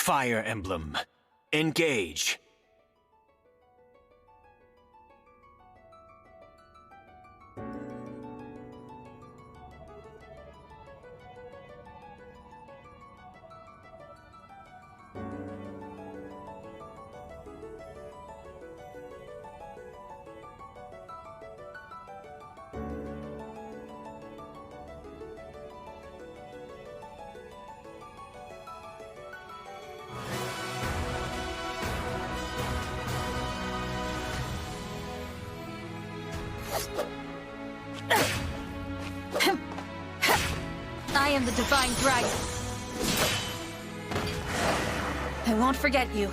Fire Emblem. Engage. I am the Divine Dragon. I won't forget you.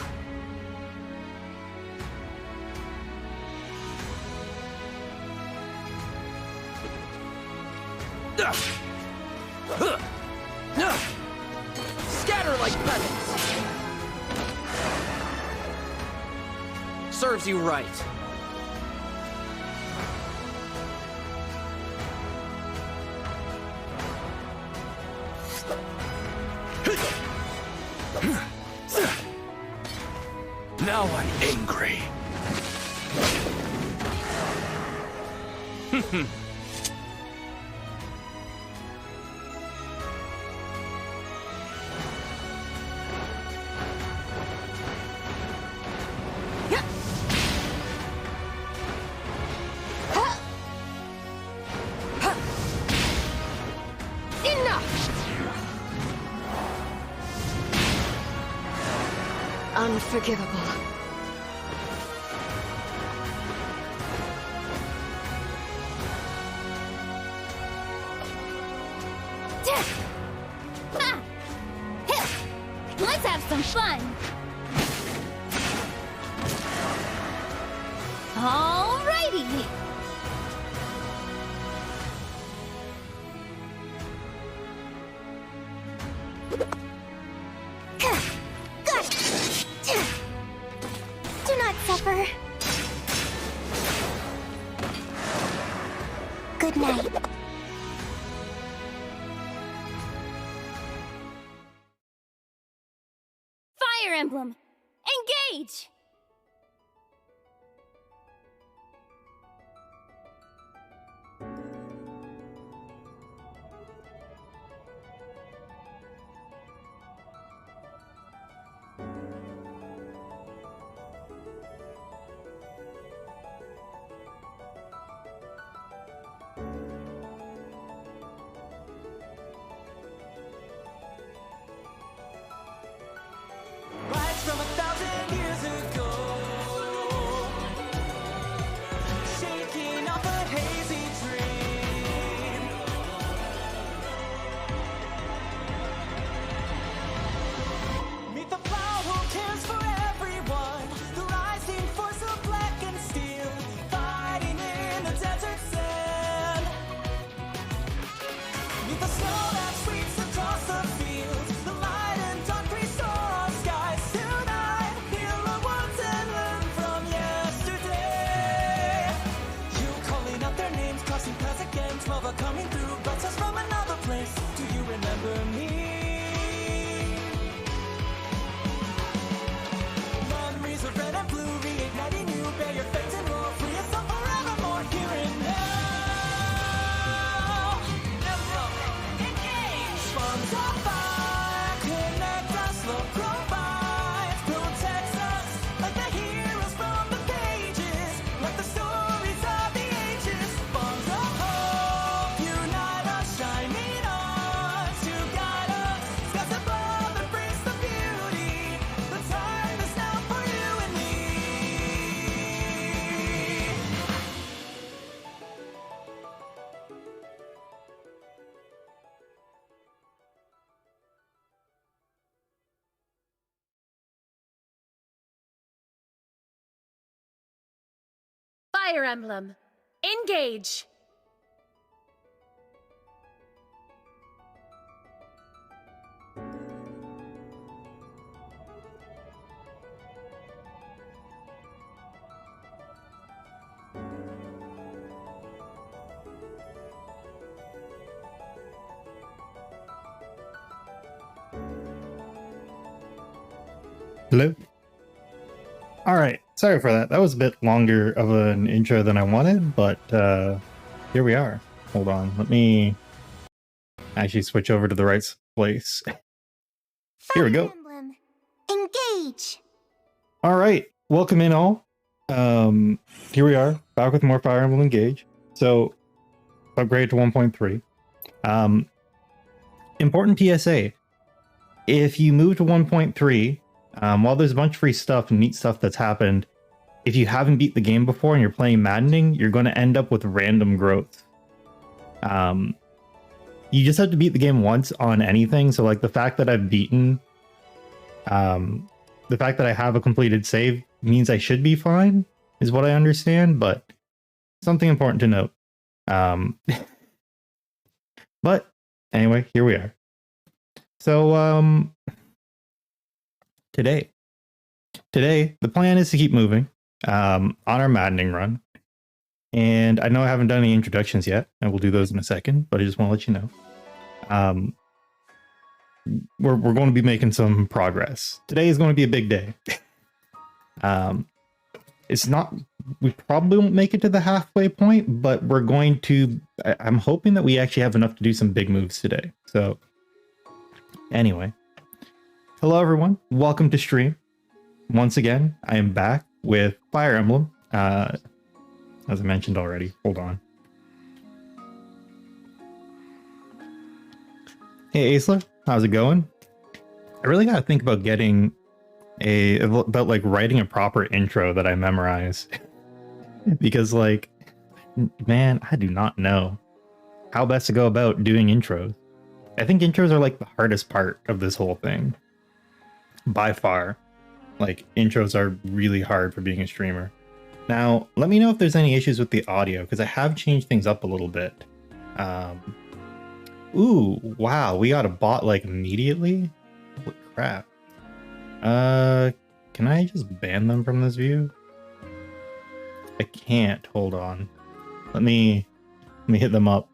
Scatter like pebbles! Serves you right. Now I'm angry. Unforgivable. Let's have some fun! Alrighty! Got it! Do not suffer. Good night. Fire Emblem! Engage! From 1,000 years ago, shaking off a hazy dream. Meet the flower who cares for everyone, the rising force of black and steel, fighting in the desert sand. Meet the snow that sweeps across the fields, the light and dark restore our skies. Crossing paths again, 12 are coming through, but us from another place. Do you remember me? Memories of red and blue, reigniting you. Bear your fate and roar, free yourself forevermore. Here and now. Emblem, engage! Bonds of fire, connect us, love provides, protects us like the heroes from the pages, like the stories of the ages. Bonds of hope, unite us, shining on to guide us. Skies above embrace the beauty. The time is now for you and me. Fire Emblem. Engage! Hello. All right. Sorry for that. That was a bit longer of an intro than I wanted, but here we are. Hold on. Let me actually switch over to the right place. Here we go. Fire Emblem. Engage. All right. Welcome in all. Here we are, back with more Fire Emblem Engage. So, upgrade to 1.3. Important PSA. If you move to 1.3, while there's a bunch of free stuff and neat stuff that's happened, if you haven't beat the game before and you're playing Maddening, you're going to end up with random growth. You just have to beat the game once on anything. So like the fact that I've beaten, the fact that I have a completed save means I should be fine, is what I understand, but something important to note. But anyway, here we are. So today the plan is to keep moving on our Maddening run. And I know I haven't done any introductions yet, and we'll do those in a second, but I just want to let you know. We're going to be making some progress. Today is going to be a big day. It's not, we probably won't make it to the halfway point, but we're going to, I'm hoping that we actually have enough to do some big moves today. So anyway, hello everyone, welcome to stream. Once again, I am back with Fire Emblem, as I mentioned already. Hold on. Hey Aisler, how's it going? I really gotta think about getting about like writing a proper intro that I memorize. Because like, man, I do not know how best to go about doing intros. I think intros are like the hardest part of this whole thing. By far. Like, intros are really hard for being a streamer. Now, let me know if there's any issues with the audio, because I have changed things up a little bit. Ooh, wow, we got a bot like immediately? Holy crap. Can I just ban them from this view? I can't, hold on. Let me hit them up.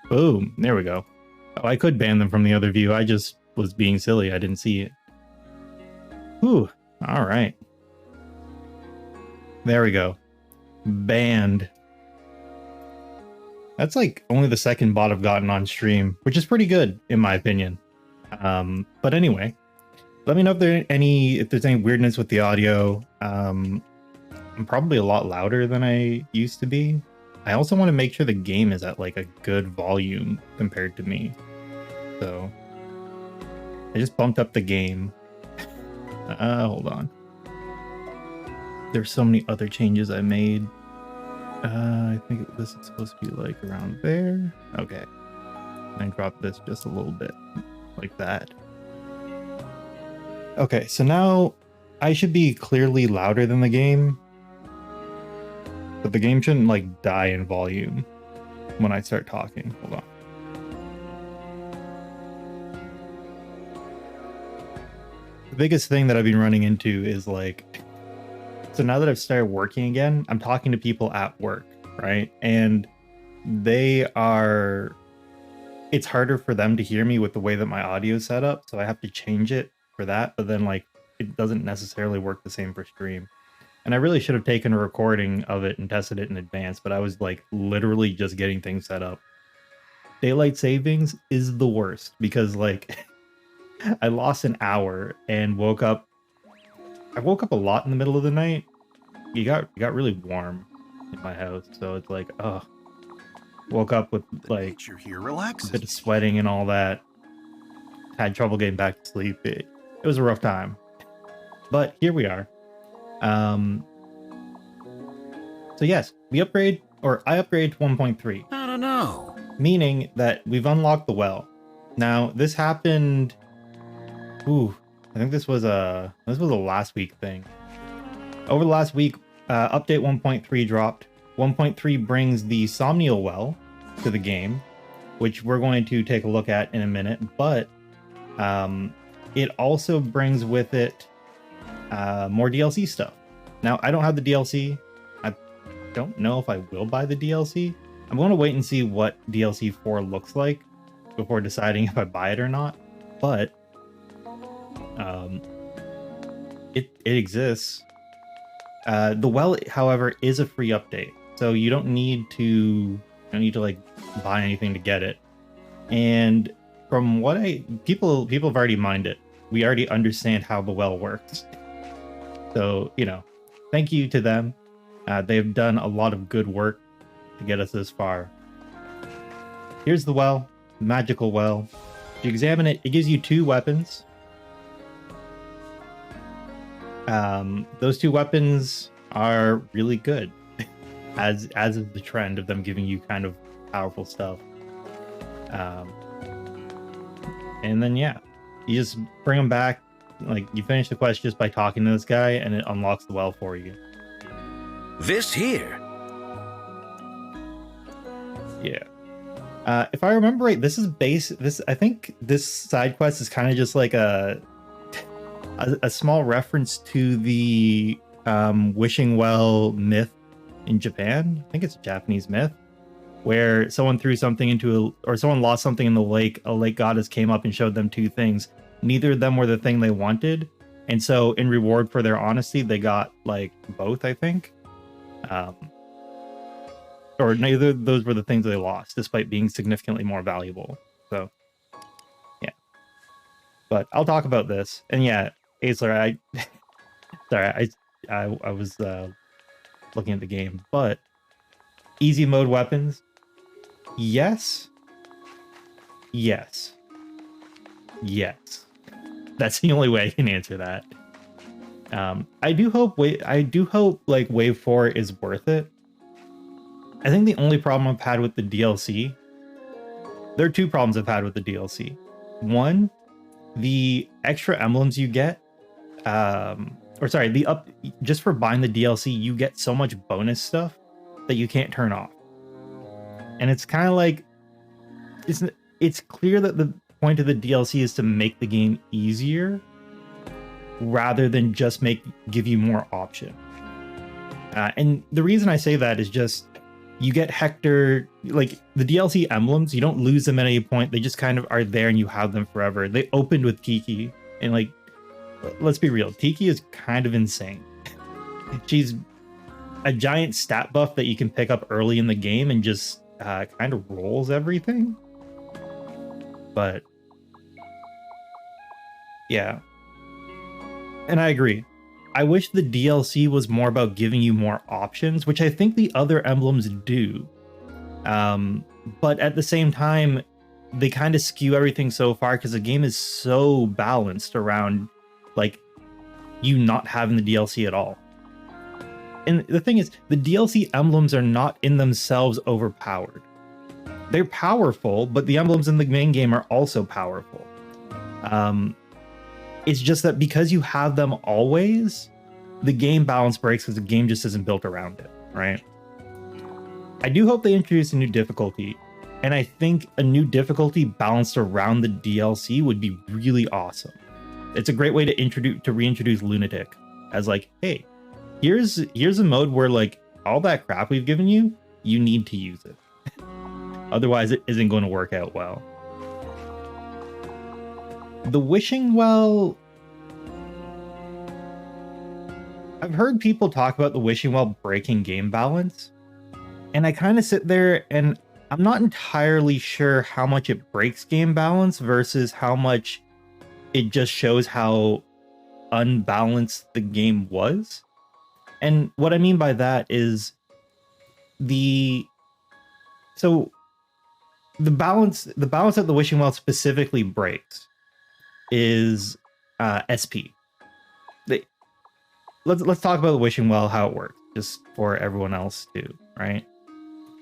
Boom, there we go. Oh, I could ban them from the other view. I just was being silly. I didn't see it. Whew, all right. There we go. Banned. That's like only the second bot I've gotten on stream, which is pretty good in my opinion. But anyway, let me know if there's any weirdness with the audio. I'm probably a lot louder than I used to be. I also want to make sure the game is at like a good volume compared to me. So I just bumped up the game. Hold on. There's so many other changes I made. I think this is supposed to be like around there. Okay. And drop this just a little bit like that. Okay, so now I should be clearly louder than the game. But the game shouldn't like die in volume when I start talking. Hold on. The biggest thing that I've been running into is like, so now that I've started working again, I'm talking to people at work, right? And it's harder for them to hear me with the way that my audio is set up. So I have to change it for that. But then like, it doesn't necessarily work the same for stream. And I really should have taken a recording of it and tested it in advance, but I was like literally just getting things set up. Daylight savings is the worst because like I lost an hour and woke up. I woke up a lot in the middle of the night. It got really warm in my house, so it's like, oh, woke up with like Nature here relaxes. a bit of sweating and all that. Had trouble getting back to sleep. It was a rough time, but here we are. So yes, I upgraded to 1.3. I don't know. Meaning that we've unlocked the well. Now this happened. Ooh, I think this was a last week thing. Over the last week, update 1.3 dropped. 1.3 brings the Somnial Well to the game, which we're going to take a look at in a minute. But it also brings with it more DLC stuff. Now I don't have the DLC. I don't know if I will buy the DLC, I'm going to wait and see what DLC 4 looks like before deciding if I buy it or not. But it exists. The well, however, is a free update, so you don't need to like buy anything to get it. And from what people have already mined it. We already understand how the well works. So, thank you to them. They've done a lot of good work to get us this far. Here's the well, magical well. If you examine it, it gives you 2 weapons. Those 2 weapons are really good, as is the trend of them giving you kind of powerful stuff. And then yeah, you just bring them back. Like, you finish the quest just by talking to this guy, and it unlocks the well for you. This here. Yeah. If I remember right, I think this side quest is kind of just like a small reference to the wishing well myth in Japan. I think it's a Japanese myth where someone threw something into someone lost something in the lake. A lake goddess came up and showed them 2 things. Neither of them were the thing they wanted, and so in reward for their honesty, they got like both, I think. Or neither of those were the things they lost, despite being significantly more valuable. So, yeah. But I'll talk about this. And yeah, Aisler, I was looking at the game, but easy mode weapons, yes. That's the only way I can answer that. I do hope like Wave 4 is worth it. I think the only problem I've had with the DLC, there are 2 problems I've had with the DLC. One, the extra emblems you get, just for buying the DLC, you get so much bonus stuff that you can't turn off. And it's kind of like, it's clear that the point of the DLC is to make the game easier rather than just give you more option. And the reason I say that is just, you get Hector, like the DLC emblems, you don't lose them at any point. They just kind of are there and you have them forever. They opened with Tiki, and like, let's be real, Tiki is kind of insane. She's a giant stat buff that you can pick up early in the game and just kind of rolls everything. But yeah, and I agree. I wish the DLC was more about giving you more options, which I think the other emblems do. But at the same time, they kind of skew everything so far because the game is so balanced around like you not having the DLC at all. And the thing is, the DLC emblems are not in themselves overpowered. They're powerful, but the emblems in the main game are also powerful. It's just that because you have them always, the game balance breaks because the game just isn't built around it, right? I do hope they introduce a new difficulty, and I think a new difficulty balanced around the DLC would be really awesome. It's a great way to reintroduce Lunatic as like, hey, here's a mode where like all that crap we've given you, you need to use it. Otherwise, it isn't going to work out well. The wishing well, I've heard people talk about the wishing well breaking game balance, and I kind of sit there and I'm not entirely sure how much it breaks game balance versus how much it just shows how unbalanced the game was. And what I mean by that is the balance that the wishing well specifically breaks is SP. Let's talk about the wishing well, how it works, just for everyone else too, right?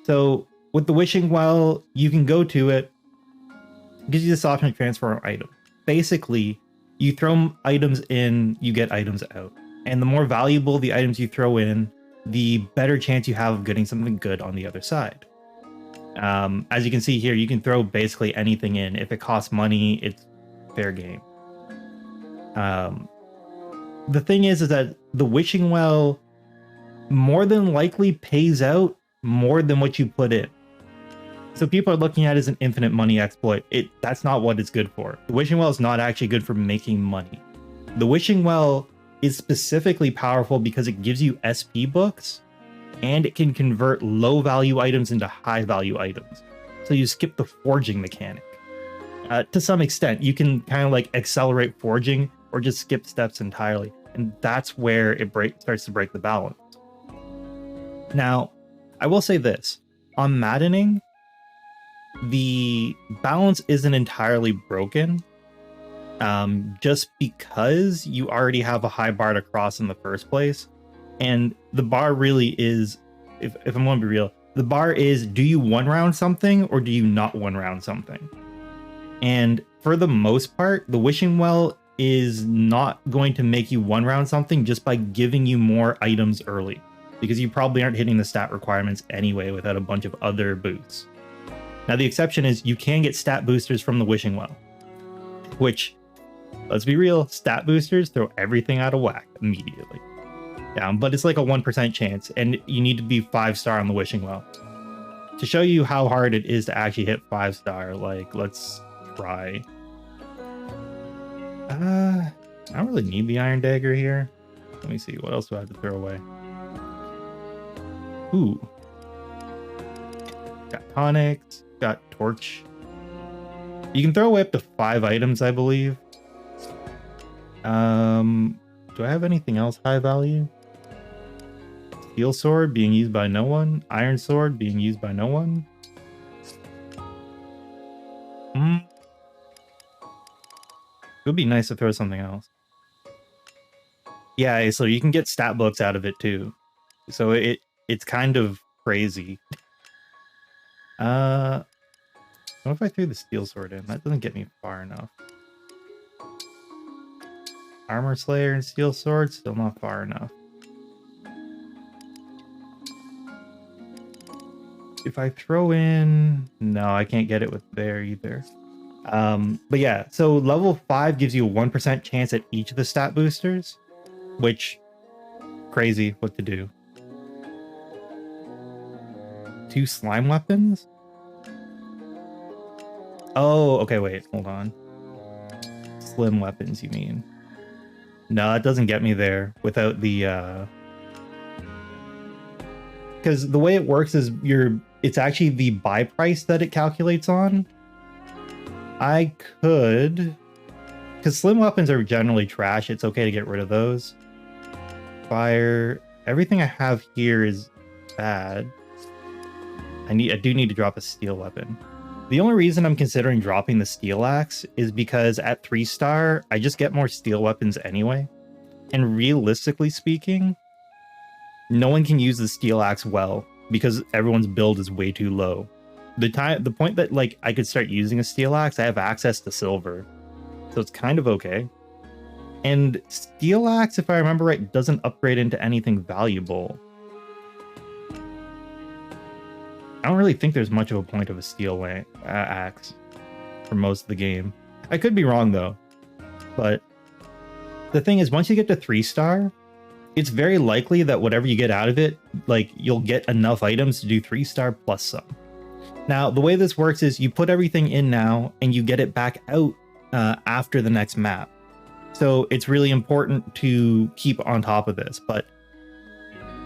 So with the wishing well, you can go to it, gives you this option to transfer an item. Basically, you throw items in, you get items out. And the more valuable the items you throw in, the better chance you have of getting something good on the other side. As you can see here, you can throw basically anything in. If it costs money, it's fair game. The thing is that the wishing well more than likely pays out more than what you put in. So people are looking at it as an infinite money exploit. That's not what it's good for. The wishing well is not actually good for making money. The wishing well is specifically powerful because it gives you SP books and it can convert low value items into high value items. So you skip the forging mechanic. To some extent, you can kind of like accelerate forging or just skip steps entirely. And that's where it starts to break the balance. Now, I will say this. On Maddening, the balance isn't entirely broken. Just because you already have a high bar to cross in the first place. And the bar really is, if I'm going to be real, the bar is, do you one round something or do you not one round something? And for the most part, the wishing well is not going to make you one round something just by giving you more items early, because you probably aren't hitting the stat requirements anyway without a bunch of other boosts. Now, the exception is you can get stat boosters from the wishing well, which, let's be real, stat boosters throw everything out of whack immediately. But it's like a 1% chance, and you need to be 5-star on the wishing well. To show you how hard it is to actually hit 5-star, like, let's try. I don't really need the iron dagger here. Let me see, what else do I have to throw away? Ooh. Got tonics, got torch. You can throw away up to 5 items, I believe. Do I have anything else high value? Steel sword being used by no one. Iron sword being used by no one. It would be nice to throw something else. Yeah, so you can get stat books out of it too. So it's kind of crazy. What if I threw the steel sword in? That doesn't get me far enough. Armor Slayer and steel sword, still not far enough. If I throw in... No, I can't get it with there either. But yeah, so level 5 gives you a 1% chance at each of the stat boosters, which, crazy what to do. 2 slime weapons? Oh, okay, wait, hold on. Slim weapons, you mean? No, it doesn't get me there without the... Because the way it works is it's actually the buy price that it calculates on. I could... Because slim weapons are generally trash, it's okay to get rid of those. Fire... Everything I have here is bad. I do need to drop a steel weapon. The only reason I'm considering dropping the steel axe is because at 3-star, I just get more steel weapons anyway. And realistically speaking, no one can use the steel axe well because everyone's build is way too low. The point that like I could start using a steel axe, I have access to silver. So it's kind of okay. And steel axe, if I remember right, doesn't upgrade into anything valuable. I don't really think there's much of a point of a steel axe for most of the game. I could be wrong though, but the thing is, once you get to 3-star, it's very likely that whatever you get out of it, like you'll get enough items to do 3-star plus some. Now, the way this works is you put everything in now and you get it back out after the next map. So it's really important to keep on top of this. But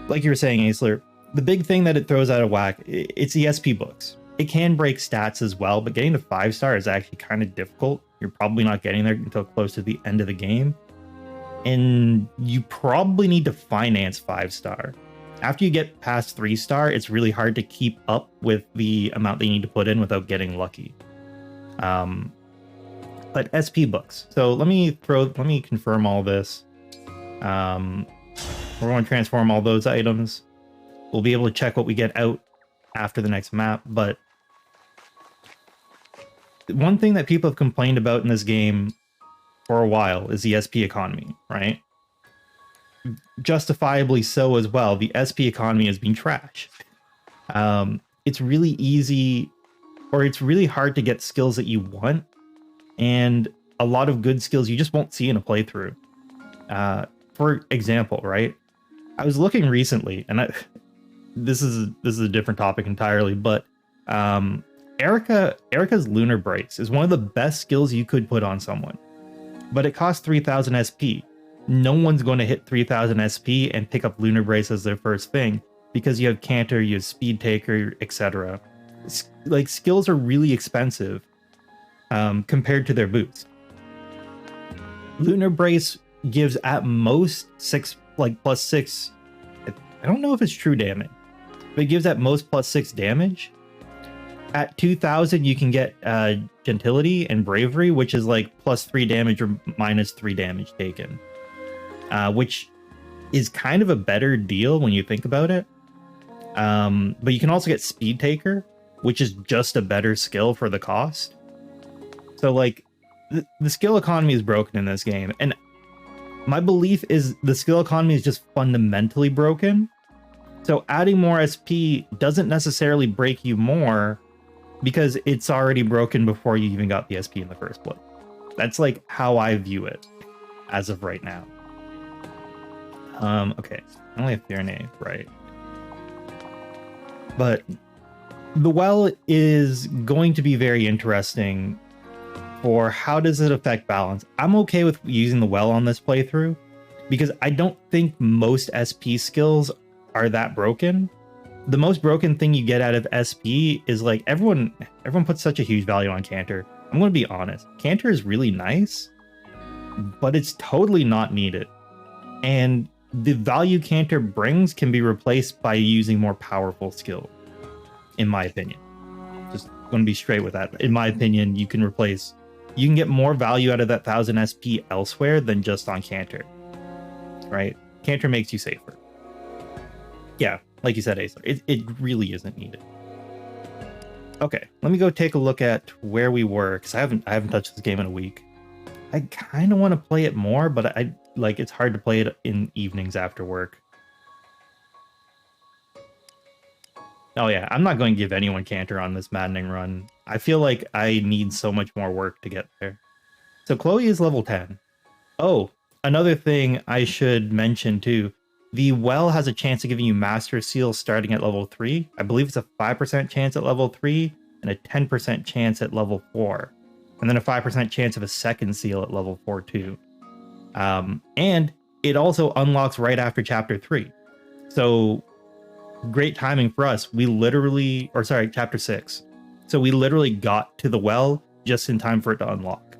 like you were saying, Aisler, the big thing that it throws out of whack, it's the SP books. It can break stats as well, but getting to 5-star is actually kind of difficult. You're probably not getting there until close to the end of the game. And you probably need to finance 5-star. After you get past 3-star, it's really hard to keep up with the amount that you need to put in without getting lucky. But SP books. So let me confirm all this. We're going to transform all those items. We'll be able to check what we get out after the next map, but one thing that people have complained about in this game for a while is the SP economy, right? Justifiably so as well. The SP economy has been trash. It's really easy, or it's really hard to get skills that you want, and a lot of good skills you just won't see in a playthrough. For example, right? I was looking recently, and this is a different topic entirely, but Erica's Lunar Brace is one of the best skills you could put on someone, but it costs 3,000 SP. No one's going to hit 3,000 SP and pick up Lunar Brace as their first thing because you have Canter, you have Speed Taker, etc. Like, skills are really expensive compared to their boost. Lunar Brace gives at most +6. I don't know if it's true damage, but it gives at most +6 damage. At 2,000, you can get Gentility and Bravery, which is like +3 damage or -3 damage taken, which is kind of a better deal when you think about it. But you can also get Speed Taker, which is just a better skill for the cost. So like the skill economy is broken in this game, and my belief is the skill economy is just fundamentally broken. So adding more SP doesn't necessarily break you more because it's already broken before you even got the SP in the first place. That's like how I view it as of right now. Okay, I only have Thierry, right? But the well is going to be very interesting for how does it affect balance. I'm okay with using the well on this playthrough because I don't think most SP skills are that broken. The most broken thing you get out of SP is like everyone puts such a huge value on Canter. I'm going to be honest. Canter is really nice, but it's totally not needed. And the value Canter brings can be replaced by using more powerful skill, in my opinion. Just going to be straight with that. In my opinion, you can get more value out of that 1,000 SP elsewhere than just on Canter, right? Canter makes you safer. Yeah, like you said, Acer, it really isn't needed. Okay, let me go take a look at where we were, because I haven't touched this game in a week. I kind of want to play it more, but it's hard to play it in evenings after work. Oh yeah, I'm not going to give anyone Canter on this Maddening run. I feel like I need so much more work to get there. So Chloe is level 10. Oh, another thing I should mention too. The well has a chance of giving you Master Seal starting at level 3. I believe it's a 5% chance at level 3 and a 10% chance at level 4. And then a 5% chance of a second seal at level 4 too. And it also unlocks right after chapter 3. So great timing for us. Chapter 6. So we literally got to the well just in time for it to unlock,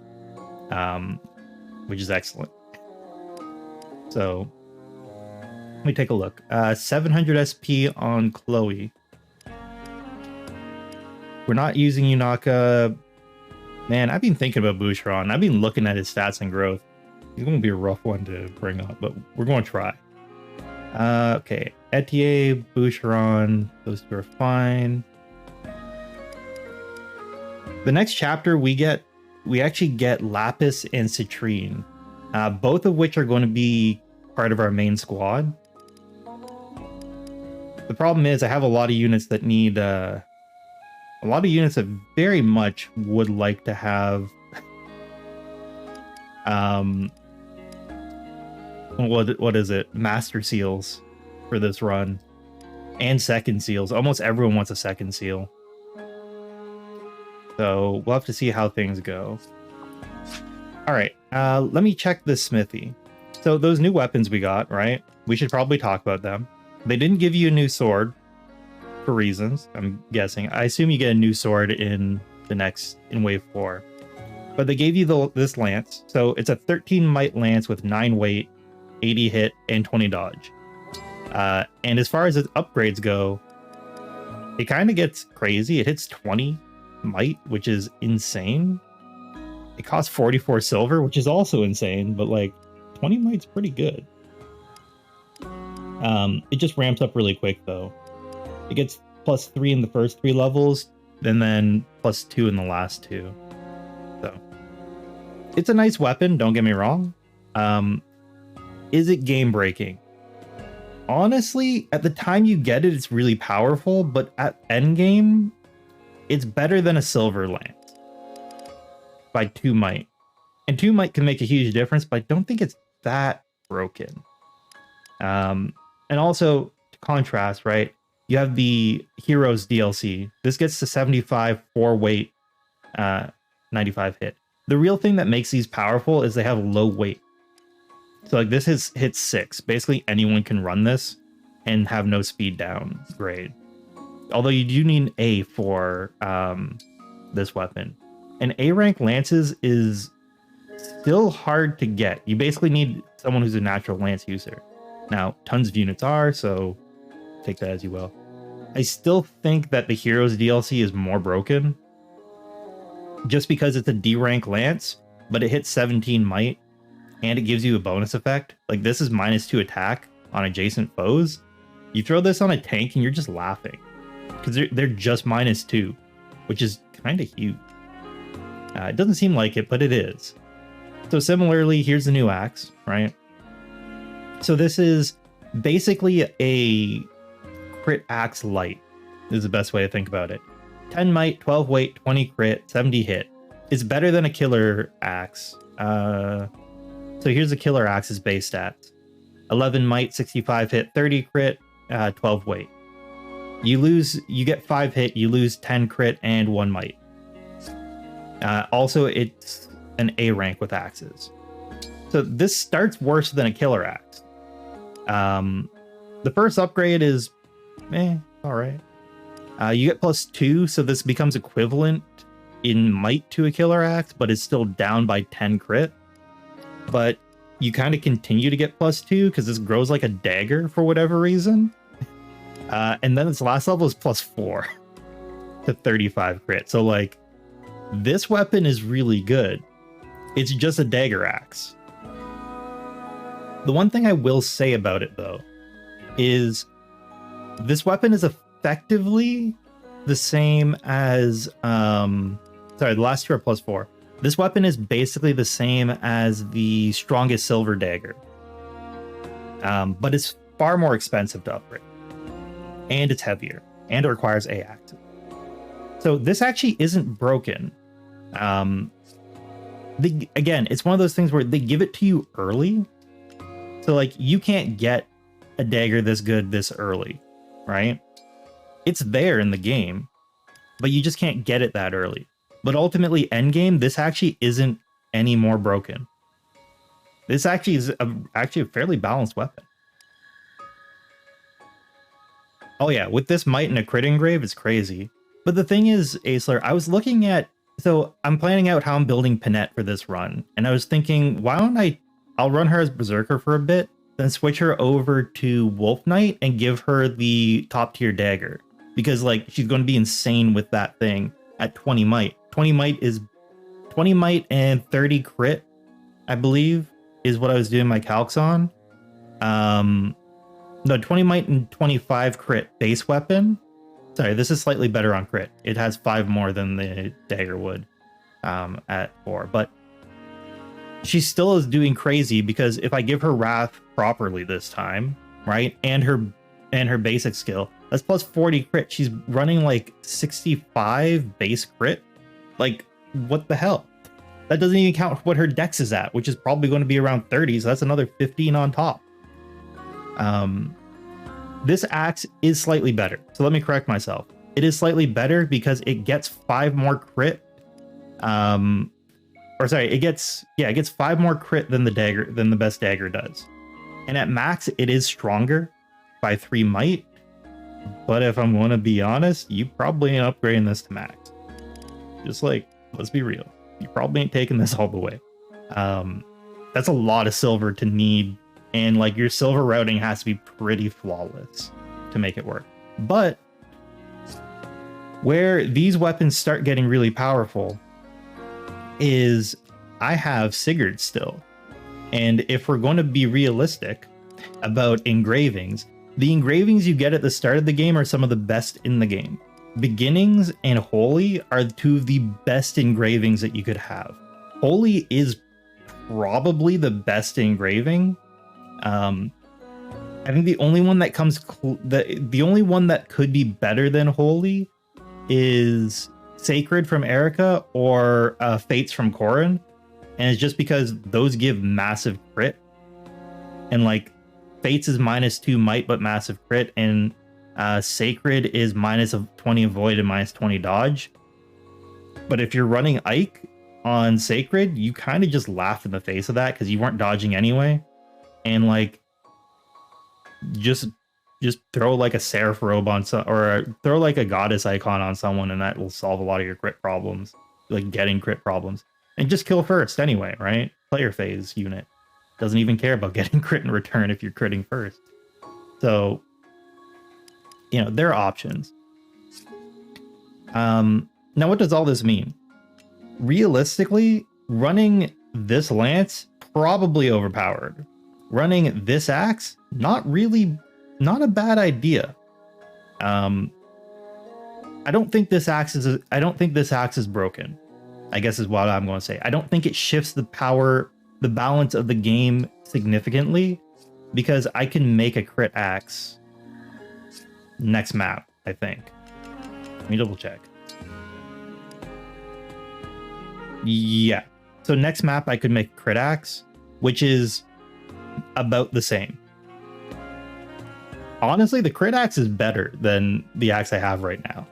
which is excellent. So let me take a look. 700 SP on Chloe. We're not using Yunaka. Man, I've been thinking about Boucheron. I've been looking at his stats and growth. He's going to be a rough one to bring up, but we're going to try. Okay, Etier, Boucheron, those two are fine. The next chapter we actually get Lapis and Citrine, both of which are going to be part of our main squad. The problem is I have a lot of units that need a lot of units that very much would like to have what is it? Master Seals for this run. And second seals. Almost everyone wants a second seal. So we'll have to see how things go. Alright, let me check this smithy. So those new weapons we got, right? We should probably talk about them. They didn't give you a new sword for reasons, I'm guessing. I assume you get a new sword in wave 4. But they gave you this lance. So it's a 13 might lance with 9 weight, 80 hit, and 20 dodge. And as far as its upgrades go, it kind of gets crazy. It hits 20 might, which is insane. It costs 44 silver, which is also insane, but like 20 might's pretty good. It just ramps up really quick though. It gets +3 in the first 3 levels, and then +2 in the last 2. So it's a nice weapon, don't get me wrong. Is it game breaking? Honestly, at the time you get it, it's really powerful, but at endgame, it's better than a silver lance by 2 might. And 2 might can make a huge difference, but I don't think it's that broken. And also, to contrast, right? you have the Heroes DLC. This gets to 75 4 weight, 95 hit. The real thing that makes these powerful is they have low weight. So like this hits 6. Basically anyone can run this and have no speed down grade. Although you do need an A for this weapon. And A rank lances is still hard to get. You basically need someone who's a natural lance user. Now, tons of units are, so take that as you will. I still think that the Heroes DLC is more broken. Just because it's a D rank lance, but it hits 17 might, and it gives you a bonus effect. Like this is -2 attack on adjacent foes. You throw this on a tank and you're just laughing. Because they're just -2, which is kind of huge. It doesn't seem like it, but it is. So similarly, here's the new axe, right? So this is basically a crit axe light, is the best way to think about it. 10 might, 12 weight, 20 crit, 70 hit. It's better than a killer axe. So here's a killer axe's base stats. 11 might, 65 hit, 30 crit, 12 weight. You get 5 hit, you lose 10 crit and 1 might. Also, it's an A rank with axes. So this starts worse than a killer axe. The first upgrade is, all right. You get +2, so this becomes equivalent in might to a killer axe, but it's still down by 10 crit. But you kind of continue to get +2 because this grows like a dagger for whatever reason. And then its last level is +4 to 35 crit. So like, this weapon is really good. It's just a dagger axe. The one thing I will say about it though, is this weapon is effectively the same as, sorry, the last two are +4. This weapon is basically the same as the strongest silver dagger. But it's far more expensive to upgrade. And it's heavier. And it requires A active. So this actually isn't broken. Again, it's one of those things where they give it to you early. So like, you can't get a dagger this good this early, right? It's there in the game, but you just can't get it that early. But ultimately, endgame, this actually isn't any more broken. This actually is actually a fairly balanced weapon. Oh yeah, with this might and a crit engrave, it's crazy. But the thing is, Aisler, I was looking at, so I'm planning out how I'm building Panette for this run, and I was thinking, why don't I'll run her as Berserker for a bit, then switch her over to Wolf Knight and give her the top tier dagger. Because like, she's going to be insane with that thing at 20 might. 20 might and 30 crit, I believe, is what I was doing my calcs on. No, 20 might and 25 crit base weapon. Sorry, this is slightly better on crit. It has 5 more than the dagger would at 4. But she still is doing crazy because if I give her Wrath properly this time, right, and her basic skill, that's plus 40 crit. She's running like 65 base crit. Like, what the hell? That doesn't even count what her dex is at, which is probably going to be around 30, so that's another 15 on top. This axe is slightly better. So let me correct myself. It is slightly better because it gets 5 more crit. It gets 5 more crit than the best dagger does. And at max, it is stronger by 3 might. But if I'm going to be honest, you probably ain't upgrading this to max. Just like, let's be real. You probably ain't taking this all the way. That's a lot of silver to need. And like, your silver routing has to be pretty flawless to make it work. But where these weapons start getting really powerful is I have Sigurd still. And if we're going to be realistic about engravings, the engravings you get at the start of the game are some of the best in the game. Beginnings and Holy are 2 of the best engravings that you could have. Holy is probably the best engraving. I think the only one that comes the only one that could be better than Holy is Sacred from Erica or Fates from Corrin, and it's just because those give massive crit, and like Fates is -2 might but massive crit, and Sacred is minus 20 avoid and minus 20 dodge. But if you're running Ike on Sacred, you kind of just laugh in the face of that because you weren't dodging anyway. And like, just throw like a Seraph robe on some, or throw like a goddess icon on someone, and that will solve a lot of your crit problems, like getting crit problems. And just kill first anyway, right? Player phase unit doesn't even care about getting crit in return if you're critting first. So, you know, there are options. Now, what does all this mean? Realistically, running this lance, probably overpowered. Running this axe, not a bad idea. I don't think this axe is broken, I guess is what I'm going to say. I don't think it shifts the balance of the game significantly, because I can make a crit axe next map, I think. Let me double check. Yeah. So next map I could make crit axe, which is about the same. Honestly, the crit axe is better than the axe I have right now.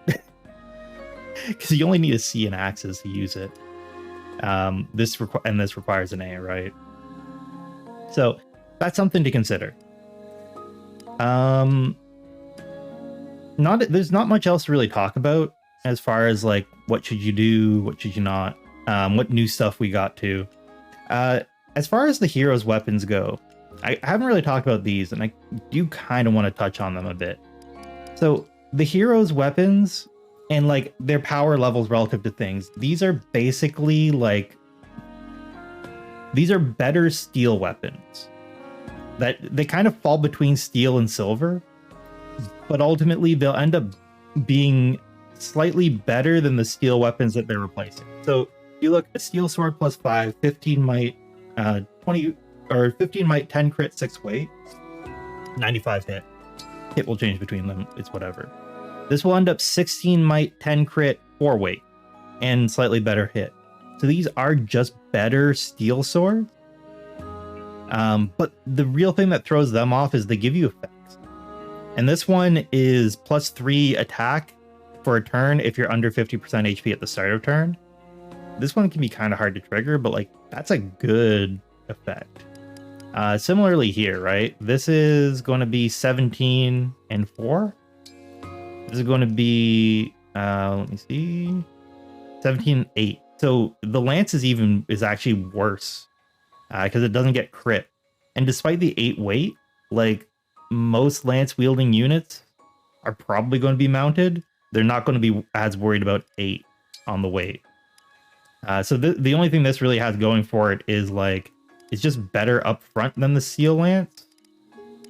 Because you only need to see an axis to use it. This requires an A, right? So that's something to consider. There's not much else to really talk about as far as like what should you do, what should you not, what new stuff we got to. As far as the heroes' weapons go, I haven't really talked about these, and I do kind of want to touch on them a bit. So the heroes' weapons and like their power levels relative to things, these are basically like, these are better steel weapons. That they kind of fall between steel and silver, but ultimately they'll end up being slightly better than the steel weapons that they're replacing. So you look at steel sword plus 5, 15 might, 20 or 15 might, 10 crit, 6 weight, 95 hit. Hit will change between them, it's whatever. This will end up 16 might, 10 crit, 4 weight, and slightly better hit. So these are just better steel swords. But the real thing that throws them off is they give you effects. And this one is plus 3 attack for a turn if you're under 50% HP at the start of turn. This one can be kind of hard to trigger, but like that's a good effect. Similarly here, right? This is going to be 17 and 4. This is going to be, let me see, 17 and 8. So the lance is actually worse because it doesn't get crit. And despite the 8 weight, like most lance wielding units are probably going to be mounted. They're not going to be as worried about 8 on the weight. So the only thing this really has going for it is like, it's just better up front than the steel lance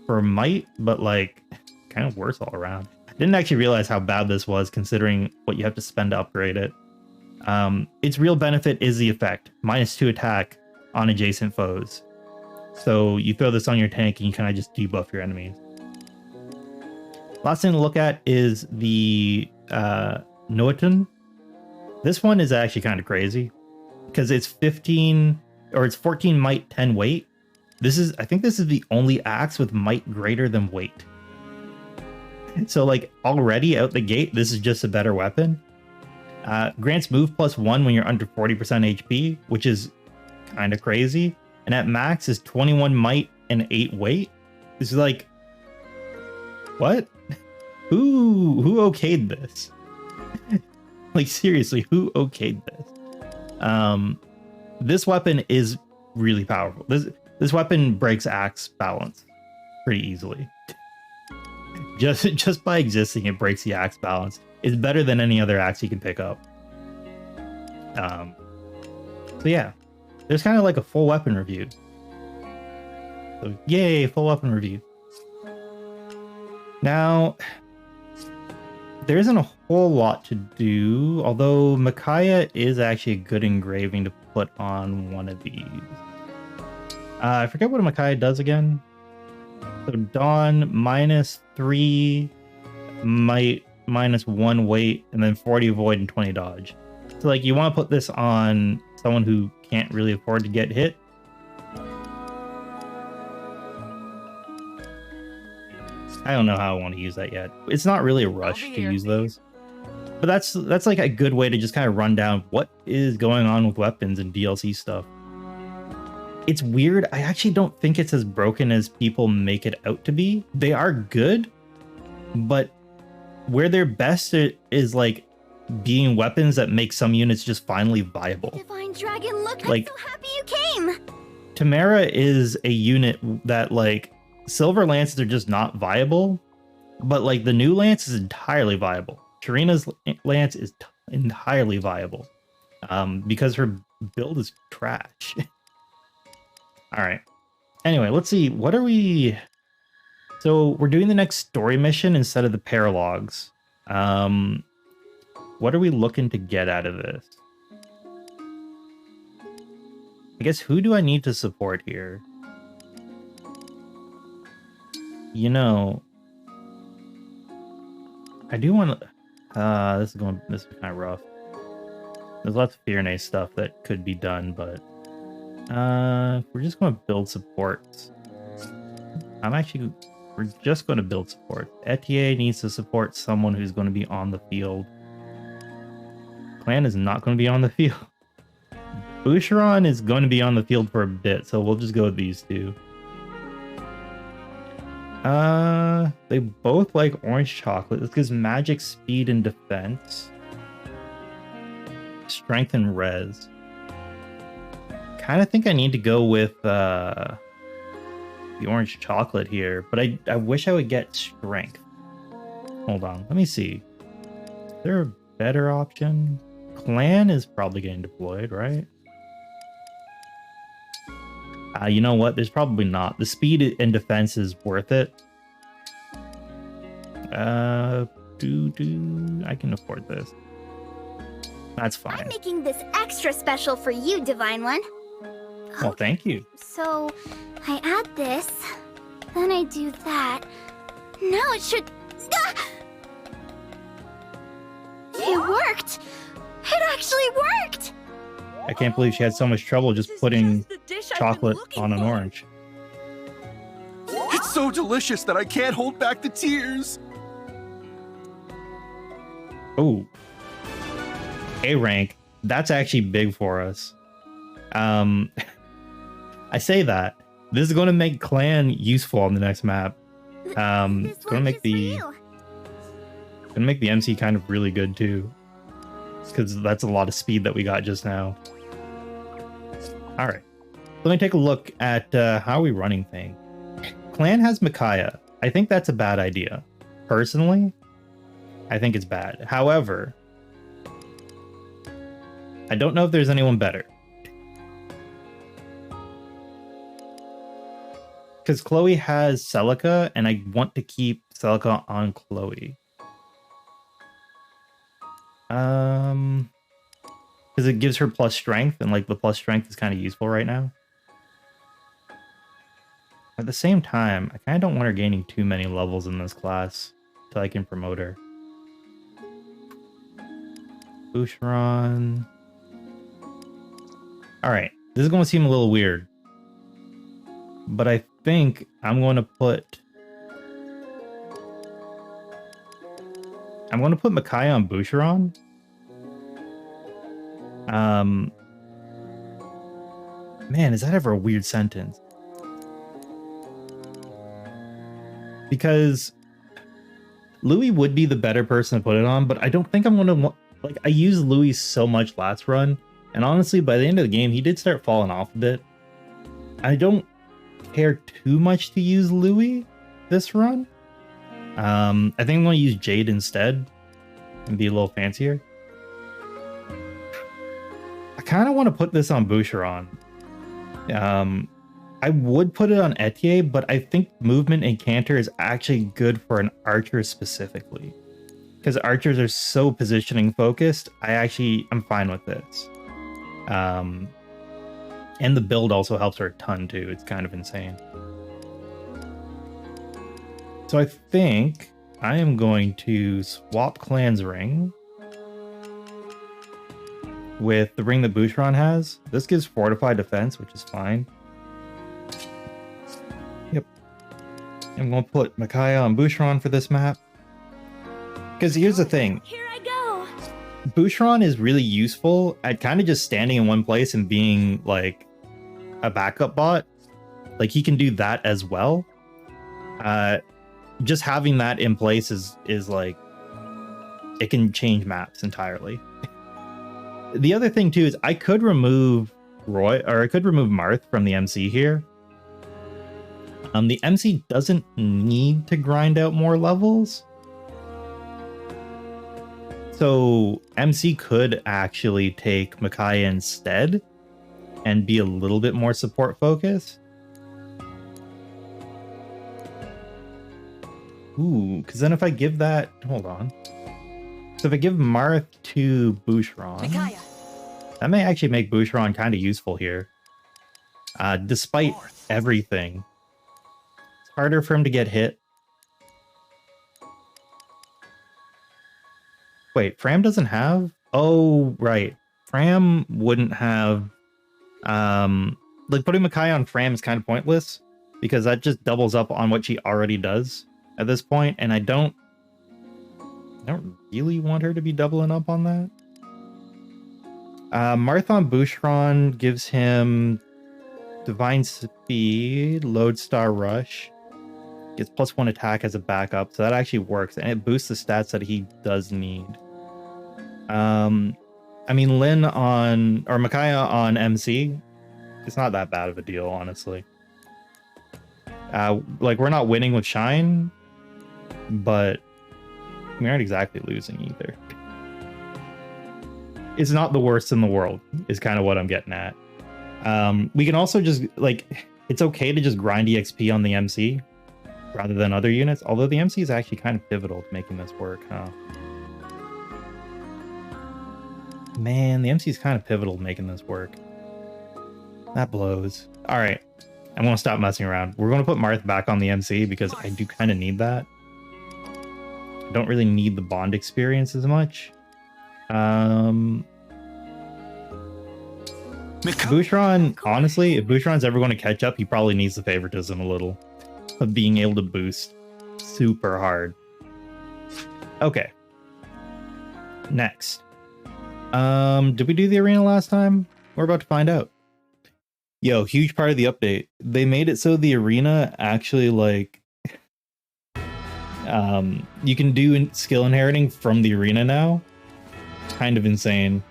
for might, but like kind of worse all around. I didn't actually realize how bad this was considering what you have to spend to upgrade it. Its real benefit is the effect, -2 attack on adjacent foes. So you throw this on your tank and you kind of just debuff your enemies. Last thing to look at is the Noaton. This one is actually kind of crazy because it's 14 might, 10 weight. I think this is the only axe with might greater than weight. So like already out the gate, this is just a better weapon. Grants move +1 when you're under 40% HP, which is kind of crazy. And at max is 21 might and 8 weight. This is like, what? Who okayed this? Like seriously, who okayed this? This weapon is really powerful. This weapon breaks axe balance pretty easily. Just by existing, it breaks the axe balance. It's better than any other axe you can pick up. So yeah, there's kind of like a full weapon review. So yay, full weapon review. Now, there isn't a whole lot to do, although Micaiah is actually a good engraving to put on one of these. I forget what a Micaiah does again. So Dawn -3 might, -1 weight, and then 40 avoid and 20 dodge. So like you want to put this on someone who can't really afford to get hit. I don't know how I want to use that yet. It's not really a rush to use those. But that's like a good way to just kind of run down what is going on with weapons and DLC stuff. It's weird. I actually don't think it's as broken as people make it out to be. They are good, but where they're best is like being weapons that make some units just finally viable. Divine Dragon, look, Like- I'm so happy you came. Tamara is a unit that like silver lances are just not viable, but like the new lance is entirely viable. Sharina's lance is entirely viable because her build is trash. All right. Anyway, let's see. What are we? So we're doing the next story mission instead of the paralogs. What are we looking to get out of this? I guess who do I need to support here? You know, I do want to. This is kind of rough. There's lots of Fearnay stuff that could be done, but we're just going to build supports. We're just going to build support. Etier needs to support someone who's going to be on the field. Clan is not going to be on the field. Boucheron is going to be on the field for a bit, so we'll just go with these two. They both like orange chocolate. This gives magic, speed, and defense. Strength and res. Kind of think I need to go with the orange chocolate here, but I wish I would get strength. Hold on, let me see. Is there a better option? Clan is probably getting deployed, right? You know what? There's probably not. The speed and defense is worth it. I can afford this. That's fine. I'm making this extra special for you, Divine One. Well, thank you. So, I add this, then I do that. Now it should... Ah! It worked! It actually worked! I can't believe she had so much trouble just putting chocolate on an orange. It's so delicious that I can't hold back the tears. Oh. A rank. That's actually big for us. I say that. This is going to make clan useful on the next map. It's going to make the MC kind of really good too. Because that's a lot of speed that we got just now. All right. Let me take a look at how are we running things. Clan has Micaiah. I think that's a bad idea. Personally, I think it's bad. However, I don't know if there's anyone better. Because Chloe has Celica, and I want to keep Celica on Chloe. Because it gives her plus strength, and like the plus strength is kind of useful right now. At the same time, I kind of don't want her gaining too many levels in this class till I can promote her. Boucheron. Alright, this is going to seem a little weird. But I think I'm going to put... Micaiah on Boucheron. Man, is that ever a weird sentence? Because Louis would be the better person to put it on, but I don't think I'm going to... Like, I used Louis so much last run, and honestly, by the end of the game, he did start falling off a bit. I don't care too much to use Louis this run. I think I'm going to use Jade instead and be a little fancier. I kind of want to put this on Boucheron. I would put it on Etier, but I think movement and canter is actually good for an archer specifically. Because archers are so positioning focused, I'm fine with this. And the build also helps her a ton too. It's kind of insane. So I think I am going to swap Clan's ring with the ring that Boucheron has. This gives fortified defense, which is fine. Yep. I'm going to put Micaiah on Boucheron for this map. Because here's the thing. Here I go. Boucheron is really useful at kind of just standing in one place and being like a backup bot. Like he can do that as well. Just having that in place is like, it can change maps entirely. The other thing too is I could remove Roy, or I could remove Marth from the MC here. The MC doesn't need to grind out more levels. So MC could actually take Micaiah instead and be a little bit more support focused. Ooh, because then if I give that, hold on. So if I give Marth to Boucheron, Micaiah. that may actually make Boucheron kind of useful here. Despite everything. It's harder for him to get hit. Wait, Fram doesn't have? Oh, right. Fram wouldn't have... like putting Micaiah on Fram is kind of pointless because that just doubles up on what she already does at this point, and I don't really want her to be doubling up on that. Marthon Boucheron gives him Divine Speed, Lodestar Rush, gets +1 attack as a backup, so that actually works, and it boosts the stats that he does need. I mean, Lynn on, or Micaiah on MC, it's not that bad of a deal, honestly. Like, we're not winning with Shine, but we aren't exactly losing either. It's not the worst in the world, is kind of what I'm getting at. We can also just, like, it's okay to just grind EXP on the MC rather than other units, although the MC is actually kind of pivotal to making this work, huh? Man, the MC is kind of pivotal to making this work. That blows. All right, I'm going to stop messing around. We're going to put Marth back on the MC because I do kind of need that. I don't really need the bond experience as much. Boucheron, honestly, if Boucheron's ever going to catch up, he probably needs the favoritism a little of being able to boost super hard. Okay. Next. Did we do the arena last time? We're about to find out. Yo, huge part of the update. They made it so the arena actually, like, you can do skill inheriting from the arena now. Kind of insane.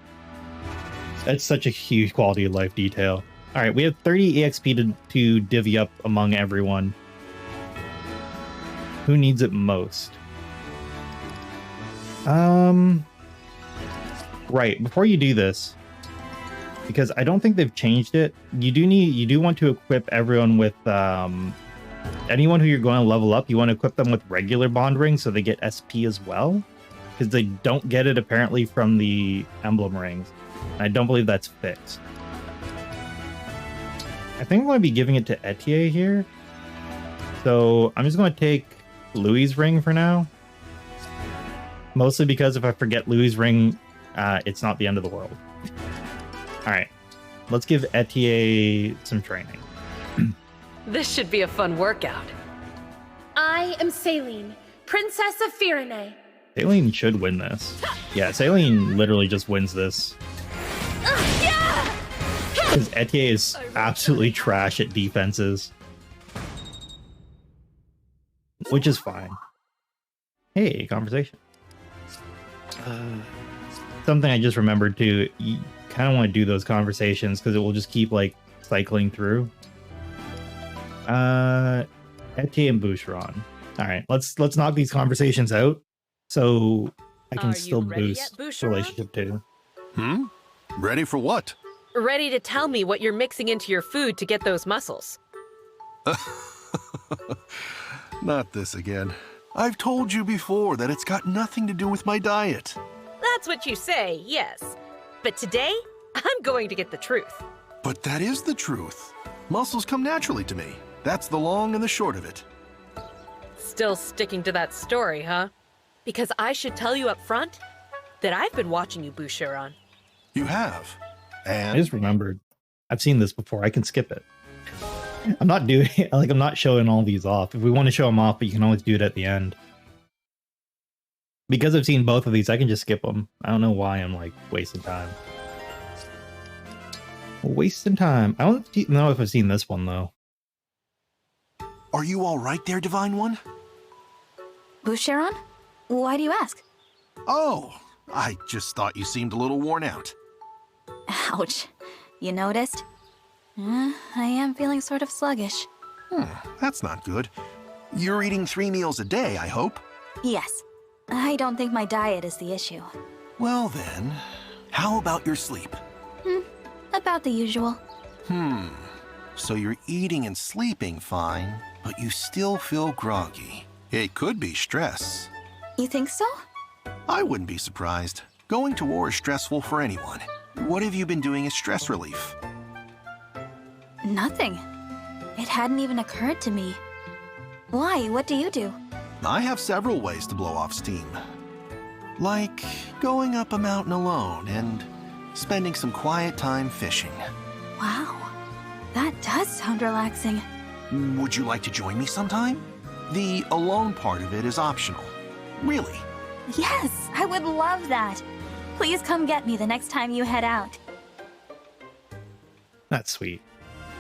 That's such a huge quality of life detail. All right, we have 30 EXP to divvy up among everyone. Who needs it most? Right, before you do this, because I don't think they've changed it, you do want to equip everyone with anyone who you're going to level up, you want to equip them with regular bond rings so they get SP as well, because they don't get it apparently from the emblem rings. I don't believe that's fixed. I think I'm going to be giving it to Etier here. So I'm just going to take Louis' ring for now. Mostly because if I forget Louis' ring, it's not the end of the world. Alright, let's give Etier some training. This should be a fun workout. I am Saline, Princess of Firene. Saline should win this. Yeah, Saline literally just wins this. Because Etier is absolutely trash at defenses. Which is fine. Hey, conversation. Something I just remembered too. You kind of want to do those conversations because it will just keep like cycling through. Etier and Boucheron. All right, let's knock these conversations out so I can Are still you ready boost yet, Boucheron? relationship too. Ready for what? Ready to tell me what you're mixing into your food to get those muscles. Not this again. I've told you before that it's got nothing to do with my diet. That's what you say, yes. But today, I'm going to get the truth. But that is the truth. Muscles come naturally to me. That's the long and the short of it. Still sticking to that story, huh? Because I should tell you up front that I've been watching you, Boucheron. You have. I And just remembered. I've seen this before. I can skip it. I'm not doing like I'm not showing all these off. If we want to show them off, but you can always do it at the end. Because I've seen both of these, I can just skip them. I don't know why I'm like wasting time. Wasting time. I don't know if I've seen this one though. Are you all right there, Divine One? Boucheron? Why do you ask? Oh, I just thought you seemed a little worn out. Ouch. You noticed? I am feeling sort of sluggish. That's not good. You're eating 3 meals a day, I hope? Yes. I don't think my diet is the issue. Well then, how about your sleep? About the usual. So you're eating and sleeping fine, but you still feel groggy. It could be stress. You think so? I wouldn't be surprised. Going to war is stressful for anyone. What have you been doing as stress relief? Nothing. It hadn't even occurred to me. Why? What do you do? I have several ways to blow off steam. Like going up a mountain alone and spending some quiet time fishing. Wow. That does sound relaxing. Would you like to join me sometime? The alone part of it is optional. Really. Yes, I would love that. Please come get me the next time you head out. That's sweet.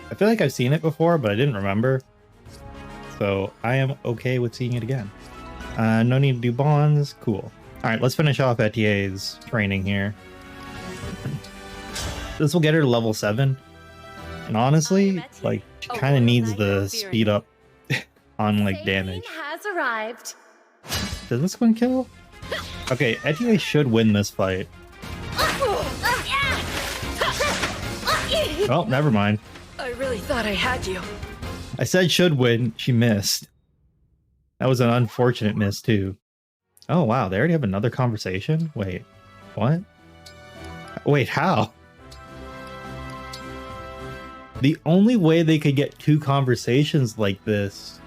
I feel like I've seen it before, but I didn't remember. So I am okay with seeing it again. No need to do bonds. Cool. All right, let's finish off Etier's training here. This will get her to level 7. And honestly, like, she kind of needs the speed up on, like, damage. Has arrived. Does this one kill? Okay, Etier should win this fight. Oh, never mind. I really thought I had you. I said should win. She missed. That was an unfortunate miss, too. Oh, wow. They already have another conversation? Wait. What? Wait, how? The only way they could get 2 conversations like this...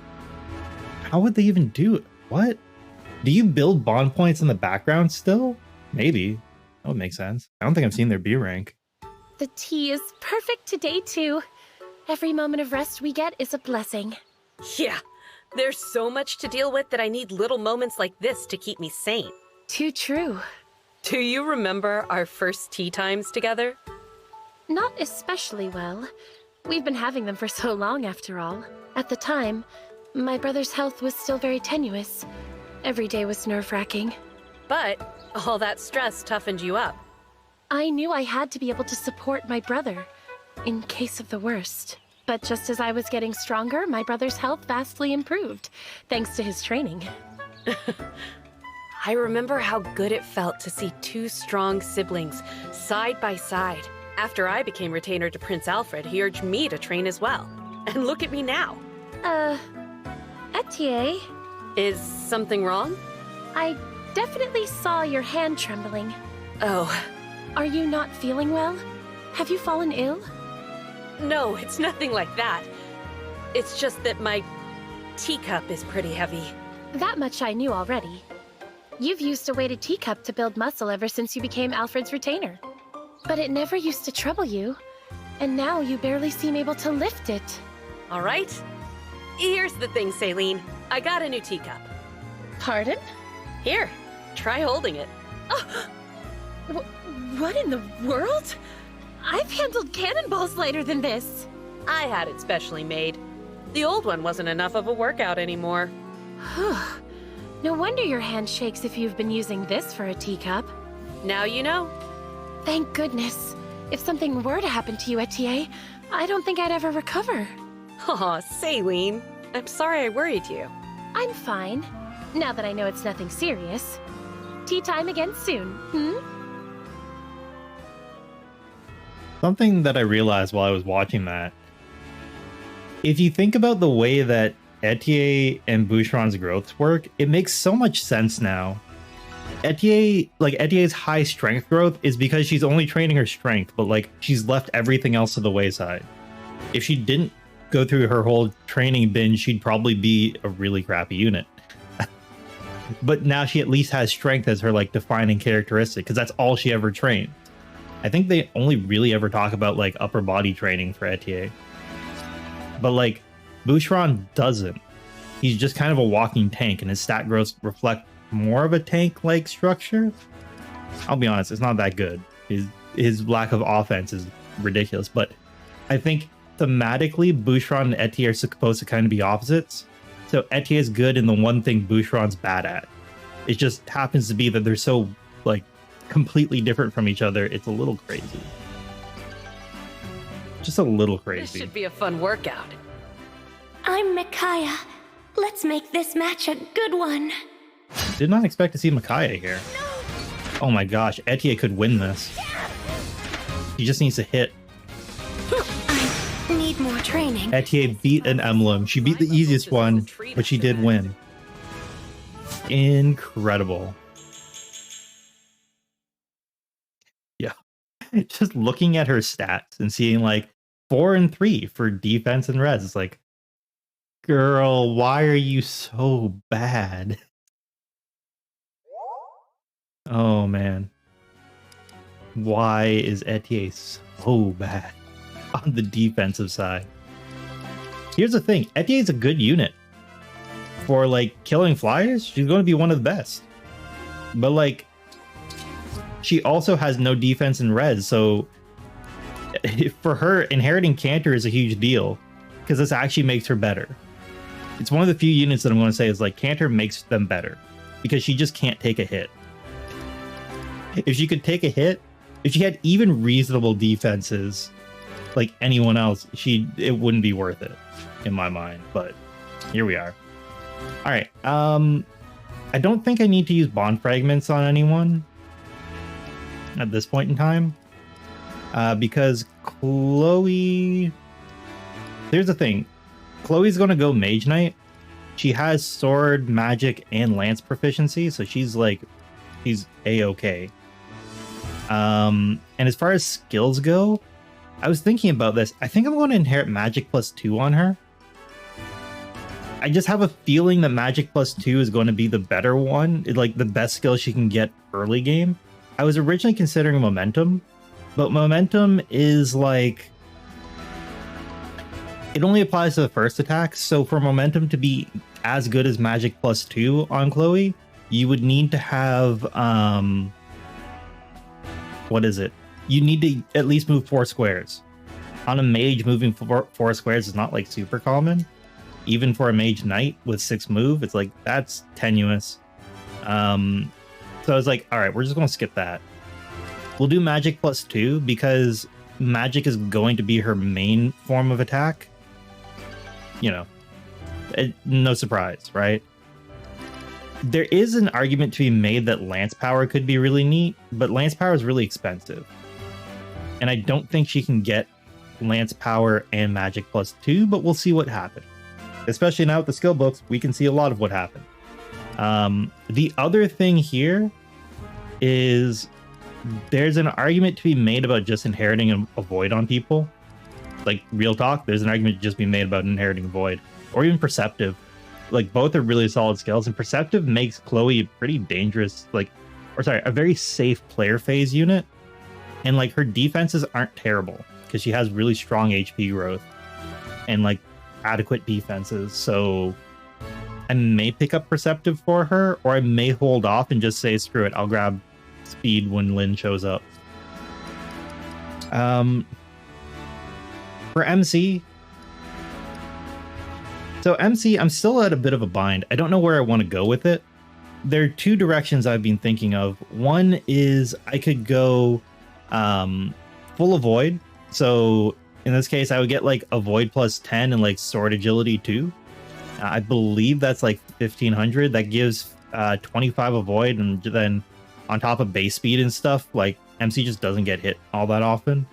How would they even do it? What? Do you build bond points in the background still? Maybe. That would make sense. I don't think I've seen their B rank. The tea is perfect today, too. Every moment of rest we get is a blessing. Yeah, there's so much to deal with that I need little moments like this to keep me sane. Too true. Do you remember our first tea times together? Not especially well. We've been having them for so long, after all. At the time, my brother's health was still very tenuous. Every day was nerve-wracking. But all that stress toughened you up. I knew I had to be able to support my brother, in case of the worst. But just as I was getting stronger, my brother's health vastly improved, thanks to his training. I remember how good it felt to see 2 strong siblings side by side. After I became retainer to Prince Alfred, he urged me to train as well. And look at me now. Etier, Is something wrong? I definitely saw your hand trembling. Oh, Are you not feeling well? Have you fallen ill? no, it's nothing like that. It's just that my teacup is pretty heavy. That much I knew already. You've used a weighted teacup to build muscle ever since you became Alfred's retainer. But it never used to trouble you. And now you barely seem able to lift it. All right? Here's the thing, Saline. I got a new teacup. Pardon? Here, try holding it. What in the world? I've handled cannonballs lighter than this. I had it specially made. The old one wasn't enough of a workout anymore. No wonder your hand shakes if you've been using this for a teacup. Now you know. Thank goodness. If something were to happen to you, Etier, I don't think I'd ever recover. Aw, Saline. I'm sorry I worried you. I'm fine. Now that I know it's nothing serious. Tea time again soon, Something that I realized while I was watching that, if you think about the way that Etier and Boucheron's growths work, it makes so much sense now. Etier's high strength growth is because she's only training her strength, but like she's left everything else to the wayside. If she didn't go through her whole training binge, she'd probably be a really crappy unit. But now she at least has strength as her like defining characteristic, because that's all she ever trained. I think they only really ever talk about like upper body training for Etier. But like Boucheron doesn't. He's just kind of a walking tank, and his stat growths reflect more of a tank-like structure. I'll be honest, it's not that good. His lack of offense is ridiculous, but I think thematically, Boucheron and Etier are supposed to kind of be opposites. So Etier is good in the one thing Boucheron's bad at. It just happens to be that they're so like completely different from each other. It's a little crazy. Just a little This crazy. should be a fun workout. I'm Micaiah. Let's make this match a good one. Did not expect to see Micaiah here. Oh my gosh, Etier could win this. He just needs to hit. I need more training. Etier beat an emblem. She beat the easiest one, but she did win. Incredible. Yeah. Just looking at her stats and seeing like 4 and 3 for defense and res. It's like, girl, why are you so bad? Oh man. Why is Etier so bad on the defensive side? Here's the thing, Etier is a good unit. For like killing flyers, she's going to be one of the best. But like, she also has no defense and res, so for her, inheriting Cantor is a huge deal because this actually makes her better. It's one of the few units that I'm going to say is like Cantor makes them better because she just can't take a hit. If she could take a hit, if she had even reasonable defenses like anyone else, it wouldn't be worth it in my mind. But here we are. All right. I don't think I need to use bond fragments on anyone at this point in time, because Chloe. Here's the thing, Chloe's gonna go Mage Knight. She has sword, magic, and lance proficiency, so she's a-okay. And as far as skills go, I was thinking about this. I think I'm going to inherit magic +2 on her. I just have a feeling that magic +2 is going to be the better one, like the best skill she can get early game. I was originally considering momentum, but momentum is like, it only applies to the first attack. So for momentum to be as good as magic +2 on Chloe, you would need to have, what is it? You need to at least move 4 squares. On a mage, moving 4 squares is not like super common. Even for a mage knight with 6 move, it's like, that's tenuous. So I was like, all right, we're just going to skip that. We'll do magic +2 because magic is going to be her main form of attack. You know, no surprise, right? There is an argument to be made that lance power could be really neat, but lance power is really expensive. And I don't think she can get lance power and magic +2, but we'll see what happens. Especially now with the skill books, we can see a lot of what happened. The other thing here is there's an argument to be made about just inheriting a void on people. Like, real talk, there's an argument to just be made about inheriting void. Or even perceptive. Like, both are really solid skills, and perceptive makes Chloe a pretty dangerous, a very safe player phase unit. And like, her defenses aren't terrible because she has really strong HP growth and like adequate defenses. So I may pick up perceptive for her, or I may hold off and just say, screw it, I'll grab speed when Lynn shows up. For MC, so MC, I'm still at a bit of a bind. I don't know where I want to go with it. There are 2 directions I've been thinking of. One is I could go full avoid. So in this case, I would get like avoid +10 and like sword agility 2. I believe that's like 1500. That gives 25 avoid, and then on top of base speed and stuff, like MC just doesn't get hit all that often.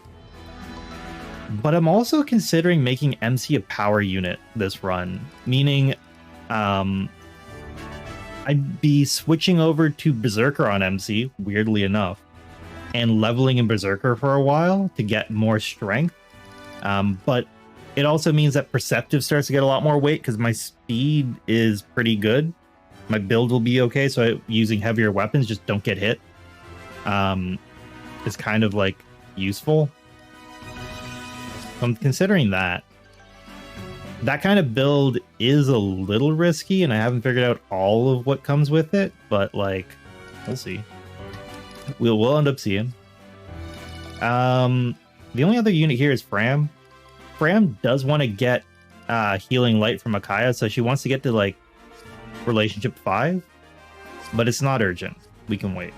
But I'm also considering making MC a power unit this run, meaning I'd be switching over to Berserker on MC, weirdly enough, and leveling in Berserker for a while to get more strength. But it also means that Perceptive starts to get a lot more weight because my speed is pretty good. My build will be okay, so using heavier weapons just don't get hit. It's kind of like useful. I'm considering that. That kind of build is a little risky, and I haven't figured out all of what comes with it, but like, we'll see. We'll end up seeing. The only other unit here is Fram. Fram does want to get healing light from Akaya, so she wants to get to like relationship 5, but it's not urgent. We can wait.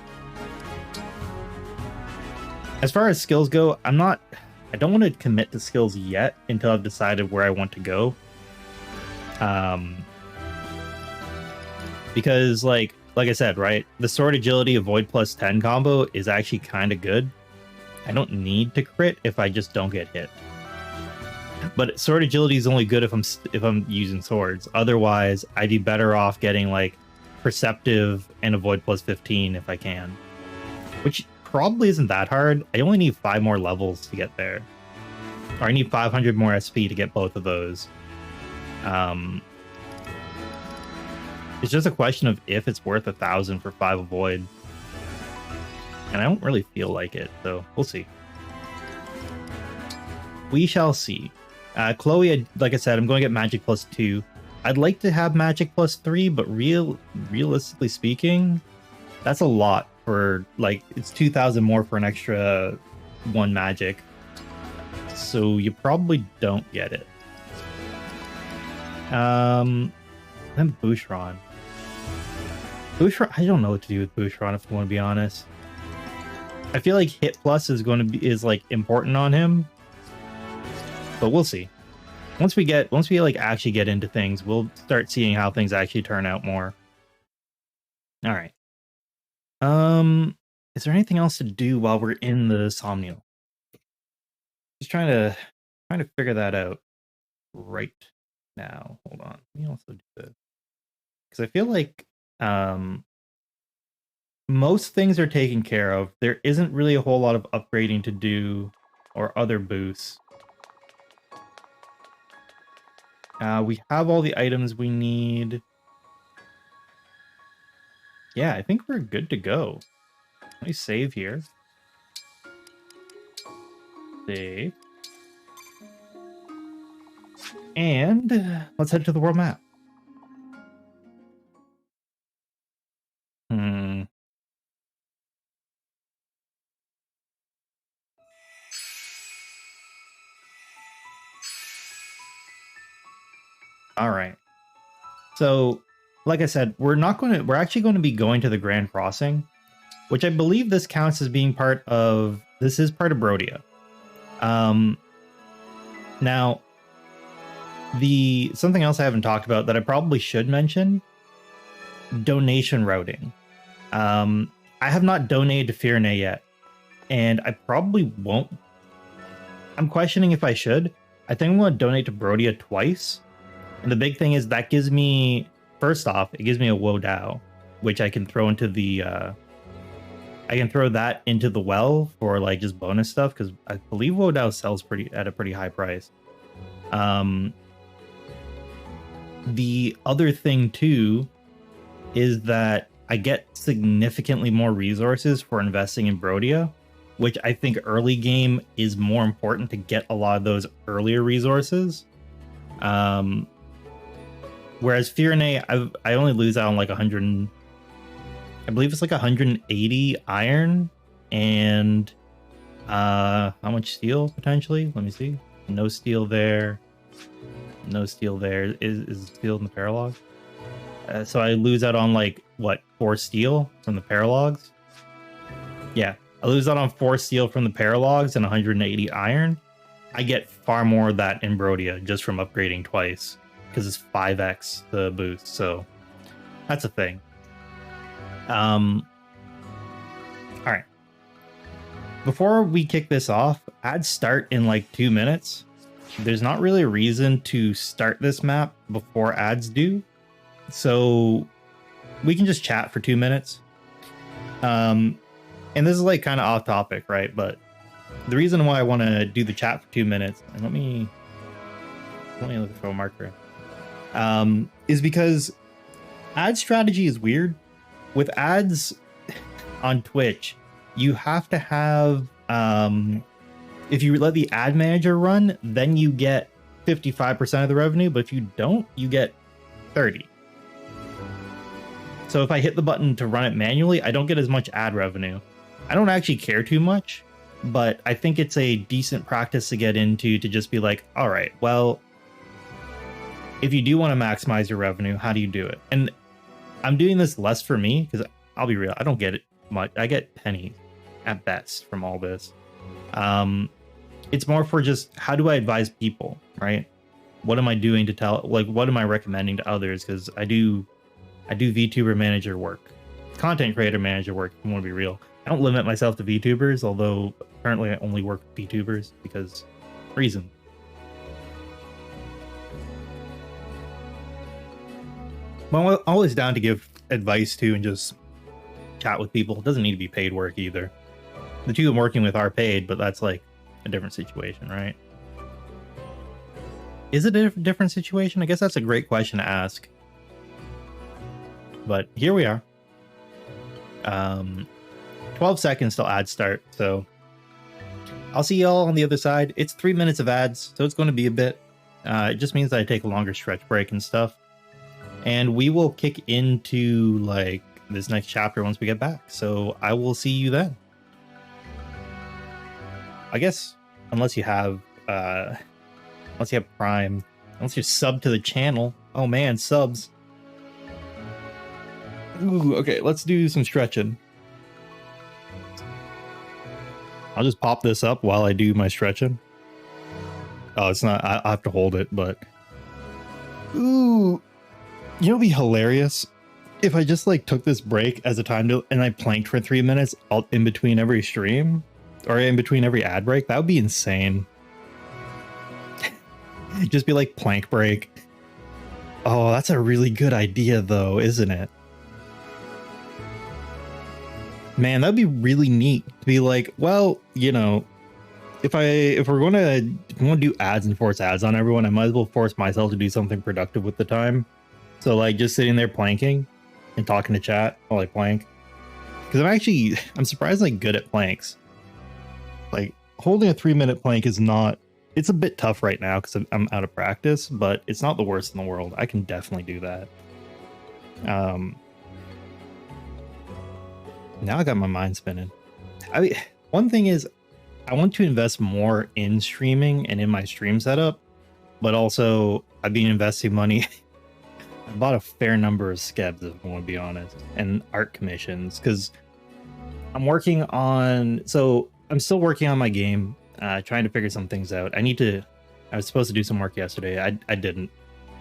As far as skills go, I don't want to commit to skills yet until I've decided where I want to go. Because like I said, right, the sword agility avoid plus 10 combo is actually kind of good. I don't need to crit if I just don't get hit. But sword agility is only good if I'm using swords. Otherwise, I'd be better off getting like perceptive and avoid plus 15 if I can. Which probably isn't that hard. I only need 5 more levels to get there. Or I need 500 more SP to get both of those. It's just a question of if it's worth 1,000 for 5 avoid. And I don't really feel like it, so we'll see. We shall see. Chloe, like I said, I'm going to get magic plus 2. I'd like to have magic plus 3, but realistically speaking, that's a lot for, like, it's 2,000 more for an extra 1 magic. So you probably don't get it. Then Boucheron. Boucheron, I don't know what to do with Boucheron if I want to be honest. I feel like hit plus is like important on him, but we'll see. Once we like actually get into things, we'll start seeing how things actually turn out more. All right. Is there anything else to do while we're in the Somnial? Just trying to figure that out right now. Hold on. Let me also do this because I feel like most things are taken care of. There isn't really a whole lot of upgrading to do or other boosts. We have all the items we need. Yeah, I think we're good to go. Let me save here. Save. And let's head to the world map. All right. So, like I said, we're actually going to be going to the Grand Crossing, which I believe this counts as being part of Brodia. Now, something else I haven't talked about that I probably should mention, donation routing. I have not donated to Firne yet, and I probably won't. I'm questioning if I should. I think I'm going to donate to Brodia twice. And the big thing is that gives me, first off, it gives me a Wodao, which I can throw into the, I can throw that into the well for like just bonus stuff, because I believe Wodao sells at a pretty high price. The other thing too is that I get significantly more resources for investing in Brodia, which I think early game is more important to get a lot of those earlier resources. Whereas Firne, I only lose out on like 100, I believe it's like 180 iron and how much steel potentially? Let me see. No steel there. No steel there. Is steel in the paralog? So I lose out on like what, 4 steel from the paralogs? Yeah, I lose out on 4 steel from the paralogs and 180 iron. I get far more of that in Brodia just from upgrading twice, because it's 5x the boost, so that's a thing. All right. Before we kick this off, ads start in like 2 minutes. There's not really a reason to start this map before ads do, so we can just chat for 2 minutes. And this is like kind of off topic, right? But the reason why I want to do the chat for 2 minutes, and let me look for a marker, is because ad strategy is weird. With ads on Twitch, you have to have, if you let the ad manager run, then you get 55% of the revenue, but if you don't, you get 30. So if I hit the button to run it manually, I don't get as much ad revenue. I don't actually care too much, but I think it's a decent practice to get into, to just be like, all right, well, if you do want to maximize your revenue, how do you do it? And I'm doing this less for me, because I'll be real, I don't get it much. I get pennies at best from all this. It's more for just, how do I advise people, right? What am I doing to tell, like, what am I recommending to others? Because I do VTuber manager work, content creator manager work, if you want to be real. I don't limit myself to VTubers, although apparently I only work with VTubers because reason. Well, I'm always down to give advice to and just chat with people. It doesn't need to be paid work either. The two I'm working with are paid, but that's like a different situation, right? Is it a different situation? I guess that's a great question to ask. But here we are. 12 seconds till ad start, so I'll see y'all on the other side. It's 3 minutes of ads, so it's going to be a bit. It just means that I take a longer stretch break and stuff. And we will kick into like this next chapter once we get back. So I will see you then. I guess unless you have Prime, unless you're sub to the channel. Oh man, subs. Ooh, okay, let's do some stretching. I'll just pop this up while I do my stretching. Oh, it's not, I have to hold it, but ooh. You know, it'd be hilarious if I just like took this break as a time to, and I planked for 3 minutes in between every stream or in between every ad break. That would be insane. Just be like plank break. Oh, that's a really good idea though, isn't it? Man, that'd be really neat to be like, well, you know, if we're going to do ads and force ads on everyone, I might as well force myself to do something productive with the time. So like just sitting there planking and talking to chat while I plank. Because I'm surprisingly good at planks. Like holding a 3-minute plank is not, it's a bit tough right now because I'm out of practice, but it's not the worst in the world. I can definitely do that. Now I got my mind spinning. I mean, one thing is I want to invest more in streaming and in my stream setup, but also I've been investing money. I bought a fair number of skebs, if I want to be honest, and art commissions, because I'm working on, so I'm still working on my game, trying to figure some things out. I was supposed to do some work yesterday. I didn't,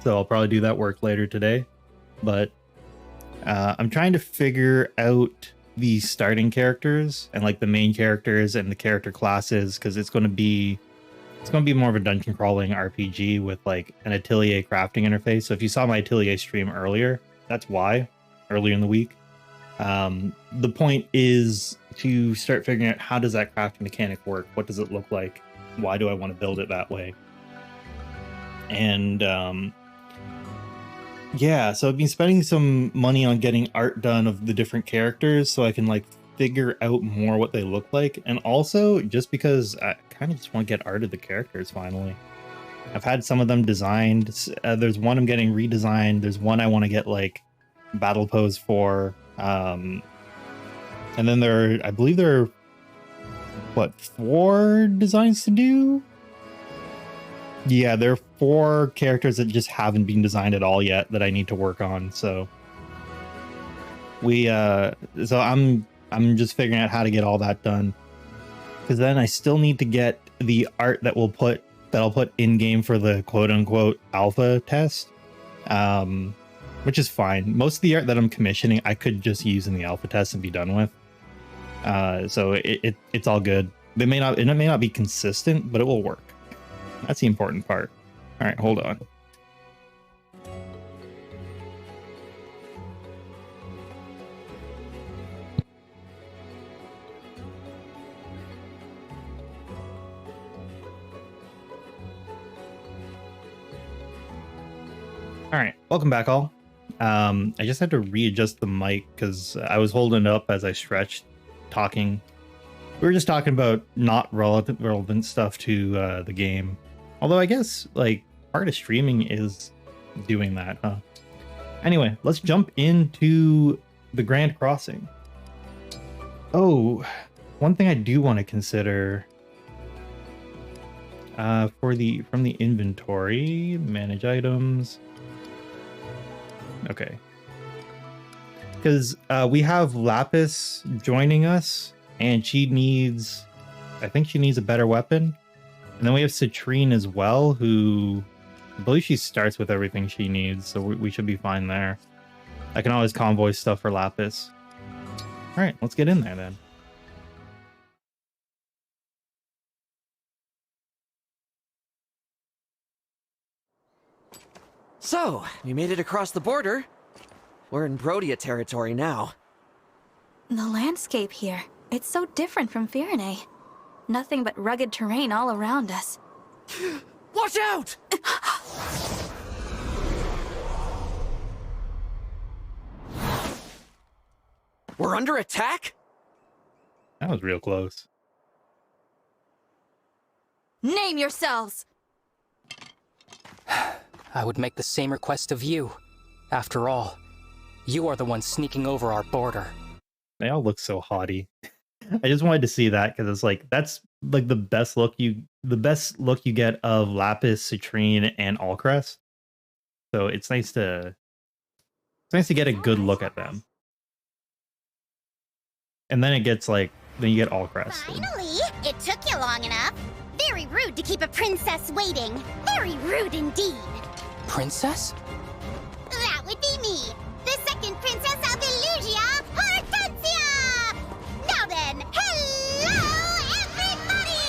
so I'll probably do that work later today, but I'm trying to figure out the starting characters and like the main characters and the character classes, because it's going to be more of a dungeon crawling RPG with like an Atelier crafting interface. So if you saw my Atelier stream earlier, that's why, earlier in the week. The point is to start figuring out, how does that crafting mechanic work? What does it look like? Why do I want to build it that way? And yeah, so I've been spending some money on getting art done of the different characters so I can like figure out more what they look like. And also just because I kind of just want to get art of the characters finally. I've had some of them designed. There's one I'm getting redesigned. There's one I want to get like battle pose for. And then I believe there are, what, 4 designs to do? Yeah, there are 4 characters that just haven't been designed at all yet that I need to work on. So I'm just figuring out how to get all that done, because then I still need to get the art that I'll put in game for the quote unquote alpha test, which is fine. Most of the art that I'm commissioning I could just use in the alpha test and be done with. So it's all good. It may not be consistent, but it will work. That's the important part. All right, hold on. All right, welcome back all. I just had to readjust the mic because I was holding it up as I stretched, talking. We were just talking about not relevant stuff to the game. Although I guess like part of streaming is doing that, huh? Anyway, let's jump into the Grand Crossing. Oh, one thing I do want to consider from the inventory, manage items. Okay. Because we have Lapis joining us, and I think she needs a better weapon. And then we have Citrine as well, who I believe she starts with everything she needs, so we should be fine there. I can always convoy stuff for Lapis. All right, let's get in there then. So, we made it across the border. We're in Brodia territory now. The landscape here, it's so different from Firene. Nothing but rugged terrain all around us. Watch out! We're under attack? That was real close. Name yourselves! I would make the same request of you. After all, you are the one sneaking over our border. They all look so haughty. I just wanted to see that because it's like that's like the best look you get of Lapis, Citrine, and Allcrest. So it's nice to get a good look at them. And then it gets like then you get Allcrest. Finally! It took you long enough. Very rude to keep a princess waiting. Very rude indeed. Princess? That would be me, the second princess of Illusia, Hortensia! Now then, hello, everybody!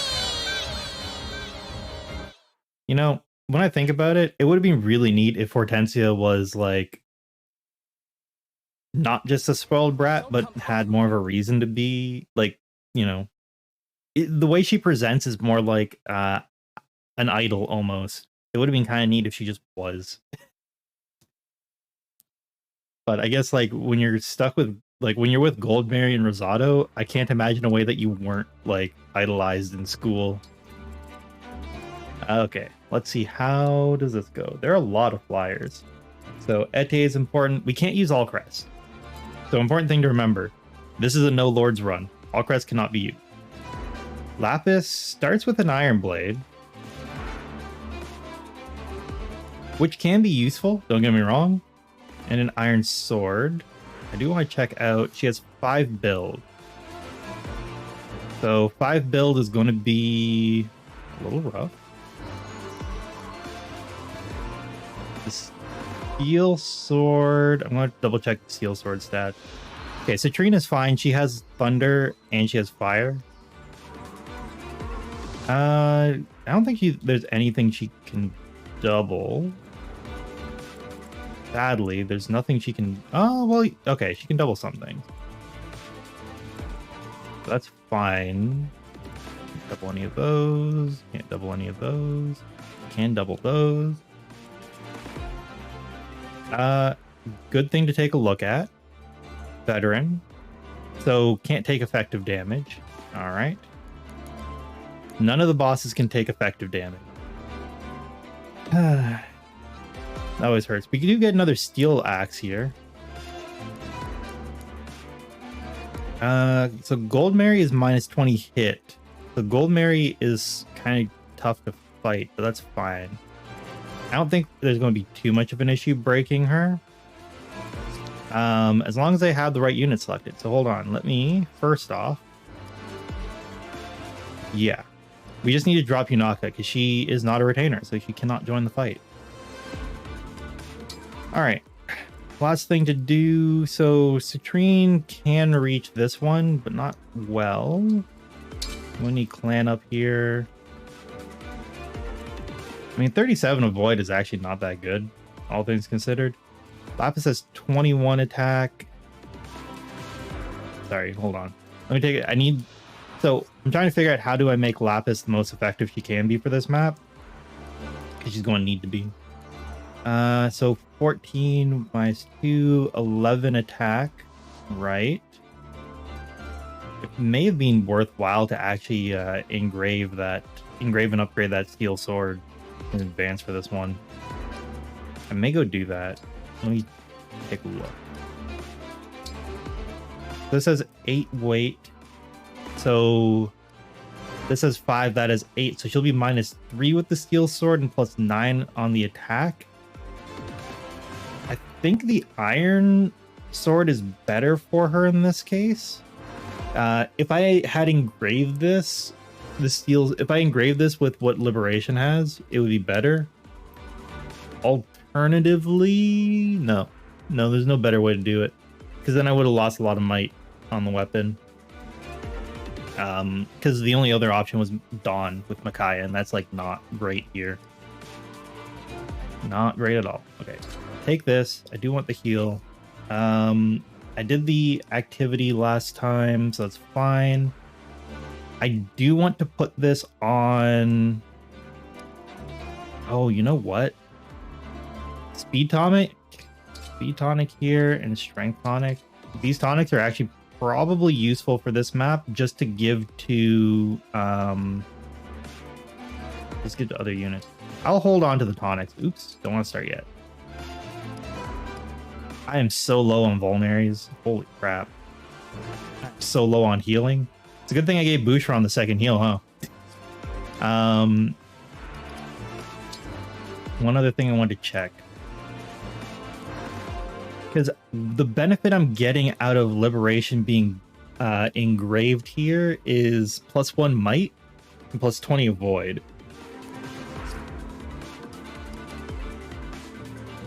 You know, when I think about it, it would have been really neat if Hortensia was like not just a spoiled brat, but had more of a reason to be. Like, you know, the way she presents is more like an idol almost. It would have been kind of neat if she just was. But I guess like when you're stuck with when you're with Goldberry and Rosado, I can't imagine a way that you weren't like idolized in school. Okay, let's see, how does this go? There are a lot of flyers. So Ete is important. We can't use Allcrest. So important thing to remember, this is a no lords run. Allcrest cannot be used. Lapis starts with an Iron Blade, which can be useful, don't get me wrong, and an Iron Sword. I do want to check out, she has 5 build. So 5 build is going to be a little rough. The Steel Sword, I'm going to double check the Steel Sword stat. Okay, Citrine is fine, she has Thunder and she has Fire. I don't think there's anything she can double. Sadly, there's nothing she can... Oh, well, okay, she can double something. So that's fine. Can't double any of those. Can't double any of those. Can double those. Good thing to take a look at. Veteran. So, can't take effective damage. Alright. None of the bosses can take effective damage. That always hurts. We do get another steel axe here. So Goldberry is minus 20 hit. So Goldberry is kind of tough to fight, but that's fine. I don't think there's going to be too much of an issue breaking her. As long as I have the right unit selected. So hold on. Let me, first off. Yeah. We just need to drop Yunaka because she is not a retainer, so she cannot join the fight. Alright. Last thing to do. So Citrine can reach this one, but not well. We need clan up here. I mean, 37 avoid is actually not that good, all things considered. Lapis has 21 attack. Sorry, hold on. Let me take it. So I'm trying to figure out how do I make Lapis the most effective she can be for this map. Because she's going to need to be. So 14 minus 2, 11 attack. Right. It may have been worthwhile to actually engrave and upgrade that steel sword. in advance for this one. I may go do that. Let me take a look. This has 8 weight. So this has 5, that is 8. So she'll be -3 with the steel sword and +9 on the attack. I think the iron sword is better for her in this case. If I had engraved this, if I engraved this with what Liberation has, it would be better. Alternatively, no, there's no better way to do it, because then I would have lost a lot of might on the weapon. Because the only other option was Dawn with Micaiah, and that's like not great here. Not great at all. Okay, take this. I do want the heal. I did the activity last time, so that's fine. I do want to put this on... Oh, you know what? Speed tonic here, and strength tonic. These tonics are actually probably useful for this map, just to give to just give to other units. I'll hold on to the tonics. Oops, don't want to start yet. I am so low on vulneraries. Holy crap. I'm so low on healing. It's a good thing I gave Boucheron the second heal, huh? One other thing I wanted to check. Because the benefit I'm getting out of Liberation being engraved here is +1 might and +20 avoid.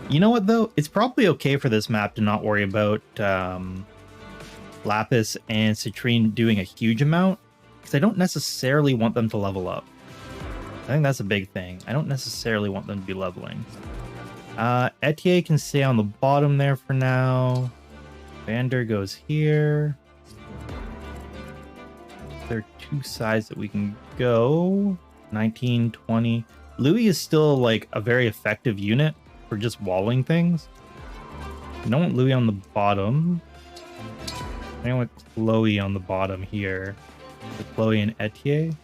You know what, though? It's probably okay for this map to not worry about Lapis and Citrine doing a huge amount, because I don't necessarily want them to level up. I think that's a big thing. I don't necessarily want them to be leveling. Etier can stay on the bottom there for now. Vander goes here. There are 2 sides that we can go. 19, 20. Louis is still like a very effective unit for just walling things. I don't want Louis on the bottom. I don't want Chloe on the bottom here. With Chloe and Etier.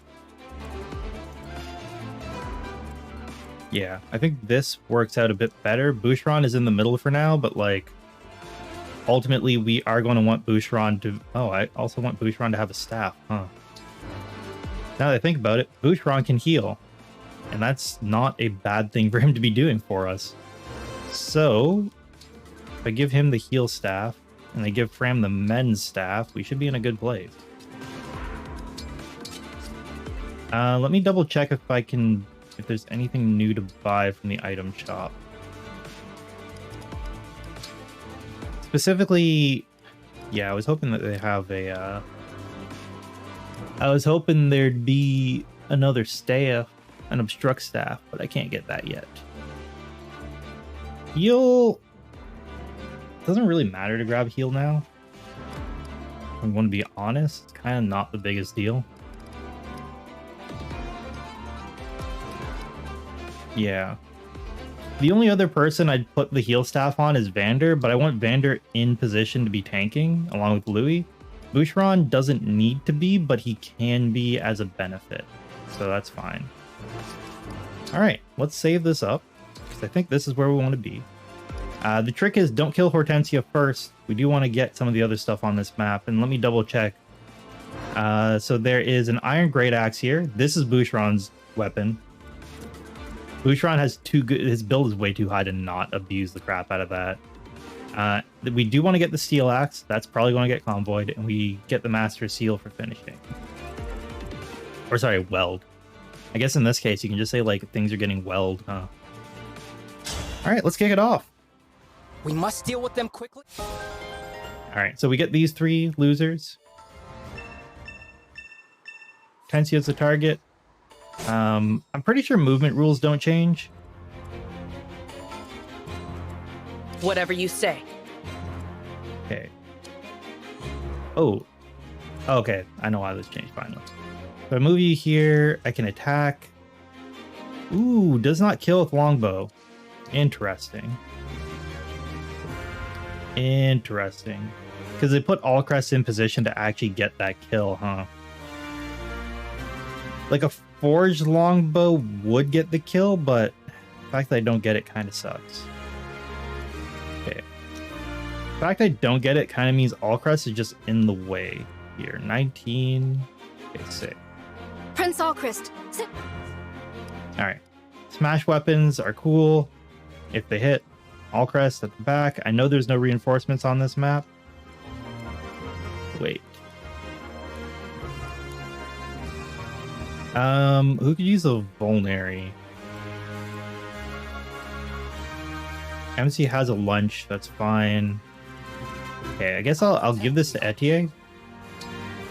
Yeah, I think this works out a bit better. Boucheron is in the middle for now, but like ultimately we are going to want Boucheron to... Oh, I also want Boucheron to have a staff, huh? Now that I think about it, Boucheron can heal. And that's not a bad thing for him to be doing for us. So, if I give him the heal staff, and I give Fram the men's staff, we should be in a good place. Let me double check if I can... if there's anything new to buy from the item shop. Specifically, yeah, I was hoping that they have a... I was hoping there'd be another staff, an obstruct staff, but I can't get that yet. Heal... doesn't really matter to grab heal now. I want to be honest, it's kind of not the biggest deal. Yeah. The only other person I'd put the heal staff on is Vander, but I want Vander in position to be tanking along with Louis. Boucheron doesn't need to be, but he can be as a benefit. So that's fine. Alright, let's save this up, because I think this is where we want to be. The trick is don't kill Hortensia first. We do want to get some of the other stuff on this map, and let me double check. So there is an Iron Great Axe here. This is Boucheron's weapon. Boucheron has too good... his build is way too high to not abuse the crap out of that. We do want to get the Steel Axe. That's probably going to get Convoyed, and we get the Master Seal for finishing. Or sorry, Weld. I guess in this case, you can just say, like, things are getting weld, huh? Alright, let's kick it off. We must deal with them quickly. Alright, so we get these 3 losers. Tensio's the target. I'm pretty sure movement rules don't change. Whatever you say. Okay. Oh. Okay, I know why this changed finally. So I move you here, I can attack. Ooh, does not kill with longbow. Interesting. Interesting. Because they put Allcrest in position to actually get that kill, huh? Like forged longbow would get the kill, but the fact that I don't get it kind of sucks. Okay. The fact I don't get it kind of means Allcrest is just in the way here. 19. Okay, sick. Prince Allcrest, sit. Alright. Smash weapons are cool if they hit. Allcrest at the back. I know there's no reinforcements on this map. Wait. Who could use a Vulnerary? MC has a lunch, that's fine. Okay, I guess I'll give this to Etier.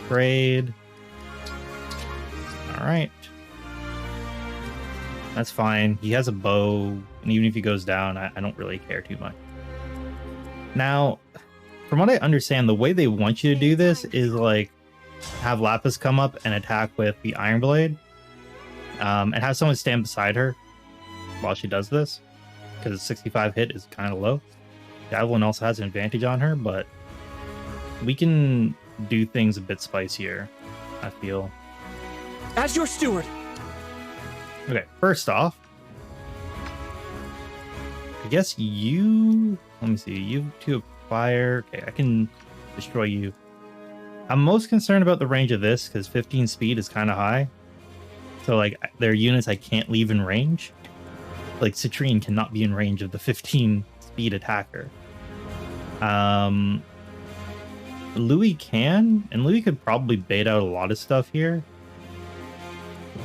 Trade. Alright. That's fine. He has a bow, and even if he goes down, I don't really care too much. Now, from what I understand, the way they want you to do this is like have Lapis come up and attack with the Iron Blade, and have someone stand beside her while she does this, because 65 hit is kind of low. Javelin also has an advantage on her, but we can do things a bit spicier, I feel. As your steward. Okay, first off, I guess you... Let me see. You have 2 of fire. Okay, I can destroy you. I'm most concerned about the range of this, because 15 speed is kind of high. So, like, there are units I can't leave in range. Like, Citrine cannot be in range of the 15 speed attacker. Louis can, and Louis could probably bait out a lot of stuff here.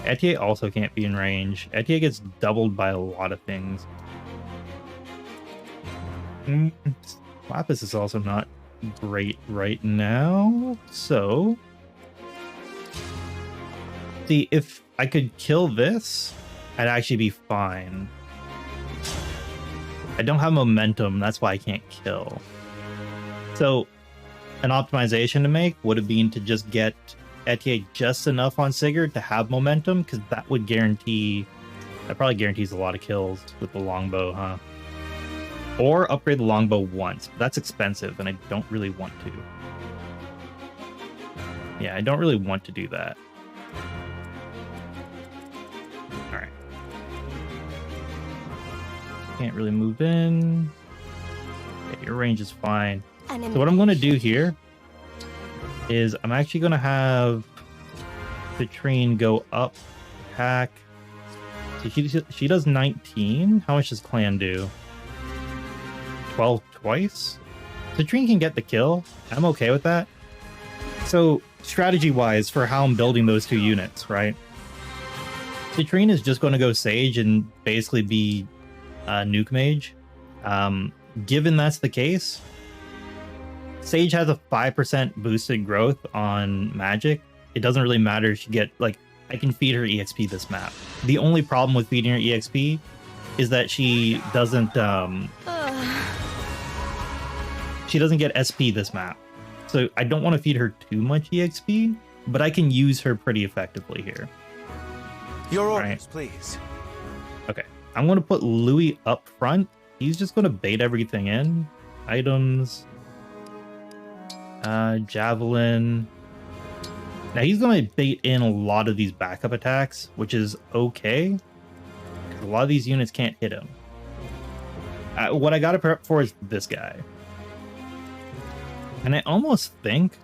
Etier also can't be in range. Etier gets doubled by a lot of things. Lapis is also not great right now. So, see, if I could kill this, I'd actually be fine. I don't have momentum, that's why I can't kill. So, an optimization to make would have been to just get Etier just enough on Sigurd to have momentum, because that would guarantee... That probably guarantees a lot of kills with the longbow, huh? Or upgrade the longbow once. But that's expensive, and I don't really want to. Yeah, I don't really want to do that. Alright. Can't really move in. Okay, your range is fine. So what I'm going to do here is I'm actually going to have Citrine go up, attack. So she does 19. How much does Clan do? 12 twice? Citrine can get the kill. I'm okay with that. So strategy-wise, for how I'm building those 2 units, right? Citrine is just going to go Sage and basically be Nuke Mage. Given that's the case, Sage has a 5% boosted growth on magic. It doesn't really matter if you get, like, I can feed her EXP this map. The only problem with feeding her EXP is that she doesn't get SP this map. So I don't want to feed her too much EXP, but I can use her pretty effectively here. Your orders, right. please. Okay, I'm going to put Louis up front. He's just going to bait everything in. Items. Javelin. Now he's going to bait in a lot of these backup attacks, which is okay. A lot of these units can't hit him. What I got to prep for is this guy. And I almost think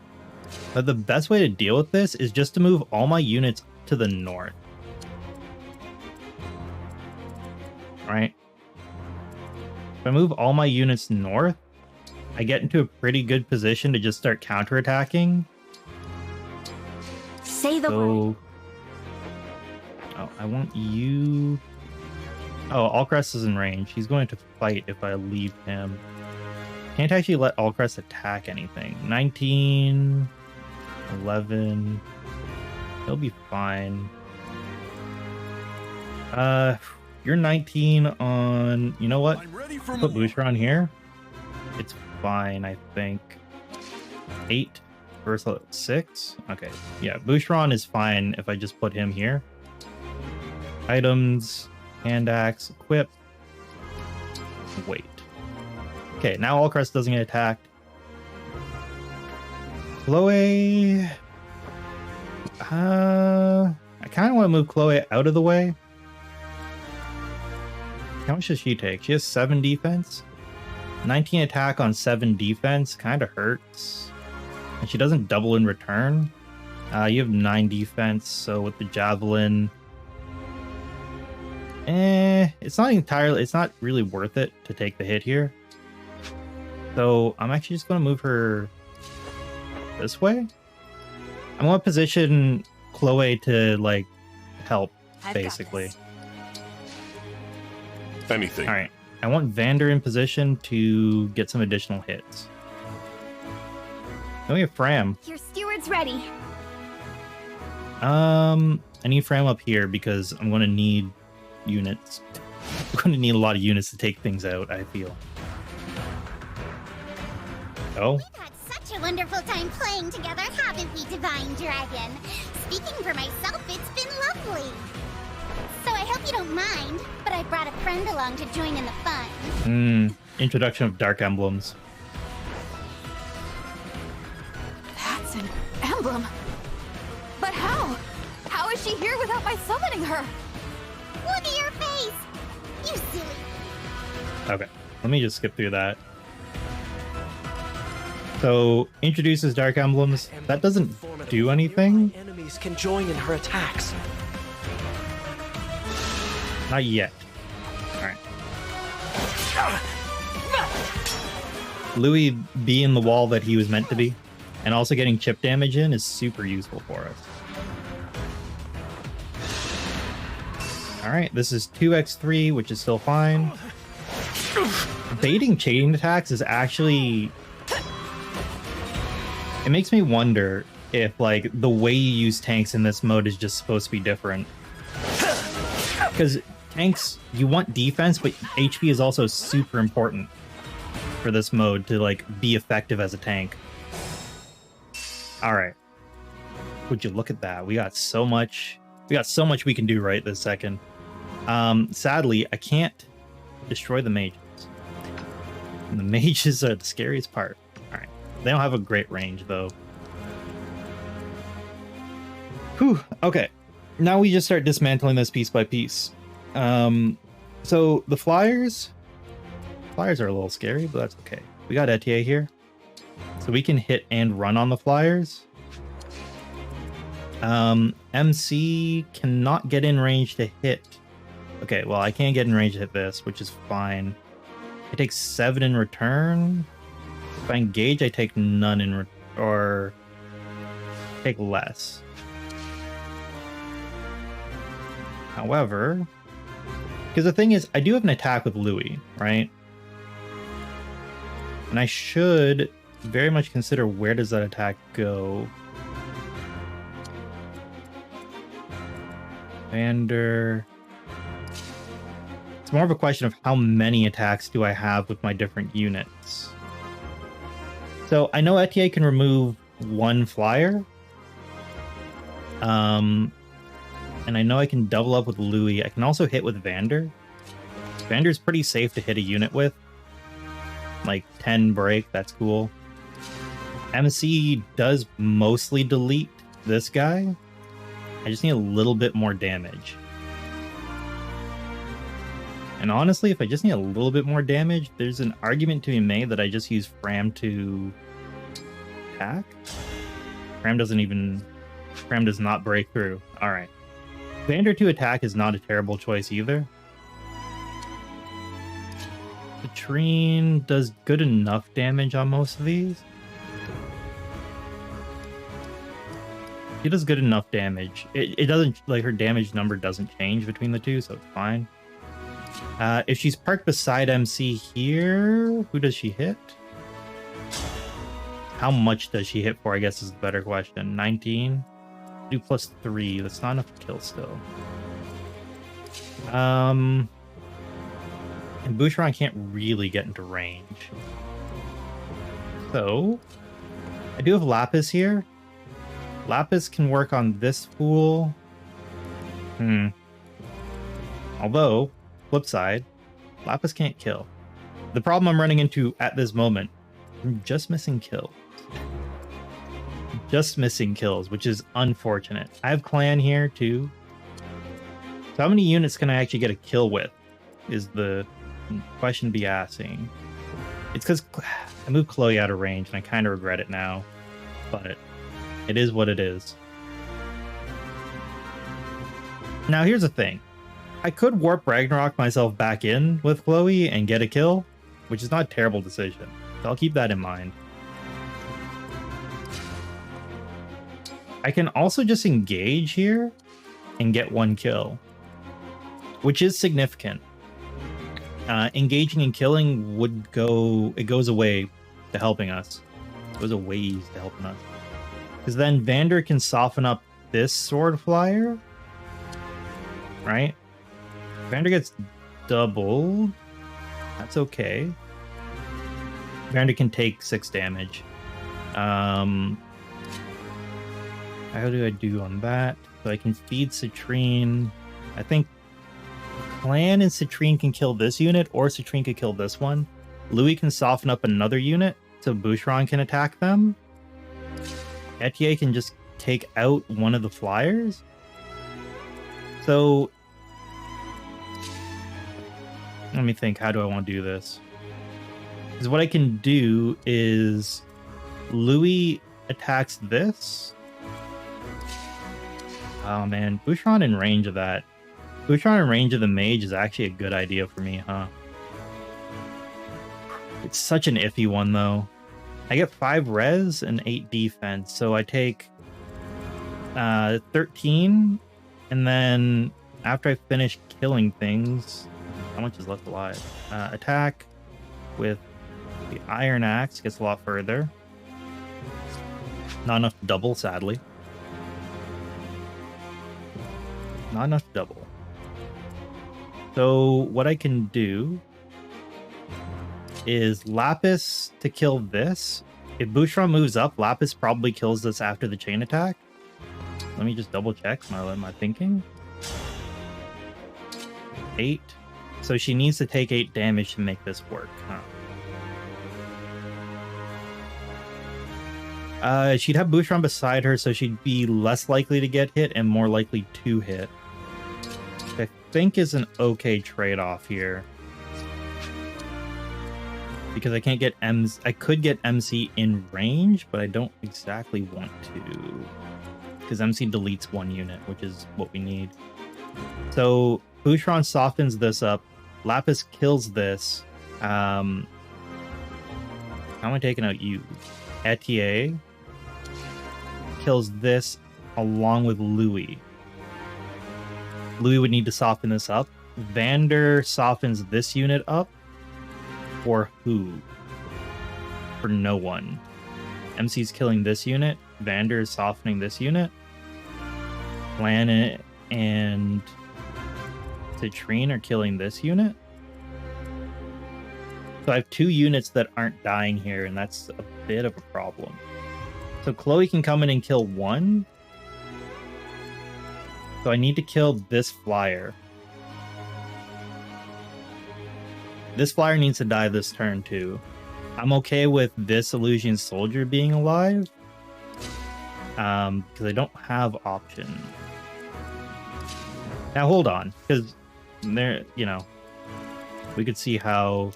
that the best way to deal with this is just to move all my units to the north. Right? If I move all my units north, I get into a pretty good position to just start counterattacking. Say the word. Oh, I want you... Oh, Allcrest is in range. He's going to fight if I leave him. Can't actually let Allcrest attack anything. 19... 11... He'll be fine. You're 19 on... You know what? Put Booster on here. It's fine, I think. 8 versus 6. Okay, yeah, Boucheron is fine if I just put him here. Items, hand axe, equip. Wait. Okay, now Allcrest doesn't get attacked. Chloe. I I kind of want to move Chloe out of the way. How much does she take? She has 7 defense. 19 attack on 7 defense kind of hurts. And she doesn't double in return. You have 9 defense, so with the javelin, it's not really worth it to take the hit here. So I'm actually just going to move her this way. I want to position Chloe to like help, basically. Anything. All right. I want Vander in position to get some additional hits. Then we have Fram. Your steward's ready. I need Fram up here because I'm going to need units. I'm going to need a lot of units to take things out, I feel. Oh. We've had such a wonderful time playing together, haven't we, Divine Dragon? Speaking for myself, it's been lovely. So I hope you don't mind, but I brought a friend along to join in the fun. Introduction of Dark Emblems. That's an emblem. But how? How is she here without my summoning her? Look at your face! You silly. Okay, let me just skip through that. So, introduces Dark Emblems. That doesn't do anything. Enemies can join in her attacks. Not yet. Alright. Louis being the wall that he was meant to be, and also getting chip damage in is super useful for us. Alright, this is 2x3, which is still fine. Baiting chain attacks is actually... It makes me wonder if, like, the way you use tanks in this mode is just supposed to be different. Because tanks, you want defense, but HP is also super important for this mode to, like, be effective as a tank. Alright. Would you look at that? We got so much we can do right this second. Sadly, I can't destroy the mages. And the mages are the scariest part. Alright. They don't have a great range, though. Whew. Okay. Now we just start dismantling this piece by piece. So the flyers are a little scary, but that's okay. We got Etier here. So we can hit and run on the flyers. MC cannot get in range to hit. Okay, well, I can't get in range to hit this, which is fine. I take 7 in return. If I engage, I take none in or take less. However, because the thing is, I do have an attack with Louis, right? And I should very much consider where does that attack go. Vander. It's more of a question of how many attacks do I have with my different units. So I know Etier can remove 1 flyer. And I know I can double up with Louis. I can also hit with Vander. Vander's pretty safe to hit a unit with. Like 10 break, that's cool. MC does mostly delete this guy. I just need a little bit more damage. And honestly, if I just need a little bit more damage, there's an argument to be made that I just use Fram to attack. Fram does not break through. Alright. Vander to attack is not a terrible choice either. Katrine does good enough damage on most of these. She does good enough damage. It doesn't, like, her damage number doesn't change between the two, so it's fine. If she's parked beside MC here, who does she hit? How much does she hit for, I guess is the better question. 19? Do plus 3. That's not enough to kill still. And Boucheron can't really get into range. So, I do have Lapis here. Lapis can work on this fool. Although, flip side, Lapis can't kill. The problem I'm running into at this moment, I'm just missing kills. Just missing kills, which is unfortunate. I have Clan here too, So how many units can I actually get a kill with? Is the question to be asking. It's because I moved Chloe out of range, and I kind of regret it now. But it is what it is. Now, here's the thing. I could warp Ragnarok myself back in with Chloe and get a kill, which is not a terrible decision. So I'll keep that in mind. I can also just engage here and get one kill, which is significant. Engaging and killing would go... It goes away to helping us. It goes a ways to helping us. Because then Vander can soften up this sword flyer. Right? Vander gets doubled. That's okay. Vander can take 6 damage. How do I do on that? So I can feed Citrine. I think Clan and Citrine can kill this unit, or Citrine could kill this one. Louis can soften up another unit, so Boucheron can attack them. Etier can just take out one of the flyers. So let me think, how do I want to do this? Because what I can do is Louis attacks this. Oh man, Boucheron in range of that. Boucheron in range of the mage is actually a good idea for me, huh? It's such an iffy one though. I get 5 res and 8 defense, so I take 13, and then after I finish killing things, how much is left alive? Attack with the Iron Axe gets a lot further. Not enough to double, sadly. Not enough to double. So what I can do is Lapis to kill this. If Boucheron moves up, Lapis probably kills this after the chain attack. Let me just double check my thinking. 8. So she needs to take 8 damage to make this work, huh? She'd have Boucheron beside her, so she'd be less likely to get hit and more likely to hit. Which I think is an okay trade-off here. Because I can't get I could get MC in range, but I don't exactly want to. Because MC deletes 1 unit, which is what we need. So Boucheron softens this up. Lapis kills this. How am I taking out you? Etier kills this along with Louis. Louis would need to soften this up. Vander softens this unit up. For who? For no one. MC's killing this unit. Vander is softening this unit. Planet and Citrine are killing this unit. So I have 2 units that aren't dying here, and that's a bit of a problem. So Chloe can come in and kill 1. So I need to kill this flyer. This flyer needs to die this turn too. I'm okay with this Illusion Soldier being alive. Because I don't have option. Now hold on, because there, you know, we could see how...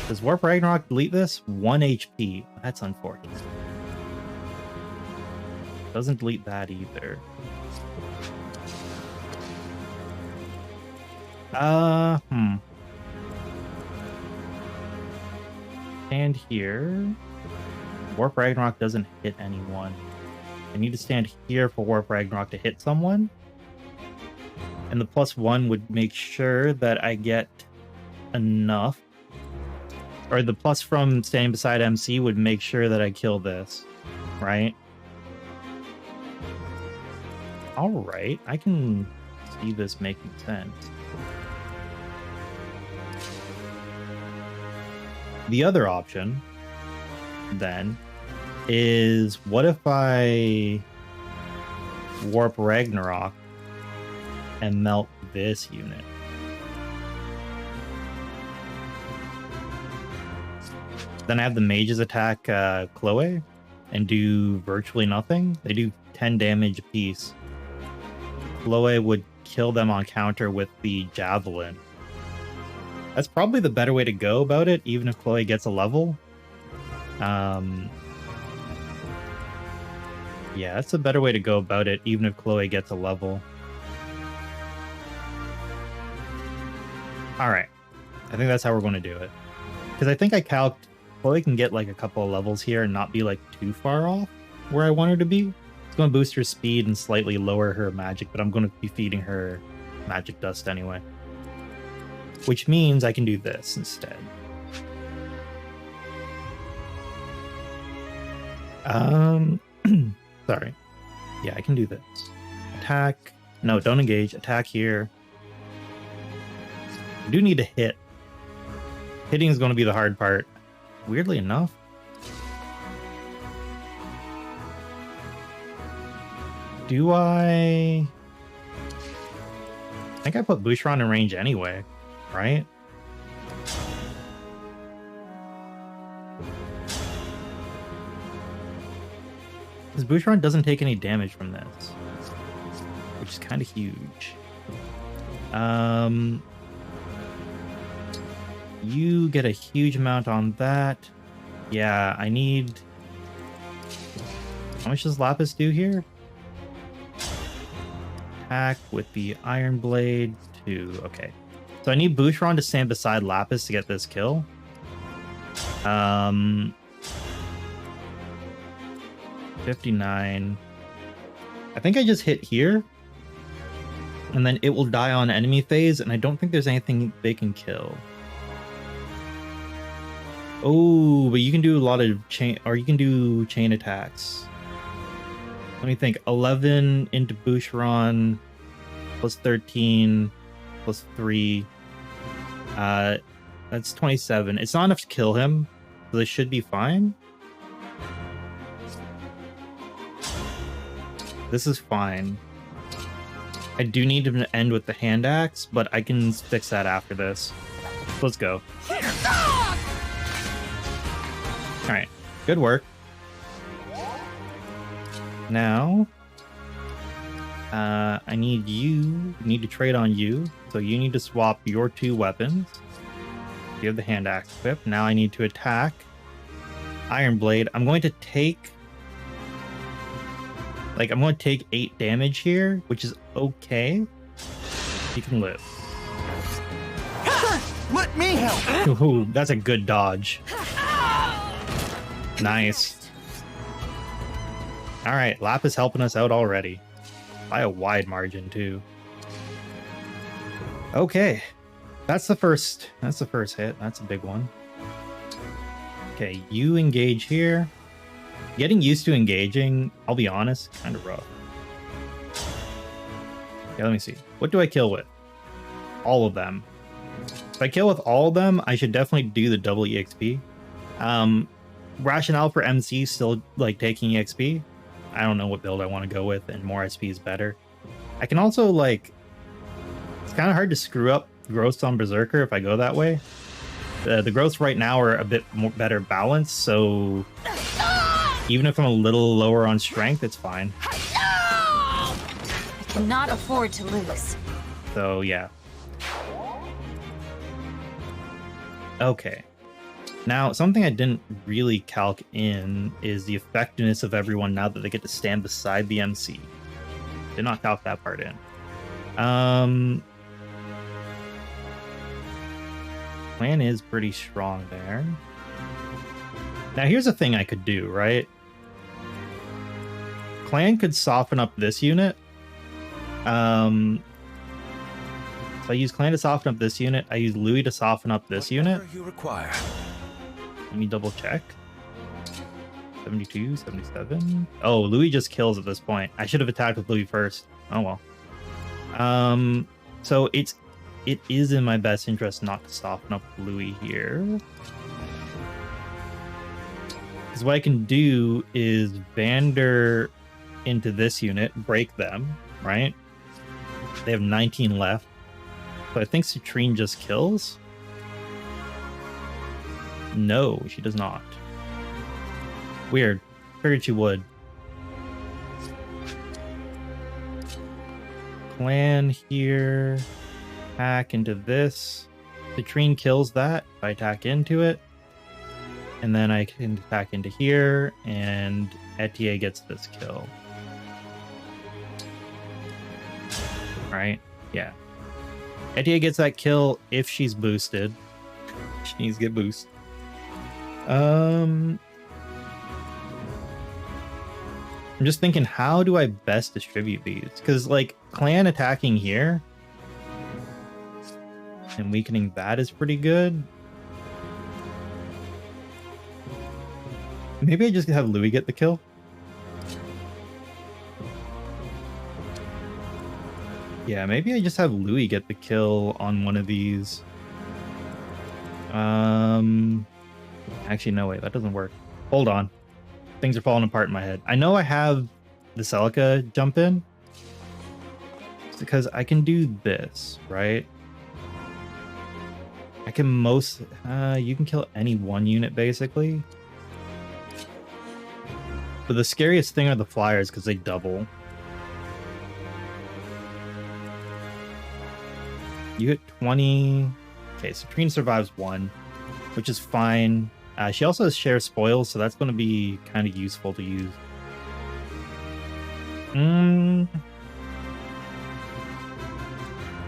Does Warp Ragnarok delete this? 1 HP. That's unfortunate. Doesn't delete that either. Stand here. Warp Ragnarok doesn't hit anyone. I need to stand here for Warp Ragnarok to hit someone. And the +1 would make sure that I get enough. Or the plus from standing beside MC would make sure that I kill this. Right? Alright, I can see this making sense. The other option, then, is what if I warp Ragnarok and melt this unit? Then I have the mages attack Chloe and do virtually nothing. They do 10 damage apiece. Chloe would kill them on counter with the javelin. That's probably the better way to go about it, even if Chloe gets a level. Yeah, that's a better way to go about it, even if Chloe gets a level. Alright. I think that's how we're going to do it. Because I think I calced Chloe can get like a couple of levels here and not be like too far off where I want her to be. It's going to boost her speed and slightly lower her magic, but I'm going to be feeding her magic dust anyway. Which means I can do this instead. Sorry. Yeah, I can do this. Attack. No, don't engage. Attack here. I do need to hit. Hitting is going to be the hard part. Weirdly enough. Do I think I put Boucheron in range anyway, right? Because Boucheron doesn't take any damage from this, which is kind of huge. You get a huge amount on that. Yeah, I need... How much does Lapis do here? Attack with the Iron Blade 2. Okay. So I need Boucheron to stand beside Lapis to get this kill. 59. I think I just hit here. And then it will die on enemy phase, and I don't think there's anything they can kill. Oh, but you can do a lot of chain, or you can do chain attacks. Let me think. 11 into Boucheron, plus 13, plus 3. That's 27. It's not enough to kill him, so this should be fine. This is fine. I do need to end with the hand axe, but I can fix that after this. Let's go. Alright, good work. Now, I need to trade on you, so you need to swap your 2 weapons. You have the hand axe equipped. Now I need to attack. Iron Blade. I'm going to take... I'm going to take 8 damage here, which is okay. You can live. Let me help! Ooh, that's a good dodge. Nice. Alright, Lapis helping us out already. By a wide margin, too. Okay. That's the first hit. That's a big one. Okay, you engage here. Getting used to engaging, I'll be honest, kind of rough. Okay, let me see. What do I kill with? All of them. If I kill with all of them, I should definitely do the double EXP. Rationale for MC still taking EXP. I don't know what build I want to go with, and more SP is better. I can also it's kind of hard to screw up growths on Berserker if I go that way. The growths right now are a bit more better balanced, so even if I'm a little lower on strength, it's fine. I cannot afford to lose. So yeah. Okay. Now, something I didn't really calc in is the effectiveness of everyone now that they get to stand beside the MC. Did not calc that part in. Plan is pretty strong there. Now, here's a thing I could do, right? Clan could soften up this unit. So I use Clan to soften up this unit. I use Louis to soften up this unit. You require. Let me double check. 72, 77. Oh, Louis just kills at this point. I should have attacked with Louis first. Oh well. So it is in my best interest not to soften up Louis here. Because what I can do is Vander into this unit, break them, right? They have 19 left. So I think Citrine just kills. No, she does not. Weird. Figured she would. Clan here. Attack into this. Citrine kills that. I attack into it. And then I can attack into here, and Etier gets this kill. Right? Yeah. Etier gets that kill if she's boosted. She needs to get boost. I'm just thinking, how do I best distribute these? Because, like, clan attacking here and weakening that is pretty good. Maybe I just have Louis get the kill. Yeah, maybe I just have Louis get the kill on one of these. Actually, no, wait, that doesn't work. Hold on. Things are falling apart in my head. I know I have the Celica jump in. It's because I can do this, right? I can you can kill any one unit, basically. But the scariest thing are the flyers, because they double. You hit 20. Okay, Citrine survives 1, which is fine. She also has share spoils, so that's going to be kind of useful to use.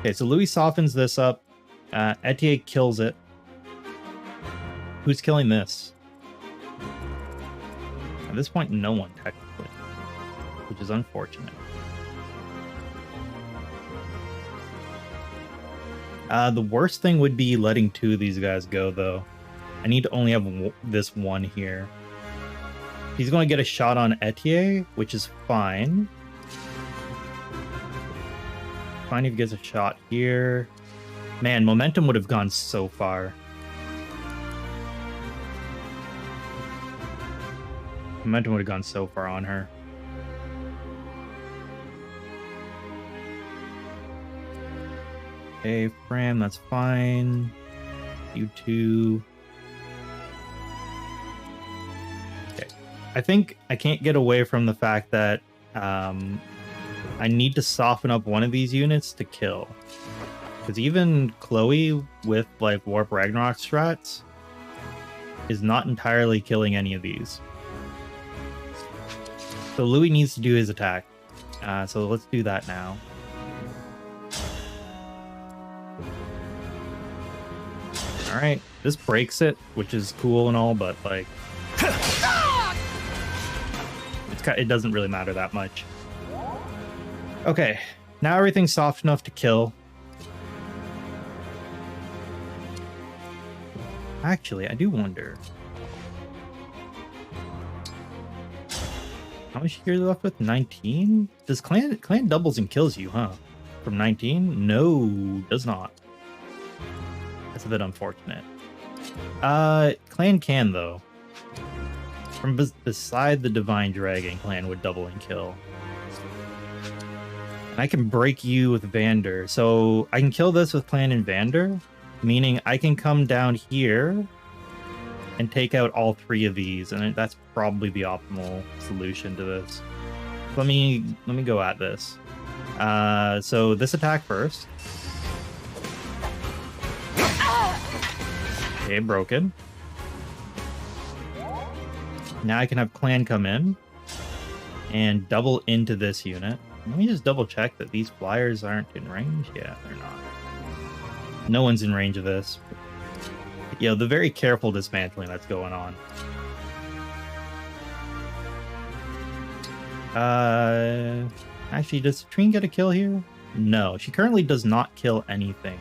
Okay, so Louis softens this up. Etier kills it. Who's killing this? At this point, no one, technically. Which is unfortunate. The worst thing would be letting 2 of these guys go, though. I need to only have this one here. He's going to get a shot on Etier, which is fine. Fine if he gets a shot here. Man, momentum would have gone so far. Momentum would have gone so far on her. Okay, Fran, that's fine. You two. Okay. I think I can't get away from the fact that I need to soften up one of these units to kill. Because even Chloe with like Warp Ragnarok strats is not entirely killing any of these. So Louis needs to do his attack. So let's do that now. Alright, this breaks it, which is cool and all, but like... it doesn't really matter that much. Okay, now everything's soft enough to kill. Actually, I do wonder... How much you're left with? 19? Does clan doubles and kills you, huh? From 19? No, does not. That's a bit unfortunate. Clan can, though. From beside the Divine Dragon, clan would double and kill. And I can break you with Vander. So I can kill this with clan and Vander, meaning I can come down here and take out all 3 of these, and that's probably the optimal solution to this. Let me go at this. So this attack first. Okay, broken. Now I can have clan come in and double into this unit. Let me just double check that these flyers aren't in range. Yeah, they're not. No one's in range of this. You know, the very careful dismantling that's going on. Actually, does Citrine get a kill here? No, she currently does not kill anything.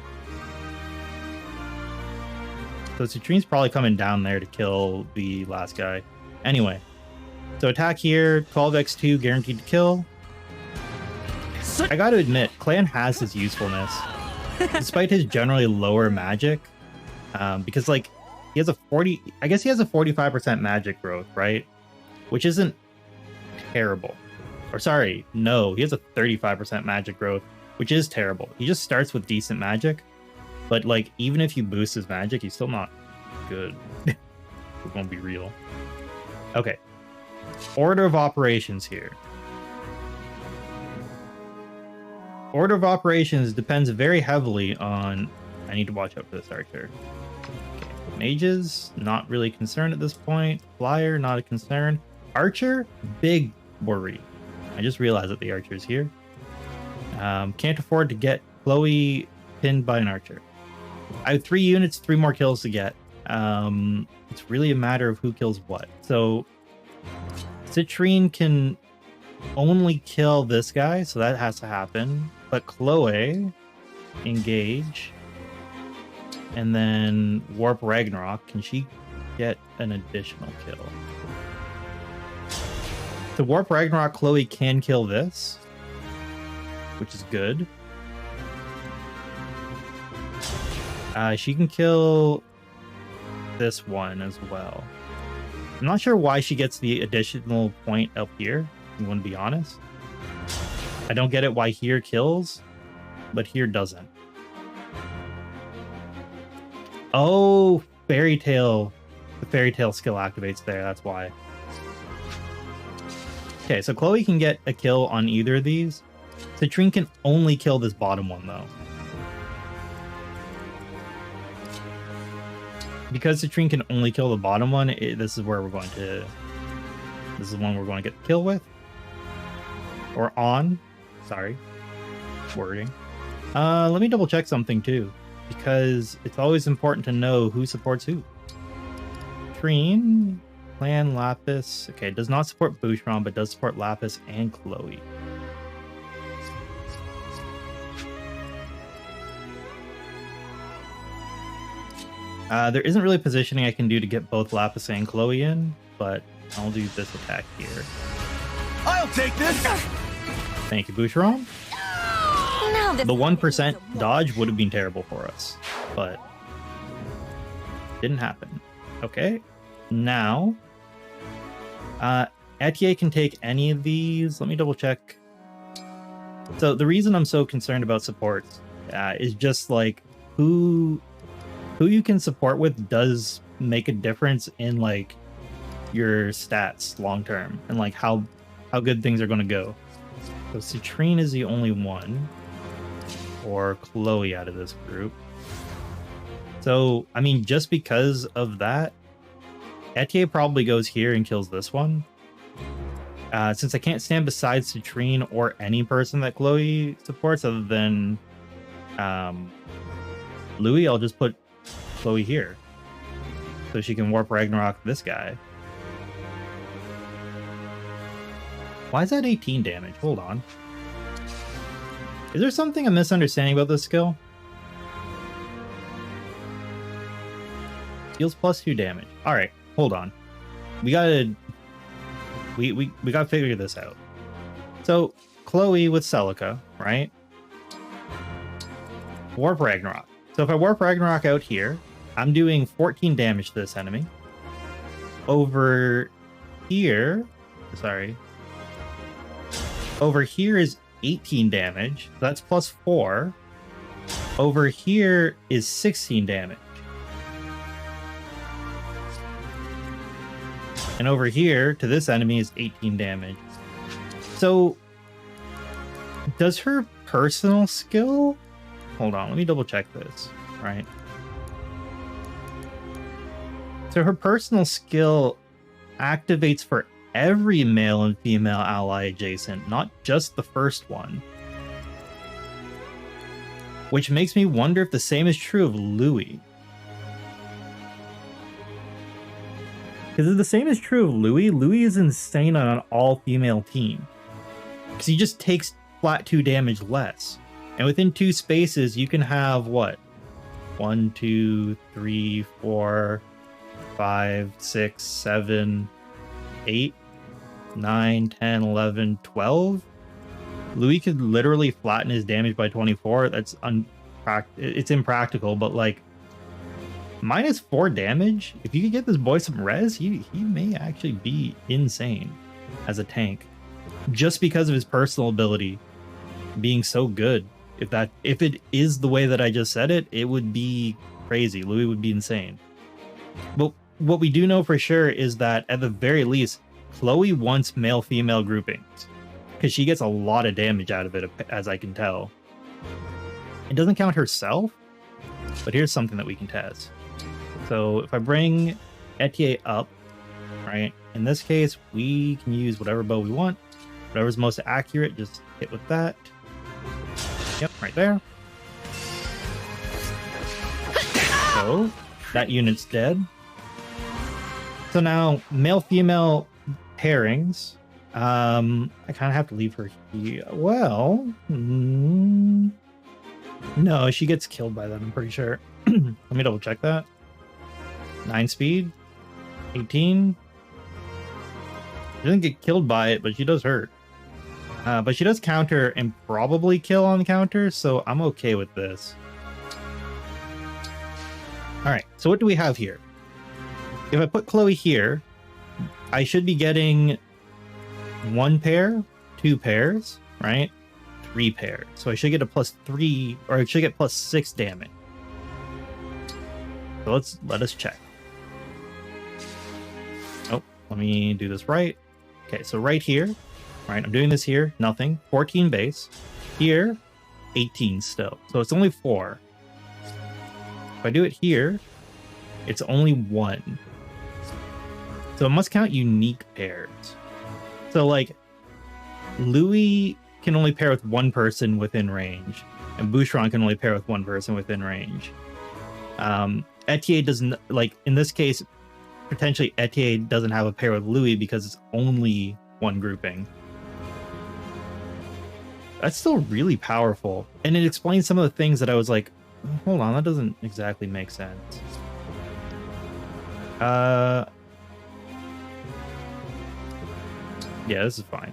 So Citrine's probably coming down there to kill the last guy. Anyway, so attack here, 12x2 guaranteed to kill. I gotta admit, Clan has his usefulness. Despite his generally lower magic, because like he has a 45% magic growth, right? Which isn't terrible. Or sorry, no, he has a 35% magic growth, which is terrible. He just starts with decent magic, but like even if you boost his magic, he's still not good. It won't be real. Okay, order of operations here. Order of operations depends very heavily on... I need to watch out for this archer. Okay. Mages, not really concerned at this point. Flyer, not a concern. Archer, big worry. I just realized that the archer is here. Can't afford to get Chloe pinned by an archer. I have 3 units, 3 more kills to get. It's really a matter of who kills what. So Citrine can only kill this guy, so that has to happen. But Chloe, engage. And then Warp Ragnarok. Can she get an additional kill? To Warp Ragnarok, Chloe can kill this, which is good. She can kill this one as well. I'm not sure why she gets the additional point up here, I'm going to be honest. I don't get it why here kills, but here doesn't. Oh, Fairy Tale. The Fairy Tale skill activates there, that's why. Okay, so Chloe can get a kill on either of these. Citrine can only kill this bottom one, though. Because Citrine can only kill the bottom one, this is where we're going to... This is the one we're going to get the kill with. Or on. Sorry. Wording. Let me double check something, too. Because it's always important to know who supports who. Citrine, Clan, Lapis. Okay, does not support Boucheron, but does support Lapis and Chloe. There isn't really positioning I can do to get both Lapis and Chloe in, but I'll do this attack here. I'll take this! Thank you, Boucheron. The 1% dodge would have been terrible for us, but didn't happen. Okay, now Etier can take any of these. Let me double check. So the reason I'm so concerned about supports is just like who you can support with does make a difference in like your stats long term and like how good things are going to go. So Citrine is the only one, or Chloe out of this group. So I mean, just because of that, Etier probably goes here and kills this one. Since I can't stand beside Citrine or any person that Chloe supports other than Louis, I'll just put Chloe here so she can Warp Ragnarok this guy. Why is that 18 damage? Hold on. Is there something I'm misunderstanding about this skill? Deals +2 damage. Alright, hold on. We gotta figure this out. So Chloe with Celica, right? Warp Ragnarok. So if I Warp Ragnarok out here, I'm doing 14 damage to this enemy. Over here, sorry. Over here is 18 damage. That's +4. Over here is 16 damage. And over here to this enemy is 18 damage. So does her personal skill... Hold on, let me double check this, right? So her personal skill activates for every male and female ally adjacent, not just the first one. Which makes me wonder if the same is true of Louis. Because if the same is true of Louis, Louis is insane on an all-female team. Because he just takes flat 2 damage less. And within 2 spaces, you can have, what? 1, 2, 3, 4, 5, 6, 7, 8, 9, 10, 11, 12. Louis could literally flatten his damage by 24. That's it's impractical, but like -4 damage. If you could get this boy some res, he may actually be insane as a tank, just because of his personal ability being so good. If it is the way that I just said it, it would be crazy. Louis would be insane. But what we do know for sure is that at the very least, Chloe wants male-female groupings because she gets a lot of damage out of it, as I can tell. It doesn't count herself, but here's something that we can test. So if I bring Etier up, right, in this case, we can use whatever bow we want. Whatever's most accurate, just hit with that. Yep, right there. So that unit's dead. So now male-female pairings. I kind of have to leave her here. Well, no, she gets killed by them, I'm pretty sure. Let me double check that. 9 speed, 18. She doesn't get killed by it, but she does hurt. But she does counter and probably kill on the counter, so I'm okay with this. Alright, so what do we have here? If I put Chloe here, I should be getting 1 pair, 2 pairs, right? 3 pairs. So I should get a +3, or I should get +6 damage. So let us check. Oh, let me do this right. Okay, so right here, right, I'm doing this here, nothing. 14 base. Here, 18 still. So it's only 4. If I do it here, it's only 1. So it must count unique pairs. So like, Louis can only pair with 1 person within range, and Boucheron can only pair with 1 person within range. Etier doesn't, like, in this case, potentially Etier doesn't have a pair with Louis because it's only 1 grouping. That's still really powerful. And it explains some of the things that I was like, hold on, that doesn't exactly make sense. Yeah, this is fine.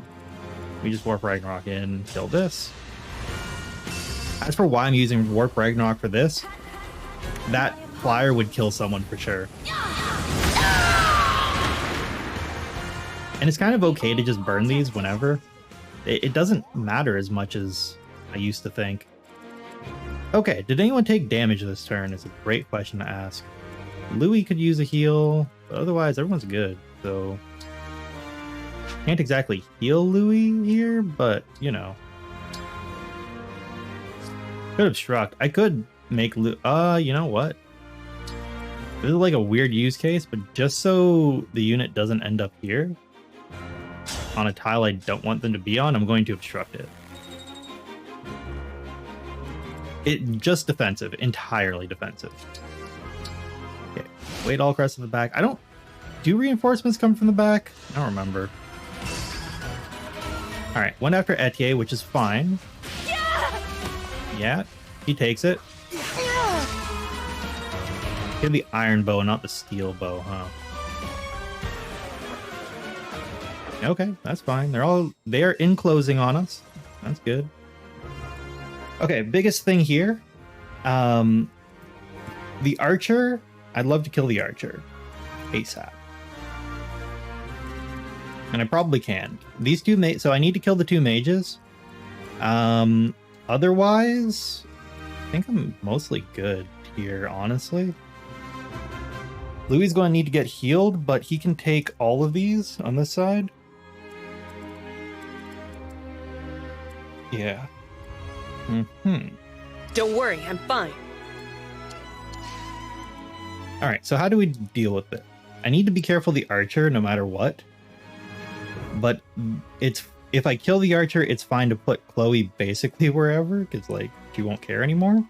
We just Warp Ragnarok in, kill this. As for why I'm using Warp Ragnarok for this, that flyer would kill someone for sure. And it's kind of okay to just burn these whenever. It doesn't matter as much as I used to think. Okay, did anyone take damage this turn? It's a great question to ask. Louis could use a heal, but otherwise everyone's good, so... Can't exactly heal Louis here, but, you know. Could obstruct. I could make you know what? This is like a weird use case, but just so the unit doesn't end up here, on a tile I don't want them to be on, I'm going to obstruct it. Just defensive, entirely defensive. Okay, wait all crest in the back. Do reinforcements come from the back? I don't remember. Alright, went after Etier, which is fine. Yeah, he takes it. Give the iron bow, not the steel bow, huh? Okay, that's fine. They're enclosing on us. That's good. Okay, biggest thing here. The archer. I'd love to kill the archer ASAP. And I probably can. These 2 so I need to kill the 2 mages. Otherwise, I think I'm mostly good here, honestly. Louis is going to need to get healed, but he can take all of these on this side. Yeah. Don't worry, I'm fine. Alright, so how do we deal with it? I need to be careful of the archer no matter what. But if I kill the archer, it's fine to put Chloe basically wherever, because like she won't care anymore.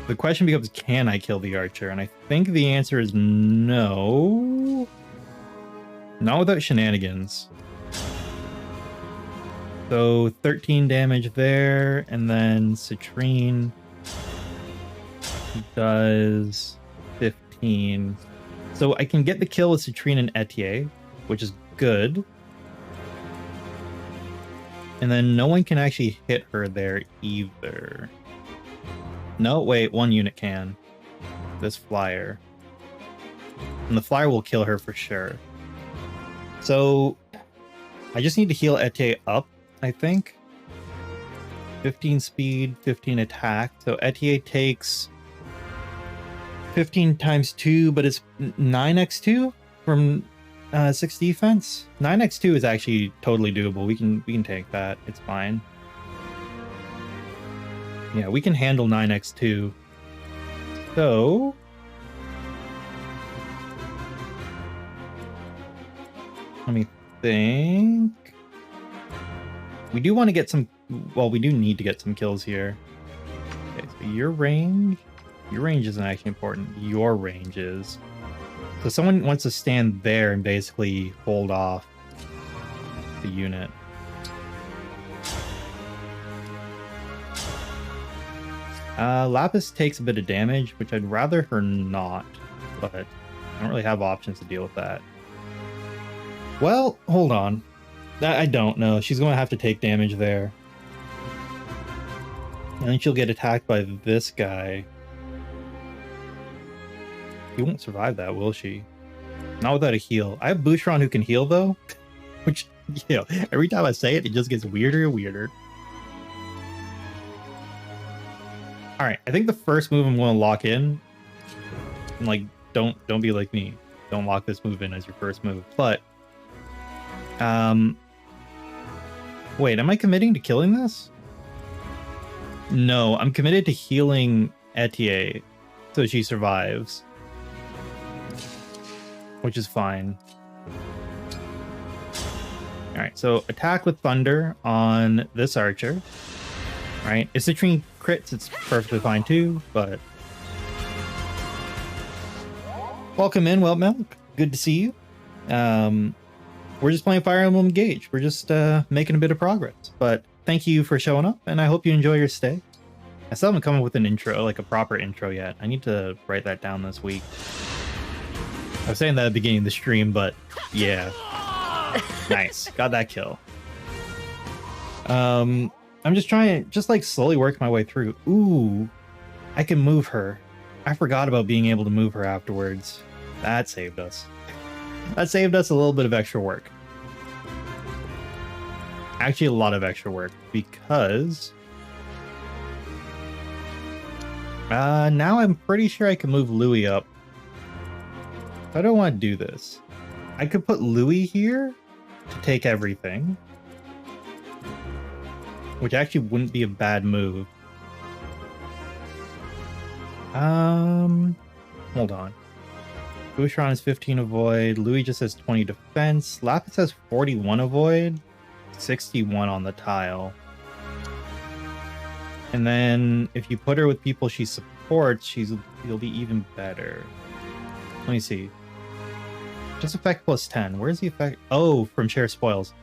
The question becomes, can I kill the archer? And I think the answer is no. Not without shenanigans. So 13 damage there, and then Citrine does 15. So I can get the kill with Citrine and Etier, which is good. And then no one can actually hit her there either. No, wait, 1 unit can. This flyer. And the flyer will kill her for sure. So I just need to heal Etier up, I think. 15 speed, 15 attack. So Etier takes 15 times 2, but it's 9x2 from 6 defense. 9x2 is actually totally doable. We can take that. It's fine. Yeah, we can handle 9x2. So let me think. We do want to get some, well, we do need to get some kills here. Okay, so your range isn't actually important. Your range is. So someone wants to stand there and basically hold off the unit. Lapis takes a bit of damage, which I'd rather her not, but I don't really have options to deal with that. Well, hold on. I don't know. She's going to have to take damage there. And then she'll get attacked by this guy. She won't survive that, will she? Not without a heal. I have Boucheron who can heal, though. Which, you know, every time I say it, it just gets weirder and weirder. Alright, I think the first move I'm going to lock in... And, like, don't be like me. Don't lock this move in as your first move. But... Wait, am I committing to killing this? No, I'm committed to healing Etier so she survives. Which is fine. Alright, so attack with Thunder on this archer. Right? If Citrine crits, it's perfectly fine too, but... Welcome in, Welt Milk. Good to see you. We're just playing Fire Emblem Engage. We're just making a bit of progress. But thank you for showing up, and I hope you enjoy your stay. I still haven't come up with an intro, like a proper intro yet. I need to write that down this week. I was saying that at the beginning of the stream, but yeah. Nice. Got that kill. I'm just trying to just like slowly work my way through. Ooh, I can move her. I forgot about being able to move her afterwards. That saved us. That saved us a little bit of extra work. Actually, a lot of extra work, because now I'm pretty sure I can move Louis up. I don't want to do this. I could put Louis here to take everything, which actually wouldn't be a bad move. Hold on. Boucheron has 15 avoid. Louis just has 20 defense. Lapis has 41 avoid. 61 on the tile. And then if you put her with people she supports, she'll be even better. Let me see. Just effect plus 10. Where's the effect? Oh, from share spoils.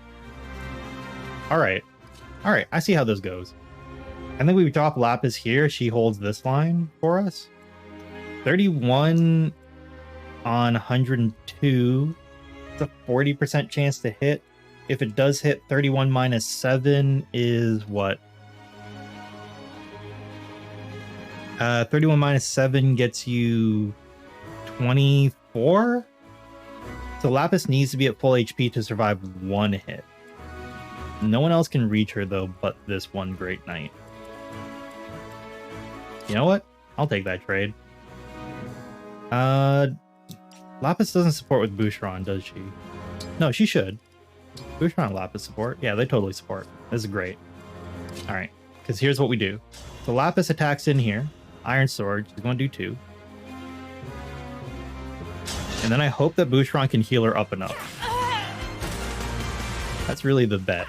Alright. Alright, I see how this goes. I think we drop Lapis here. She holds this line for us. 31 on 102. It's a 40% chance to hit. If it does hit, 31 minus 7 is what? 31 minus 7 gets you 24? So Lapis needs to be at full HP to survive one hit. No one else can reach her, though, but this one Great Knight. You know what? I'll take that trade. Lapis doesn't support with Boucheron, does she? No, she should. Boucheron and Lapis support. Yeah, they totally support. This is great. Alright, because here's what we do. So Lapis attacks in here. Iron Sword, she's going to do 2. And then I hope that Boucheron can heal her up enough. That's really the bet.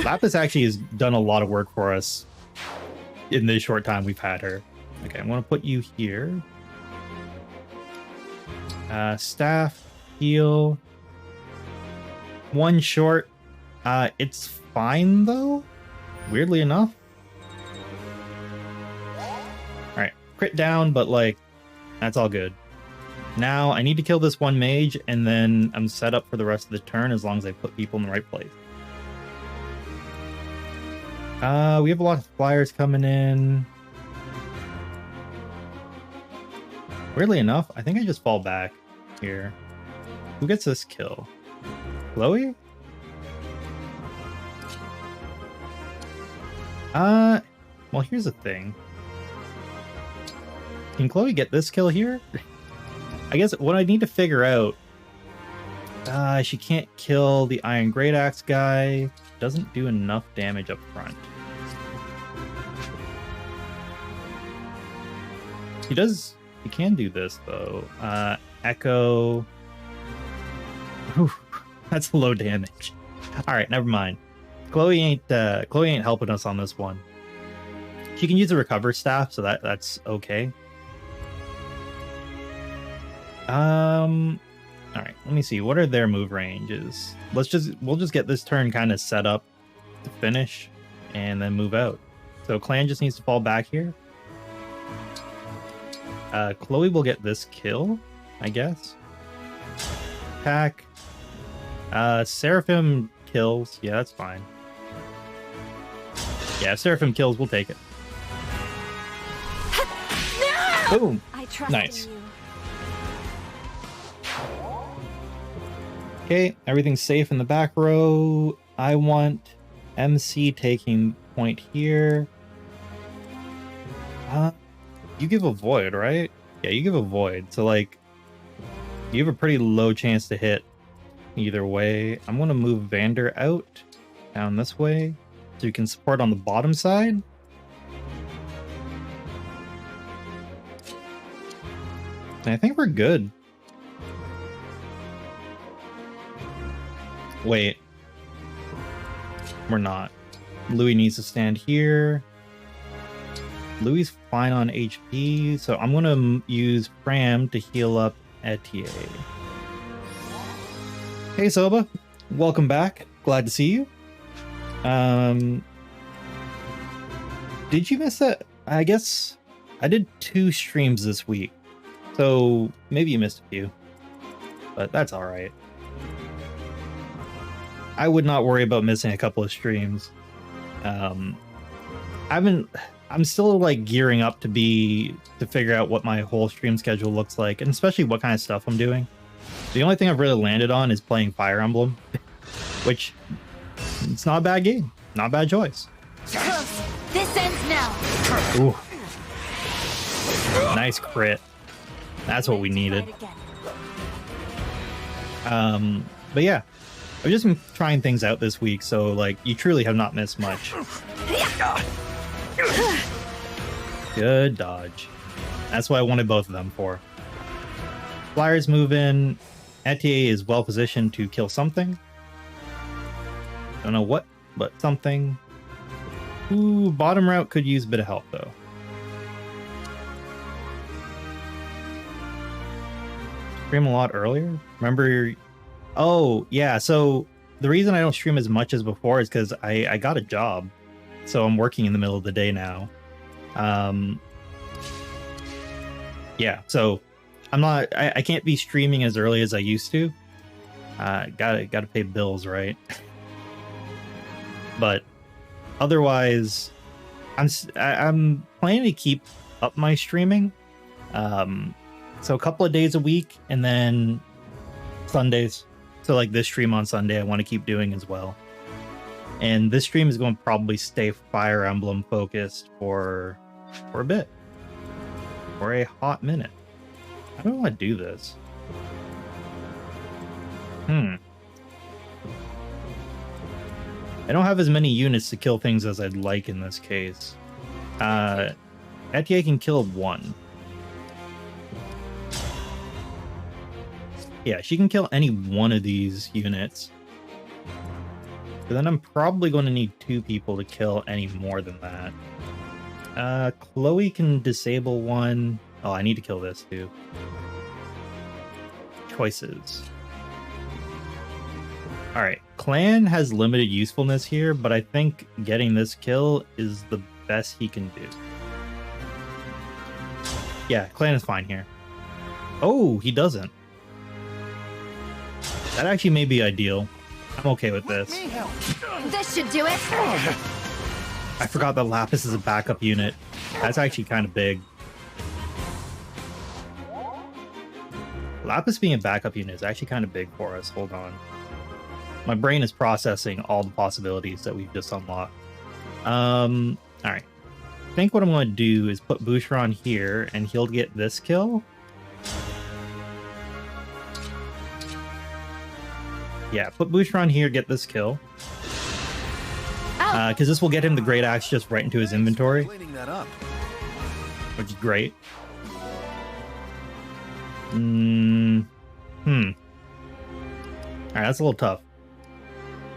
Lapis actually has done a lot of work for us in this short time we've had her. Okay, I'm going to put you here. Staff, heal. 1 short. It's fine, though. Weirdly enough. Alright, crit down, but like, that's all good. Now, I need to kill this one mage, and then I'm set up for the rest of the turn as long as I put people in the right place. We have a lot of flyers coming in. Weirdly enough, I think I just fall back here. Who gets this kill? Chloe? Well, here's the thing. Can Chloe get this kill here? I guess what I need to figure out... she can't kill the Iron Great Axe guy. Doesn't do enough damage up front. He does... He can do this, though. Echo... Whew, that's low damage. Alright, never mind. Chloe ain't helping us on this one. She can use the recover staff, so that's okay. Alright, let me see. What are their move ranges? We'll just get this turn kind of set up to finish and then move out. So Clan just needs to fall back here. Chloe will get this kill, I guess. Attack. Seraphim kills. Yeah, that's fine. Yeah, if Seraphim kills, we'll take it. Boom! I trust Nice. in you. Okay, everything's safe in the back row. I want MC taking point here. You give a void, right? Yeah, you give a void. So, like, you have a pretty low chance to hit either way. I'm going to move Vander out down this way so you can support on the bottom side. And I think we're good. Wait. We're not. Louis needs to stand here. Louis fine on HP, so I'm going to use Pram to heal up Etier. Hey Soba, welcome back. Glad to see you. Did you miss that? I guess I did 2 streams this week, so maybe you missed a few, but that's all right. I would not worry about missing a couple of streams. I'm still like gearing up to figure out what my whole stream schedule looks like, and especially what kind of stuff I'm doing. The only thing I've really landed on is playing Fire Emblem, which it's not a bad game, not a bad choice. Close. This ends now. Ooh. Nice crit. That's what we needed. But yeah, I've just been trying things out this week, so like you truly have not missed much. Good dodge. That's what I wanted both of them for. Flyers move in. Etier is well positioned to kill something. Don't know what, but something. Ooh, bottom route could use a bit of help though. Stream a lot earlier? Remember? Oh, yeah. So the reason I don't stream as much as before is because I got a job. So I'm working in the middle of the day now. Yeah, so I can't be streaming as early as I used to. Gotta pay bills, right? But otherwise, I'm planning to keep up my streaming. So a couple of days a week, and then Sundays. So like this stream on Sunday, I want to keep doing as well. And this stream is going to probably stay Fire Emblem focused for a bit, for a hot minute. I don't want to do this. I don't have as many units to kill things as I'd like in this case. Etier can kill 1. Yeah, she can kill any one of these units. But then I'm probably going to need 2 people to kill any more than that. Chloe can disable 1. Oh, I need to kill this too. Choices. Alright, Clan has limited usefulness here, but I think getting this kill is the best he can do. Yeah, Clan is fine here. Oh, he doesn't. That actually may be ideal. I'm okay with this. This should do it. I forgot that Lapis is a backup unit. That's actually kind of big. Lapis being a backup unit is actually kind of big for us. Hold on. My brain is processing all the possibilities that we've just unlocked. Alright. I think what I'm going to do is put Boucheron here, and he'll get this kill. Yeah, put Boucheron here, get this kill. Because this will get him the Great Axe just right into his inventory, Cleaning that up. which is great. Alright, that's a little tough.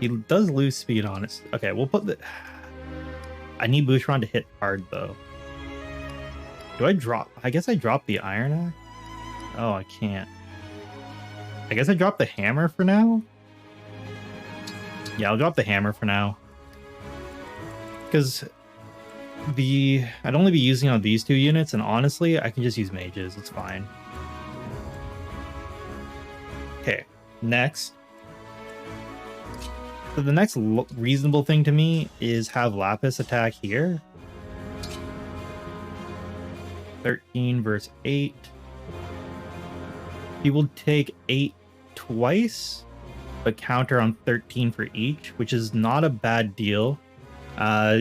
He does lose speed on it. Okay, we'll put the... I need Boucheron to hit hard, though. Do I drop... I guess I dropped the Iron Axe? Oh, I can't. I guess I dropped the hammer for now? Yeah, I'll drop the hammer for now. Because I'd only be using on these two units, and honestly, I can just use mages. It's fine. Okay, next. So the next reasonable thing to me is have Lapis attack here. 13 versus 8. He will take 8 twice, but counter on 13 for each, which is not a bad deal.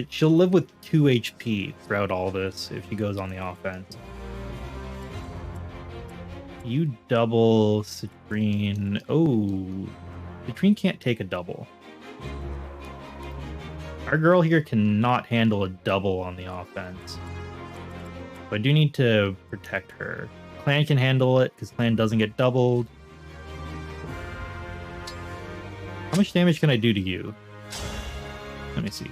She'll live with 2 HP throughout all this if she goes on the offense. You double Citrine. Oh, Citrine can't take a double. Our girl here cannot handle a double on the offense. But I do need to protect her. Clan can handle it because Clan doesn't get doubled. How much damage can I do to you? Let me see.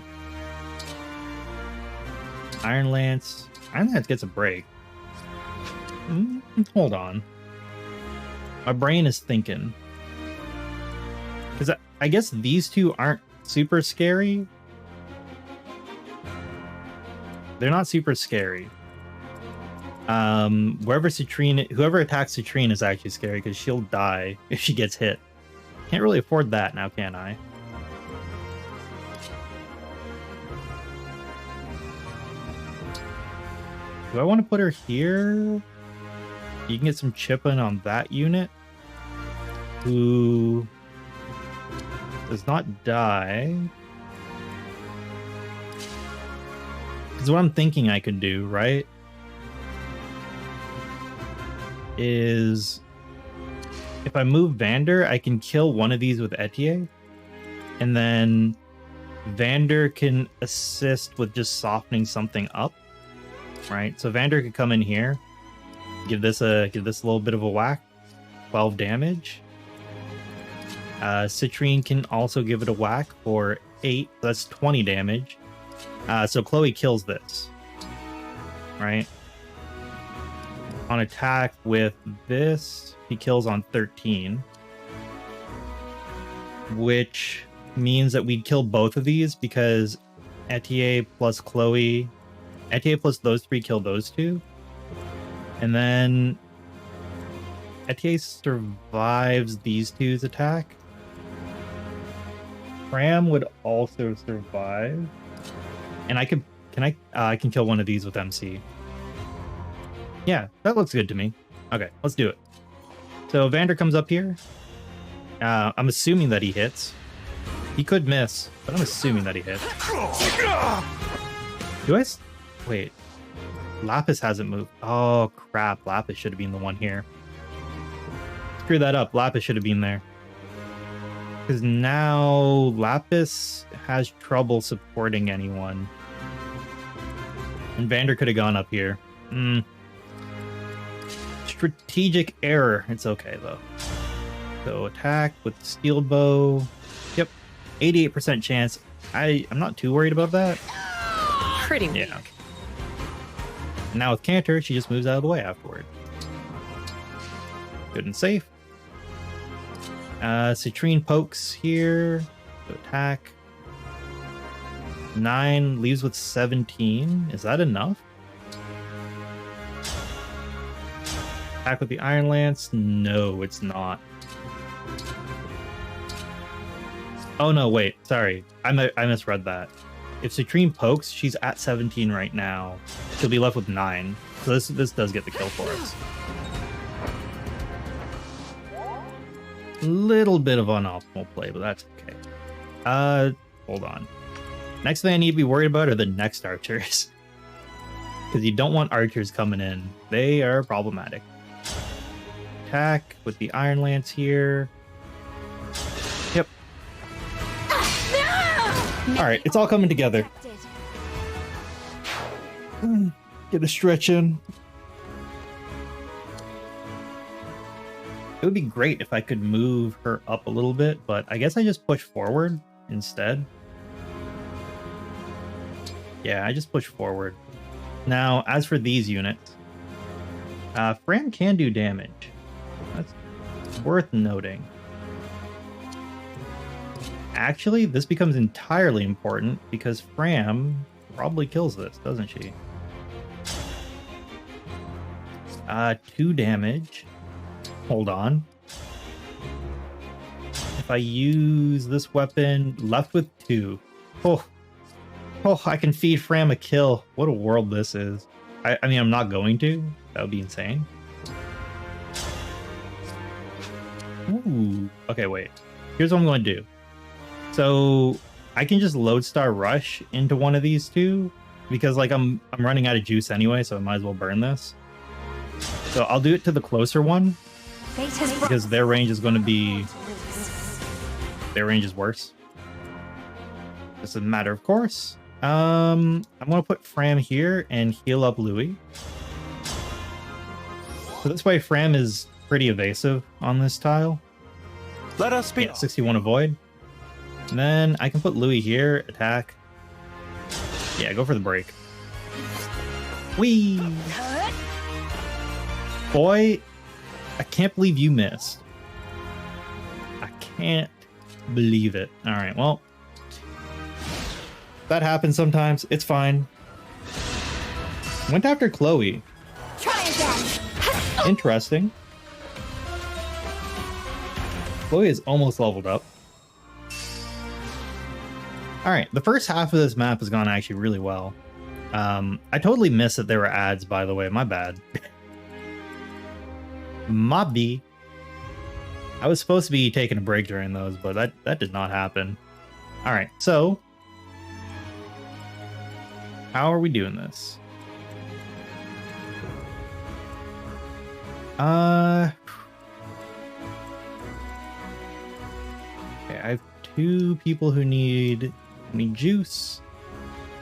Iron Lance. Iron Lance gets a break. Hold on. My brain is thinking. Because I guess these two aren't super scary. They're not super scary. Whoever attacks Citrine is actually scary because she'll die if she gets hit. Can't really afford that now, can I? Do I want to put her here? You can get some chipping on that unit, who does not die. Because what I'm thinking I could do, right, is if I move Vander, I can kill one of these with Etier, and then Vander can assist with just softening something up, right? So Vander could come in here, give this a little bit of a whack, 12 damage. Citrine can also give it a whack for 8, that's 20 damage. So Chloe kills this, right? On attack with this, he kills on 13. Which means that we'd kill both of these because Etier plus Chloe... Etier plus those 3 kill those 2. And then Etier survives these 2's attack. Pram would also survive. And I can kill one of these with MC. Yeah, that looks good to me. Okay, let's do it. So Vander comes up here. I'm assuming that he hits. He could miss, but I'm assuming that he hits. Wait. Lapis hasn't moved. Oh, crap. Lapis should have been the one here. Screw that up. Lapis should have been there. Because now Lapis has trouble supporting anyone. And Vander could have gone up here. Strategic error. It's okay, though. So attack with steel bow. Yep. 88% chance. I'm not too worried about that. Pretty weak. Yeah. Now with Cantor, she just moves out of the way afterward. Good and safe. Citrine pokes here. To attack. 9 leaves with 17. Is that enough? Attack with the Iron Lance? No, it's not. Oh no, wait. Sorry. I misread that. If Citrine pokes, she's at 17 right now. She'll be left with 9. So this does get the kill for us. Little bit of unoptimal play, but that's okay. Hold on. Next thing I need to be worried about are the next archers. Because you don't want archers coming in. They are problematic. Attack with the Iron Lance here. All right, it's all coming together. Get a stretch in. It would be great if I could move her up a little bit, but I guess I just push forward instead. Yeah, I just push forward. Now, as for these units, Fram can do damage. That's worth noting. Actually, this becomes entirely important because Fram probably kills this, doesn't she? 2 damage. Hold on. If I use this weapon, left with 2. Oh, I can feed Fram a kill. What a world this is. I mean, I'm not going to. That would be insane. Ooh. Okay, wait. Here's what I'm going to do. So I can just Lodestar Rush into one of these two because like I'm running out of juice anyway, so I might as well burn this. So I'll do it to the closer one because their range is going to be... Their range is worse. Just a matter of course. I'm going to put Fram here and heal up Louis. So this way Fram is pretty evasive on this tile. Let us be. Yeah, 61 avoid. And then I can put Louis here, attack. Yeah, go for the break. Whee! Boy, I can't believe you missed. I can't believe it. Alright, well. That happens sometimes. It's fine. Went after Chloe. Try again. Interesting. Chloe is almost leveled up. Alright, the first half of this map has gone actually really well. I totally missed that there were ads, by the way. My bad. Mobby. I was supposed to be taking a break during those, but that did not happen. Alright, so... How are we doing this? Okay, I have 2 people who need juice.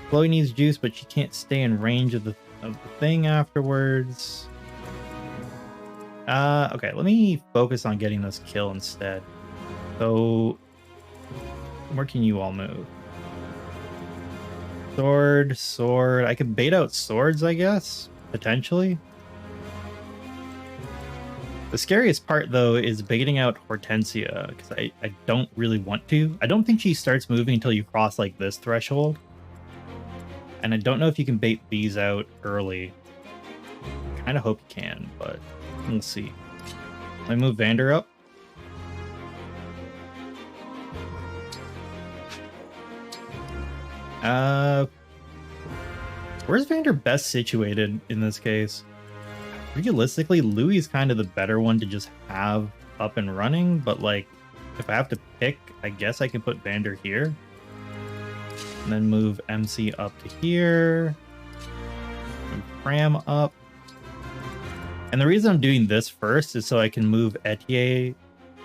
Chloe needs juice, but she can't stay in range of the thing afterwards. Okay, let me focus on getting this kill instead. So, where can you all move? Sword. I could bait out swords, I guess, potentially. The scariest part, though, is baiting out Hortensia, because I don't really want to. I don't think she starts moving until you cross, like, this threshold. And I don't know if you can bait these out early. Kind of hope you can, but we'll see. Let me move Vander up. Where's Vander best situated in this case? Realistically, Louis is kind of the better one to just have up and running, but like, if I have to pick, I guess I can put Vander here. And then move MC up to here. Move Fram up. And the reason I'm doing this first is so I can move Etier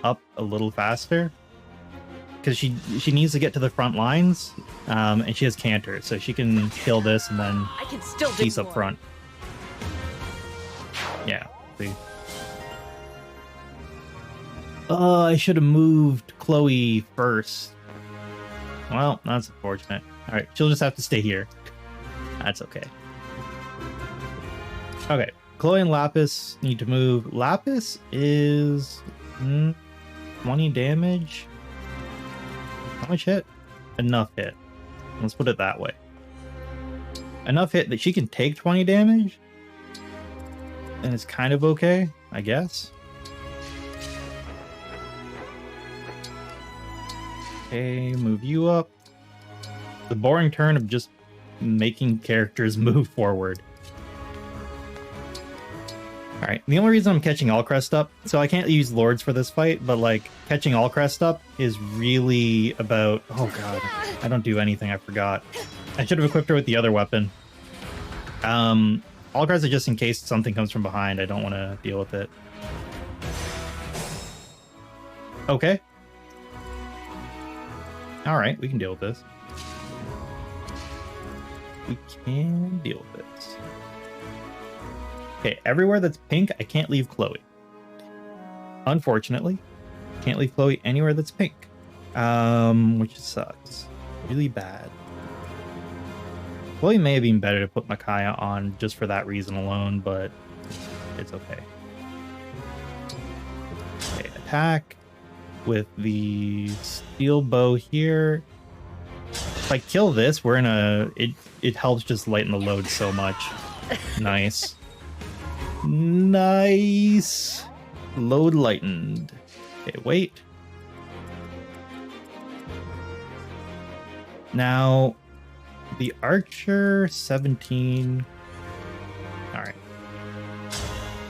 up a little faster. Because she needs to get to the front lines, and she has Canter, so she can kill this and then I can still do piece up more. front. Yeah, see. I should have moved Chloe first. Well, that's unfortunate. Alright, she'll just have to stay here. That's okay. Okay, Chloe and Lapis need to move. Lapis is 20 damage. How much hit? Enough hit. Let's put it that way. Enough hit that she can take 20 damage. And it's kind of okay, I guess. Okay, move you up. The boring turn of just making characters move forward. Alright, the only reason I'm catching Allcrest up, so I can't use Lords for this fight, but like, catching Allcrest up is really about... Oh god, I don't do anything, I forgot. I should have equipped her with the other weapon. Allcrest is just in case something comes from behind, I don't want to deal with it. Okay. Alright, we can deal with this. we can deal with this. Okay, everywhere that's pink, I can't leave Chloe. Unfortunately, can't leave Chloe anywhere that's pink. Which sucks. Really bad. Chloe may have been better to put Micaiah on just for that reason alone, but it's okay. Okay, attack with the steel bow here. If I kill this, we're in a... It helps just lighten the load so much. Nice. Nice. Load lightened. Okay, wait. Now, the Archer 17. Alright.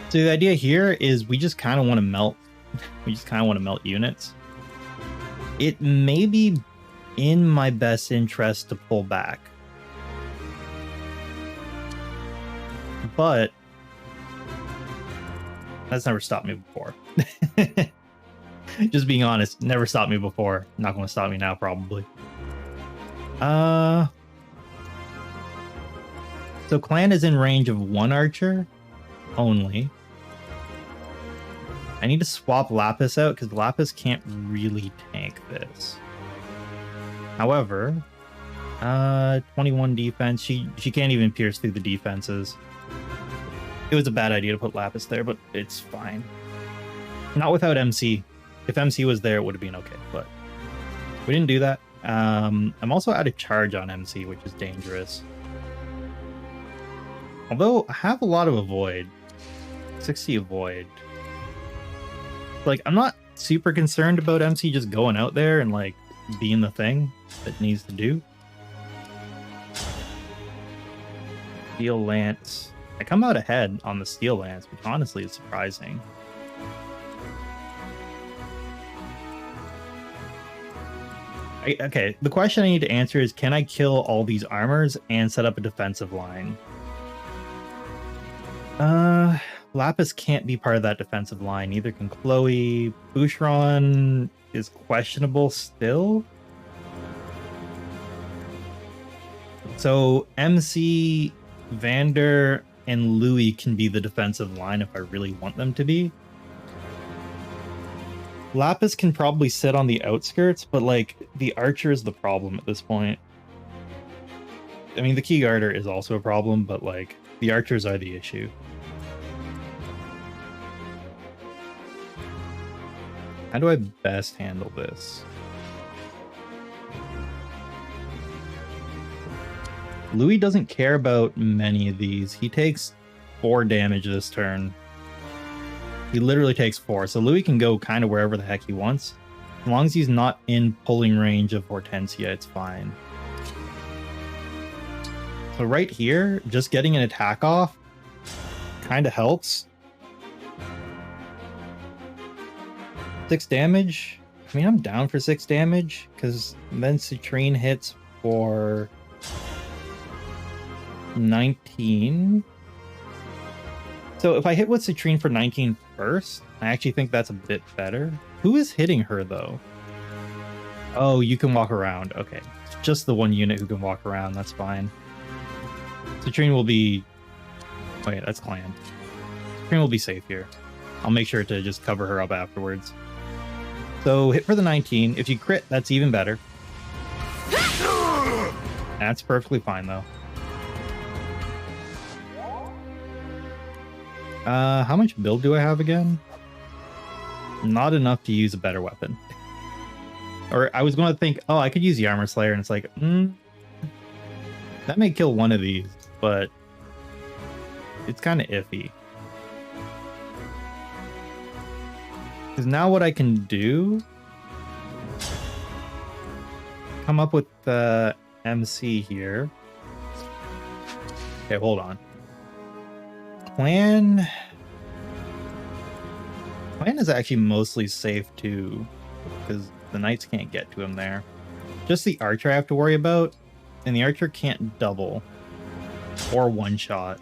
So the idea here is we just kind of want to melt. We just kind of want to melt units. It may be in my best interest to pull back. But that's never stopped me before. Just being honest, never stopped me before. Not going to stop me now, probably. So clan is in range of one archer only. I need to swap Lapis out because Lapis can't really tank this. However, 21 defense. She can't even pierce through the defenses. It was a bad idea to put Lapis there, but it's fine. Not without MC. If MC was there, it would have been okay, but we didn't do that. I'm also out of charge on MC, which is dangerous. Although I have a lot of avoid. 60 avoid. Like, I'm not super concerned about MC just going out there and like being the thing that needs to do. Steel Lance. I come out ahead on the Steel Lance, which honestly is surprising. Okay, the question I need to answer is, can I kill all these armors and set up a defensive line? Lapis can't be part of that defensive line. Neither can Chloe. Boucheron is questionable still. So MC, Vander, and Louis can be the defensive line if I really want them to be. Lapis can probably sit on the outskirts, but like the archer is the problem at this point. I mean, the key guarder is also a problem, but like the archers are the issue. How do I best handle this? Louis doesn't care about many of these. He takes 4 damage this turn. He literally takes 4, so Louis can go kind of wherever the heck he wants. As long as he's not in pulling range of Hortensia, it's fine. So right here, just getting an attack off kind of helps. 6 damage. I mean, I'm down for 6 damage, because then Citrine hits for 19. So if I hit with Citrine for 19 first, I actually think that's a bit better. Who is hitting her, though? Oh, you can walk around. Okay. It's just the one unit who can walk around. That's fine. Citrine will be... Oh, yeah, that's clan. Citrine will be safe here. I'll make sure to just cover her up afterwards. So hit for the 19. If you crit, that's even better. That's perfectly fine, though. How much build do I have again? Not enough to use a better weapon. Or I was going to think, oh, I could use the Armor Slayer, and it's like, that may kill one of these, but it's kind of iffy. Because now what I can do, come up with the MC here. Okay, hold on. Clan is actually mostly safe too, because the knights can't get to him there. Just the archer I have to worry about, and the archer can't double or one shot.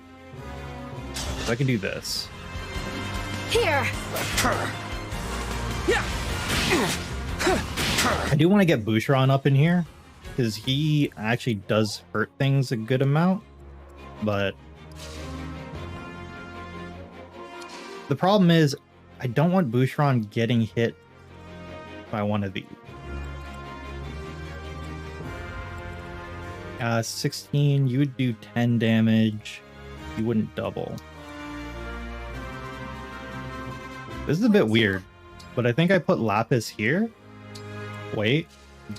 So I can do this. Here! I do want to get Boucheron up in here, because he actually does hurt things a good amount, but the problem is I don't want Boucheron getting hit by one of these. 16, you would do 10 damage. You wouldn't double. This is a bit weird, but I think I put Lapis here. Wait,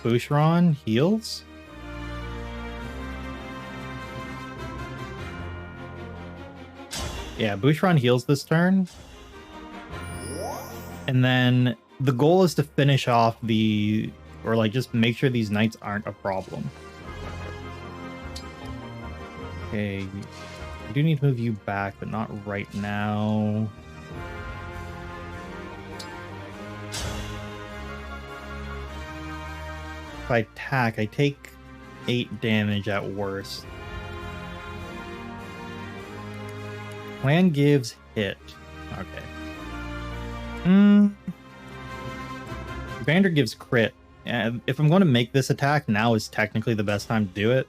Boucheron heals? Yeah, Boucheron heals this turn. And then the goal is to finish off the... or like just make sure these knights aren't a problem. Okay, I do need to move you back, but not right now. If I attack, I take 8 damage at worst. Plan gives hit. Okay. Vander gives crit. If I'm going to make this attack, now is technically the best time to do it.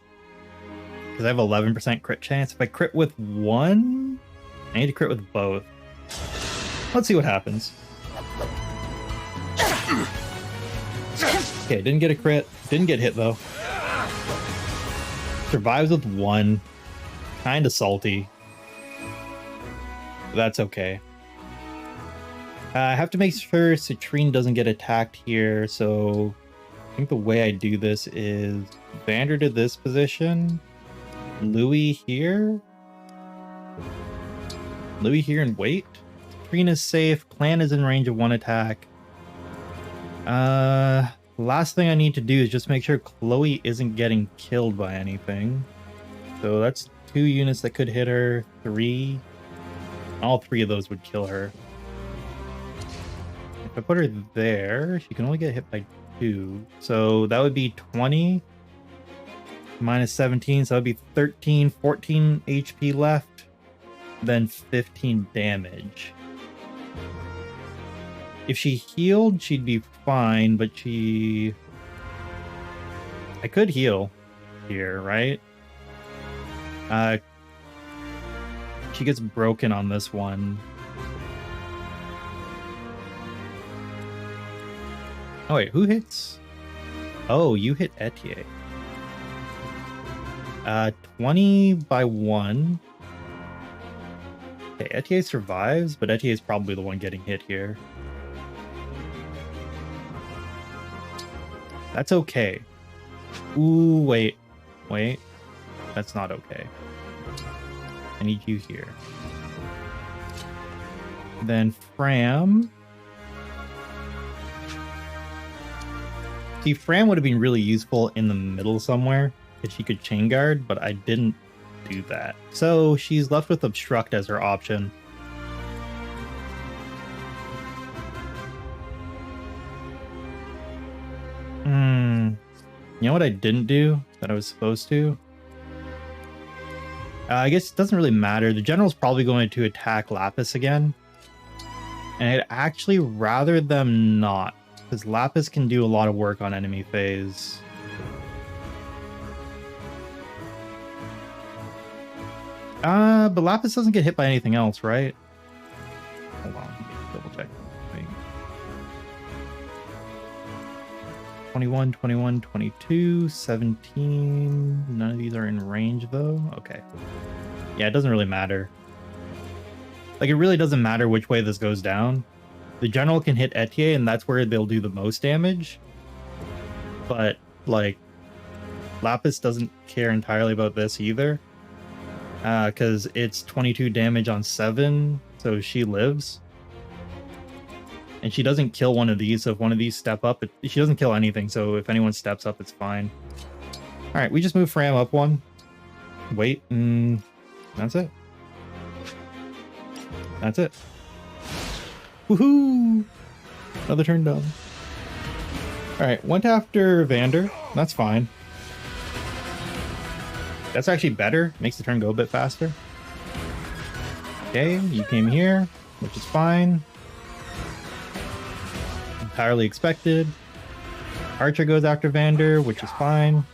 Because I have 11% crit chance. If I crit with one, I need to crit with both. Let's see what happens. Okay, didn't get a crit. Didn't get hit though. Survives with one. Kinda salty. But that's okay. I have to make sure Citrine doesn't get attacked here, so I think the way I do this is Vander to this position, Louis here, and wait. Citrine is safe, Clan is in range of one attack. Last thing I need to do is just make sure Chloe isn't getting killed by anything. So that's 2 units that could hit her, 3. All 3 of those would kill her. If I put her there, she can only get hit by 2. So that would be 20 minus 17. So that would be 13, 14 HP left. Then 15 damage. If she healed, she'd be fine, but I could heal here, right? She gets broken on this one. Oh wait, who hits? Oh, you hit Etier. 20 by 1. Okay, Etier survives, but Etier is probably the one getting hit here. That's okay. Ooh, wait. Wait. That's not okay. I need you here. Then Fram. See, Fram would have been really useful in the middle somewhere, if she could chain guard, but I didn't do that. So she's left with Obstruct as her option. You know what I didn't do that I was supposed to? I guess it doesn't really matter. The general's probably going to attack Lapis again. And I'd actually rather them not, because Lapis can do a lot of work on enemy phase. But Lapis doesn't get hit by anything else, right? Hold on, double check. Wait. 21, 21, 22, 17. None of these are in range though. Okay. Yeah, it doesn't really matter. Like, it really doesn't matter which way this goes down. The general can hit Etier, and that's where they'll do the most damage. But, like, Lapis doesn't care entirely about this either. Because it's 22 damage on 7, so she lives. And she doesn't kill one of these, so if one of these step up, she doesn't kill anything, so if anyone steps up, it's fine. Alright, we just move Fram up one. Wait, that's it. That's it. Woohoo! Another turn done. Alright, went after Vander. That's fine. That's actually better. Makes the turn go a bit faster. Okay, you came here, which is fine. Entirely expected. Archer goes after Vander, which is fine.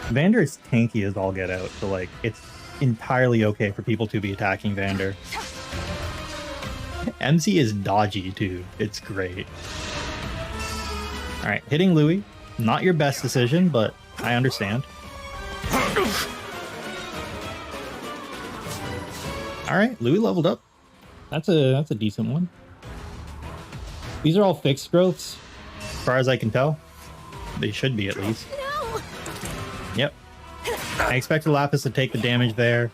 Vander is tanky as all get out, so like it's entirely okay for people to be attacking Vander. MC is dodgy too. It's great. Alright, hitting Louis. Not your best decision, but I understand. Alright, Louis leveled up. That's a decent one. These are all fixed growths, as far as I can tell. They should be, at least. No! Yep. I expected Lapis to take the damage there,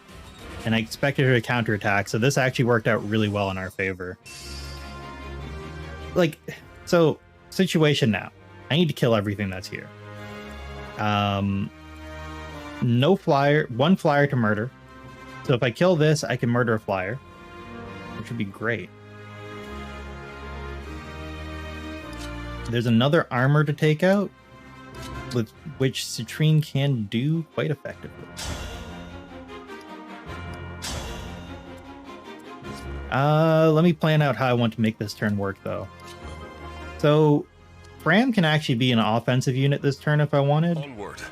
and I expected her to counterattack, so this actually worked out really well in our favor. Like, so, situation now. I need to kill everything that's here. No flyer, one flyer to murder. So if I kill this, I can murder a flyer, which would be great. There's another armor to take out, with which Citrine can do quite effectively. Let me plan out how I want to make this turn work, though. So, Fram can actually be an offensive unit this turn if I wanted. Onward.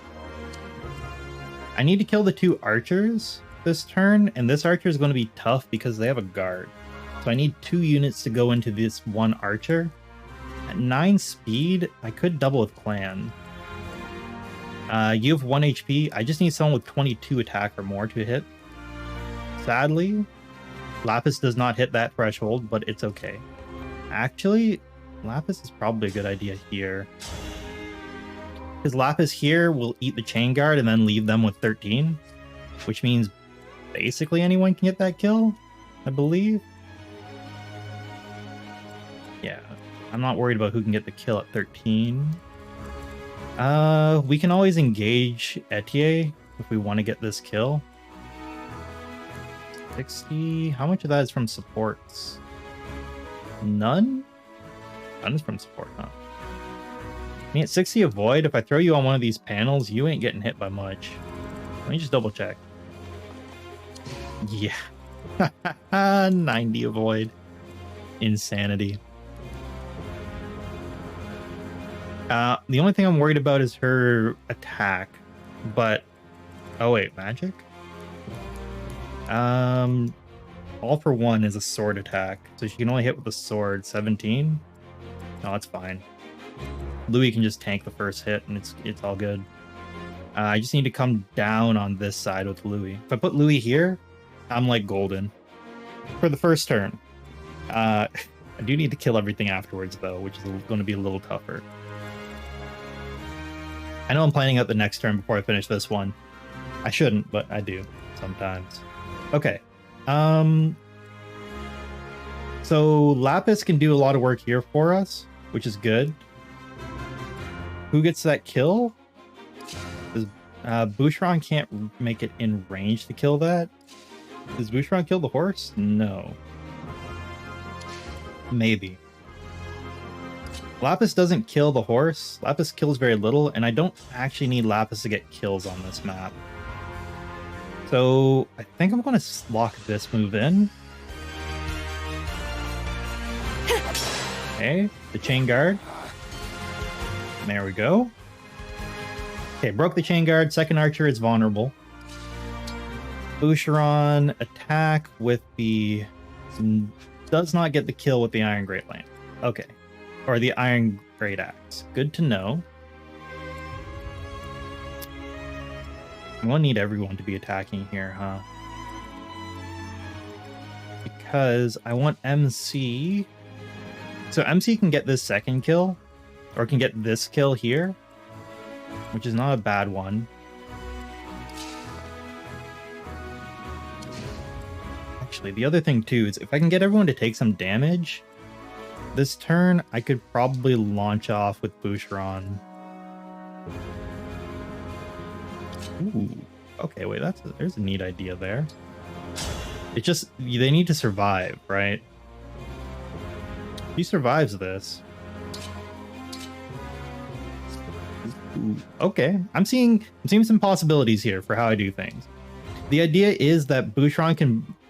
I need to kill the 2 archers this turn, and this archer is going to be tough because they have a guard. So I need 2 units to go into this 1 archer. At 9 speed, I could double with Clan. You have 1 HP. I just need someone with 22 attack or more to hit. Sadly, Lapis does not hit that threshold, but it's okay. Actually, Lapis is probably a good idea here. Because Lapis here will eat the chain guard and then leave them with 13. Which means basically anyone can get that kill, I believe. Yeah, I'm not worried about who can get the kill at 13. We can always engage Etier if we want to get this kill. 60. How much of that is from supports? None? None is from support, huh? I mean, at 60 avoid, if I throw you on one of these panels, you ain't getting hit by much. Let me just double check. Yeah. 90 avoid. Insanity. The only thing I'm worried about is her attack, but... Oh wait, magic? All for one is a sword attack, so she can only hit with a sword. 17? No, it's fine. Louis can just tank the first hit, and it's all good. I just need to come down on this side with Louis. If I put Louis here, I'm like golden. For the first turn. I do need to kill everything afterwards, though, which is going to be a little tougher. I know I'm planning out the next turn before I finish this one. I shouldn't, but I do sometimes. Okay. So Lapis can do a lot of work here for us, which is good. Who gets that kill? Boucheron can't make it in range to kill that. Does Boucheron kill the horse? No. Maybe. Lapis doesn't kill the horse. Lapis kills very little, and I don't actually need Lapis to get kills on this map. So I think I'm going to lock this move in. Okay, the chain guard. There we go. Okay, broke the chain guard. Second archer is vulnerable. Boucheron attack with the... Does not get the kill with the Iron Great Lance. Okay. Or the Iron Great Axe. Good to know. I'm going to need everyone to be attacking here, huh? Because I want MC... So MC can get this second kill. Or can get this kill here. Which is not a bad one. Actually, the other thing too is if I can get everyone to take some damage, this turn I could probably launch off with Boucheron. Ooh, okay, wait, there's a neat idea there. It's just they need to survive, right? If he survives this. Ooh, okay, I'm seeing some possibilities here for how I do things. The idea is that Boucheron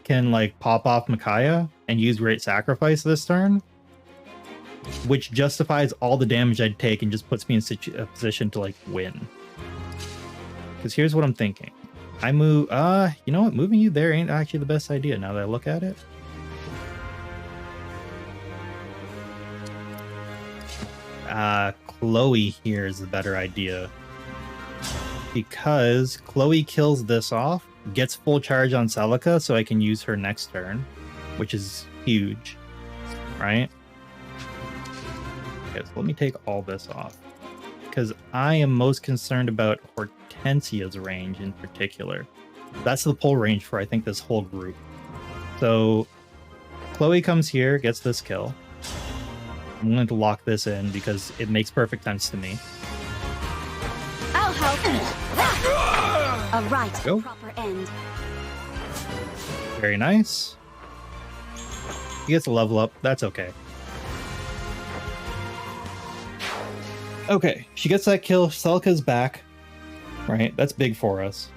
can like pop off Micaiah and use Great Sacrifice this turn. which justifies all the damage I'd take and just puts me in a position to like win. Because here's what I'm thinking. I move, you know what? Moving you there ain't actually the best idea now that I look at it. Chloe here is the better idea. Because Chloe kills this off, gets full charge on Celica, so I can use her next turn, which is huge, right? Okay, so let me take all this off. Because I am most concerned about Hortensia's range in particular. That's the pull range for, I think, this whole group. So Chloe comes here, gets this kill. I'm going to lock this in because it makes perfect sense to me. I'll help. A right Go. proper end. Very nice. He gets a level up. That's okay. Okay, she gets that kill. Celica's back. Right, that's big for us.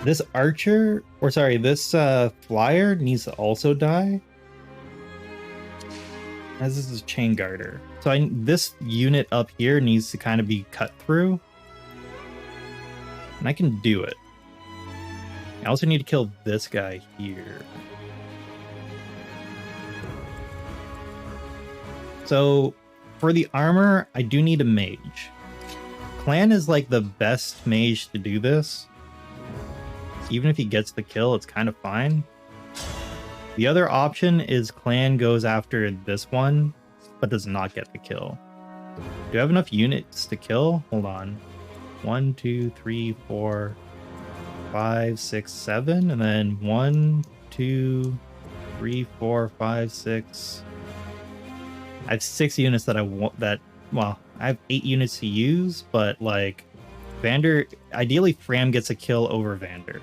This archer, or sorry, this flyer needs to also die. As this is chain garter. So this unit up here needs to kind of be cut through. And I can do it. I also need to kill this guy here. So for the armor, I do need a mage. Clan is like the best mage to do this. Even if he gets the kill, it's kind of fine. The other option is Clan goes after this one, but does not get the kill. Do I have enough units to kill? Hold on. 1, 2, 3, 4, 5, 6, 7, and then 1, 2, 3, 4, 5, 6. I have 6 units that I want that. Well, I have 8 units to use, but like Vander, ideally Fram gets a kill over Vander.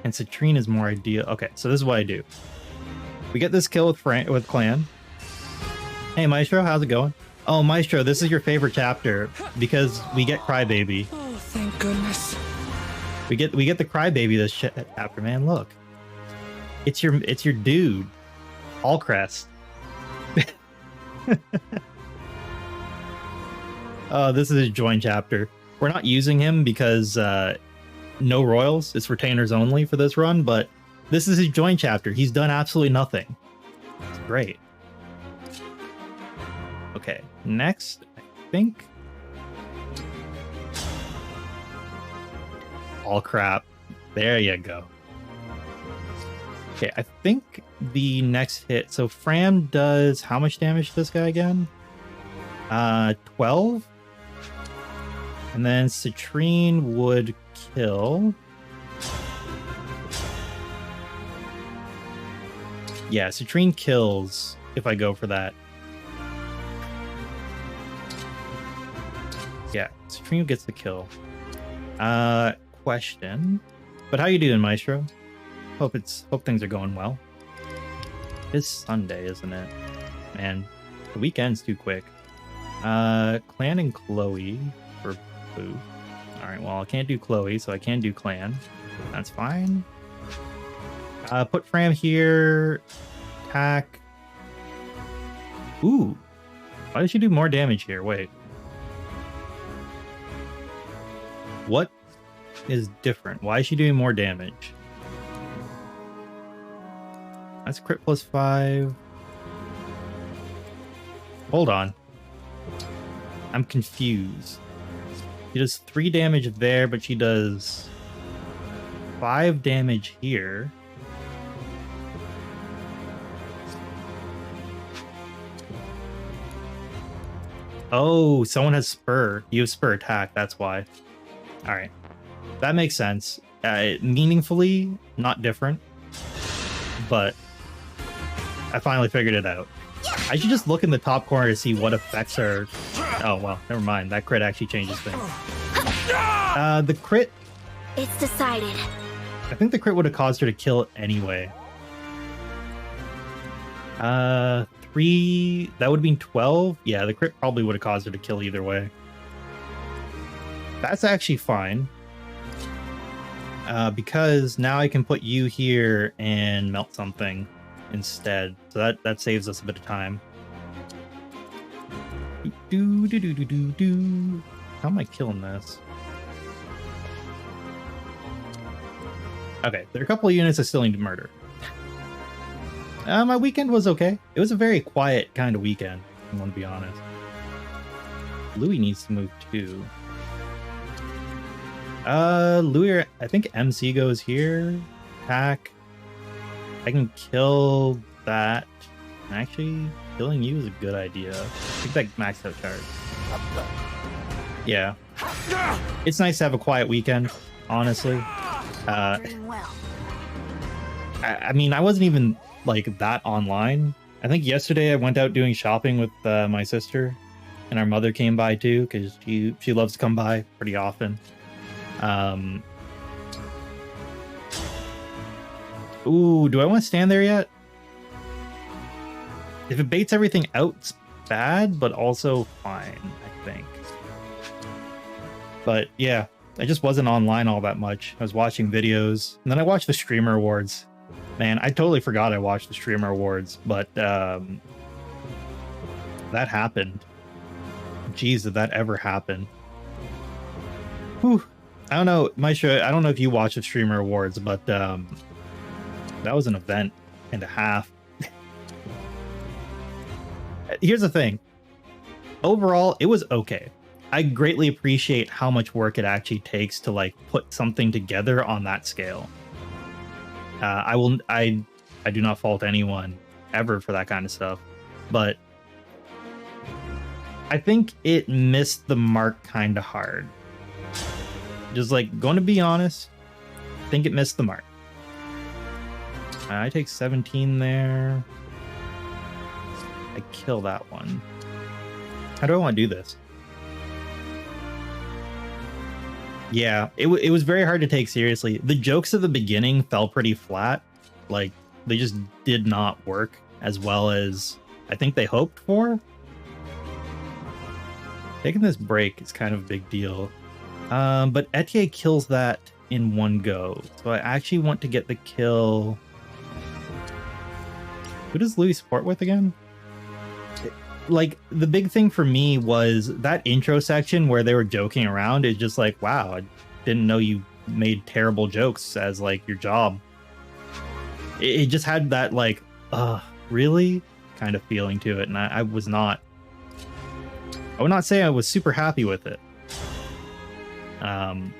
And Citrine is more ideal. Okay, so this is what I do. We get this kill with Clan. Hey Maestro, how's it going? Oh Maestro, this is your favorite chapter because we get Crybaby. Oh, thank goodness. We get the Crybaby this chapter, man. Look, it's your dude, Allcrest. Oh, this is a joint chapter. We're not using him because no royals. It's retainers only for this run, but this is his joint chapter. He's done absolutely nothing. It's great. Okay, next, I think. All crap. There you go. Okay, I think the next hit. So Fram does how much damage to this guy again? 12. And then Citrine would kill. Yeah, Citrine kills if I go for that. Yeah, Citrine gets the kill. Question. But how you doing, Maestro? Hope things are going well. It's Sunday, isn't it? Man, the weekend's too quick. Clan and Chloe for Boo. Alright, well I can't do Chloe, so I can do Clan. That's fine. Put Fram here. Attack. Ooh. Why did she do more damage here? Wait. What is different? Why is she doing more damage? That's crit plus 5. Hold on. I'm confused. She does 3 damage there, but she does 5 damage here. Oh, someone has spur. You have spur attack, that's why. Alright. That makes sense. Meaningfully, not different. But I finally figured it out. I should just look in the top corner to see what effects are... Oh, well, never mind. That crit actually changes things. The crit... It's decided. I think the crit would have caused her to kill anyway. 3... That would have been 12? Yeah, the crit probably would have caused her to kill either way. That's actually fine. Because now I can put you here and melt something. instead. So that saves us a bit of time. How am I killing this? Okay, there are a couple of units I still need to murder. My weekend was okay. It was a very quiet kind of weekend, I want to be honest. Louis needs to move too. Louis, I think MC goes here. Attack. I can kill that. Actually, killing you is a good idea. I think that maxed out charge. Yeah. It's nice to have a quiet weekend, honestly. I mean, I wasn't even like that online. I think yesterday I went out doing shopping with my sister, and our mother came by too, because she loves to come by pretty often. Ooh, do I want to stand there yet? If it baits everything out, it's bad, but also fine, I think. But yeah, I just wasn't online all that much. I was watching videos, and then I watched the Streamer Awards. Man, I totally forgot I watched the Streamer Awards, but that happened. Jeez, did that ever happen? Whew. I don't know, I don't know if you watched the Streamer Awards, but that was an event and a half. Here's the thing. Overall, it was okay. I greatly appreciate how much work it actually takes to like put something together on that scale. I do not fault anyone ever for that kind of stuff, but I think it missed the mark kind of hard. Just like going to be honest, I think it missed the mark. I take 17 there. I kill that one. How do I want to do this? Yeah, it was very hard to take seriously. The jokes at the beginning fell pretty flat. Like, they just did not work as well as I think they hoped for. Taking this break is kind of a big deal. But Etier kills that in one go. So I actually want to get the kill. Who does Louis support with again? Like, the big thing for me was that intro section where they were joking around is just like, wow, I didn't know you made terrible jokes as like your job. It just had that like, really kind of feeling to it. And I would not say I was super happy with it. I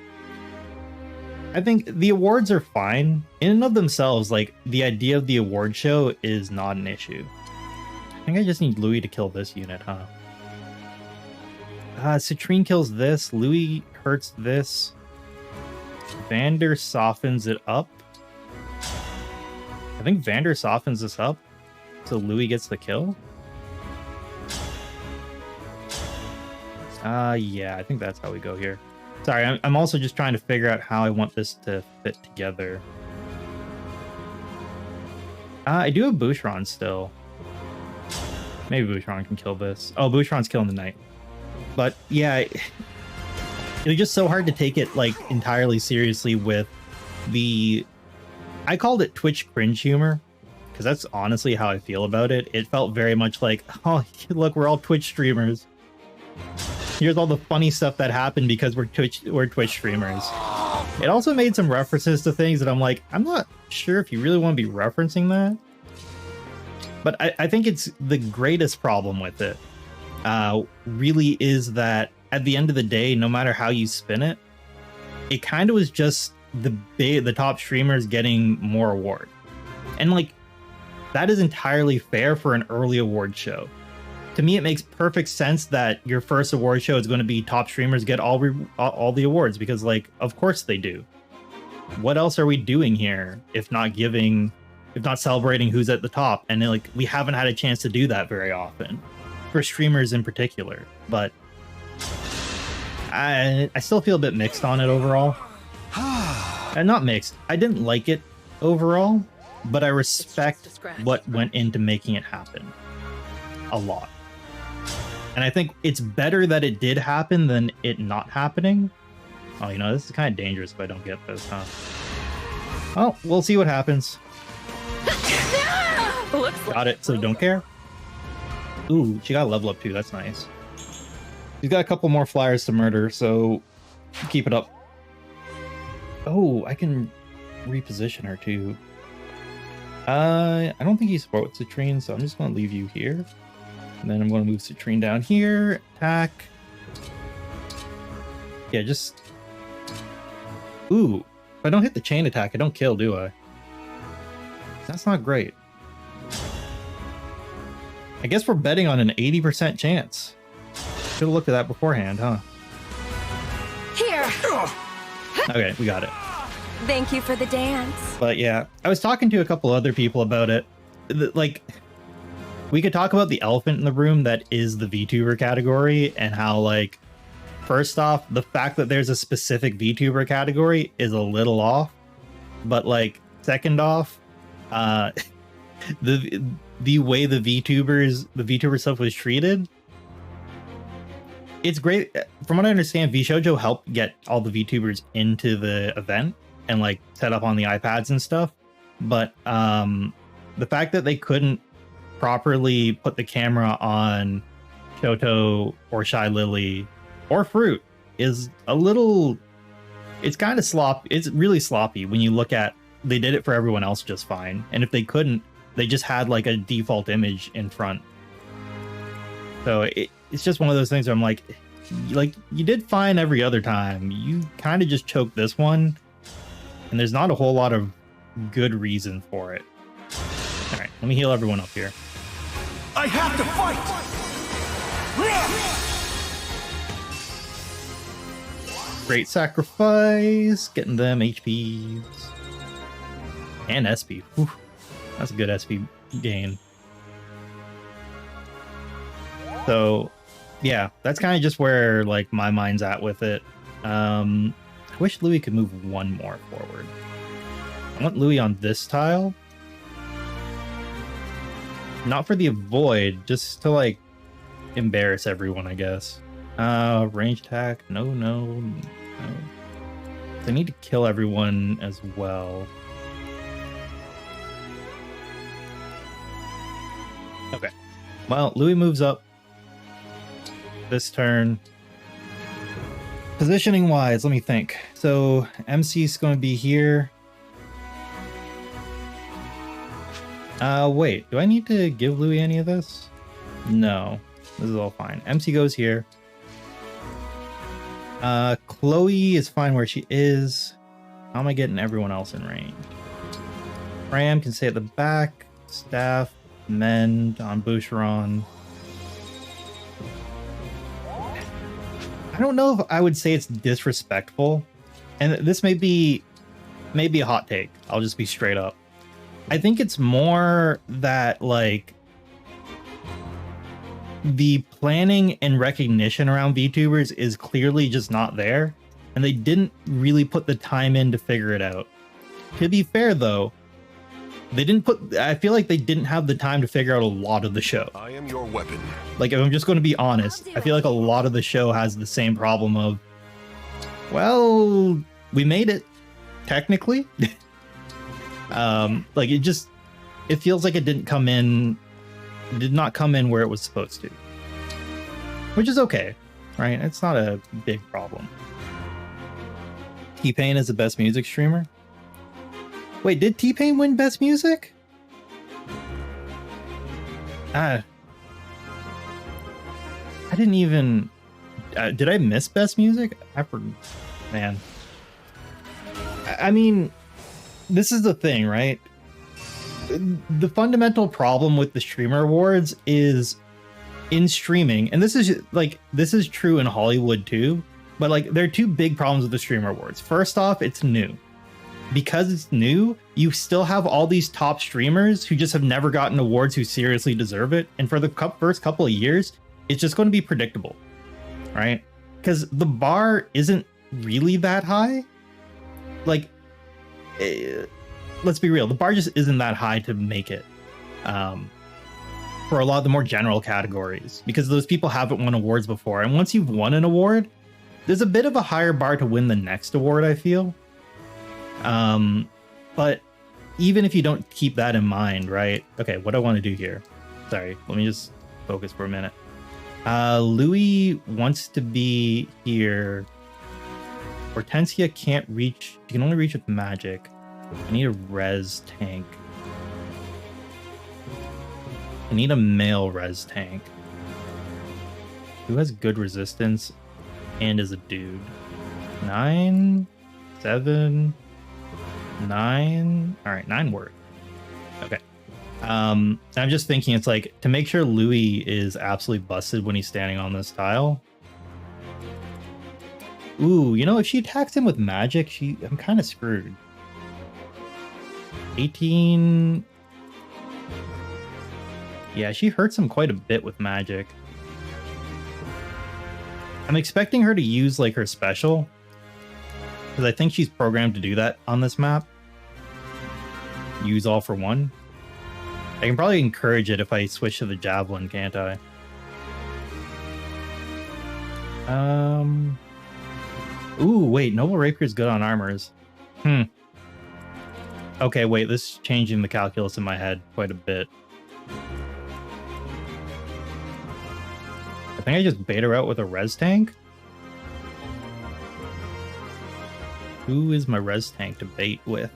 think the awards are fine in and of themselves. Like, the idea of the award show is not an issue. I think I just need Louis to kill this unit, huh? Citrine kills this. Louis hurts this. Vander softens it up. I think Vander softens this up, so Louis gets the kill. Yeah, I think that's how we go here. Sorry, I'm also just trying to figure out how I want this to fit together. I do have Boucheron still. Maybe Boucheron can kill this. Oh, Boucheron's killing the knight. But yeah, it was just so hard to take it like entirely seriously with the... I called it Twitch cringe humor, because that's honestly how I feel about it. It felt very much like, oh, look, we're all Twitch streamers. Here's all the funny stuff that happened because we're Twitch streamers. It also made some references to things that I'm like, I'm not sure if you really want to be referencing that. But I think it's the greatest problem with it, really is that at the end of the day, no matter how you spin it, it kind of was just the top streamers getting more award. And like, that is entirely fair for an early award show. To me, it makes perfect sense that your first award show is going to be top streamers get all the awards, because like, of course they do. What else are we doing here if not celebrating who's at the top? And like, we haven't had a chance to do that very often for streamers in particular. But I still feel a bit mixed on it overall. And not mixed. I didn't like it overall, but I respect what went into making it happen a lot. And I think it's better that it did happen than it not happening. Oh, you know, this is kind of dangerous if I don't get this, huh? Oh, we'll see what happens. Looks like Got it, so don't care. Ooh, she got a level up too, that's nice. She's got a couple more flyers to murder, so keep it up. Oh, I can reposition her too. I don't think he's supposed to Citrine, so I'm just gonna leave you here. And then I'm gonna move Citrine down here, attack. Yeah, just... Ooh, if I don't hit the chain attack, I don't kill, do I? That's not great. I guess we're betting on an 80% chance. Should have looked at that beforehand, huh? Here! Okay, we got it. Thank you for the dance. But yeah, I was talking to a couple other people about it. Like, we could talk about the elephant in the room that is the VTuber category and how, like, first off, the fact that there's a specific VTuber category is a little off. But, like, second off, the way the VTuber stuff was treated, it's great. From what I understand, VShojo helped get all the VTubers into the event and like set up on the iPads and stuff. But the fact that they couldn't properly put the camera on Shoto or Shy Lily or Fruit is a little, it's kind of sloppy. It's really sloppy when you look at, they did it for everyone else just fine. And if they couldn't, they just had like a default image in front. So it's just one of those things where I'm like you did fine every other time. You kind of just choked this one. And there's not a whole lot of good reason for it. All right, let me heal everyone up here. I have to fight! Great sacrifice, getting them HPs. And SP. Whew. That's a good SP gain. So, yeah, that's kind of just where like my mind's at with it. I wish Louis could move one more forward. I want Louis on this tile. Not for the avoid, just to like embarrass everyone, I guess. Range attack. No. I need to kill everyone as well. Okay. Well, Louis moves up this turn. Positioning wise, let me think. So MC is going to be here. Wait, do I need to give Louis any of this? No, this is all fine. MC goes here. Chloe is fine where she is. How am I getting everyone else in range? Ram can stay at the back. Staff, Mend on Boucheron. I don't know if I would say it's disrespectful, and this may be a hot take. I'll just be straight up. I think it's more that like the planning and recognition around VTubers is clearly just not there, and they didn't really put the time in to figure it out. To be fair though, I feel like they didn't have the time to figure out a lot of the show. I am your weapon. Like, if I'm just going to be honest, I feel like a lot of the show has the same problem of, well, we made it, technically. Like, it feels like it did not come in where it was supposed to. Which is okay, right? It's not a big problem. T-Pain is the best music streamer? Wait, did T-Pain win Best Music? I didn't even... did I miss Best Music? Man. I mean, this is the thing, right? The fundamental problem with the Streamer Awards is in streaming, and this is true in Hollywood too, but like there are two big problems with the Streamer Awards. First off, it's new. Because it's new, you still have all these top streamers who just have never gotten awards who seriously deserve it. And for the first couple of years, it's just going to be predictable, right? Because the bar isn't really that high. Like, let's be real, the bar just isn't that high to make it for a lot of the more general categories, because those people haven't won awards before. And once you've won an award, there's a bit of a higher bar to win the next award, I feel. But even if you don't keep that in mind, right? Okay, what I want to do here. Sorry, let me just focus for a minute. Louis wants to be here. Hortensia can't reach. She can only reach with magic. I need a res tank. I need a male res tank. Who has good resistance and is a dude? 9, 7, 9. All right, 9 work. Okay. I'm just thinking, it's like, to make sure Louis is absolutely busted when he's standing on this tile. Ooh, you know, if she attacks him with magic, I'm kind of screwed. 18. Yeah, she hurts him quite a bit with magic. I'm expecting her to use like her special, because I think she's programmed to do that on this map. Use all for one. I can probably encourage it if I switch to the javelin, can't I? Ooh, wait, Noble Rapier's good on armors. Okay, wait, this is changing the calculus in my head quite a bit. I think I just bait her out with a res tank. Who is my res tank to bait with?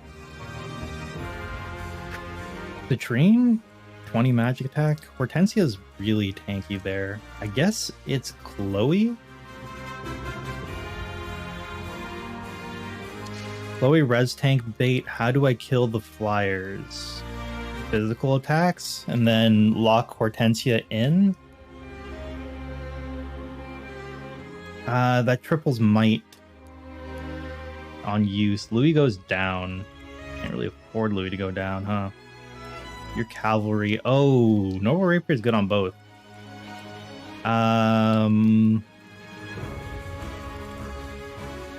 Citrine? 20 magic attack. Hortensia's really tanky there. I guess it's Chloe? Chloe res tank bait. How do I kill the flyers? Physical attacks? And then lock Hortensia in? That triples might on use. Louis goes down. Can't really afford Louis to go down, huh? Your cavalry. Oh, Noble Rapier is good on both.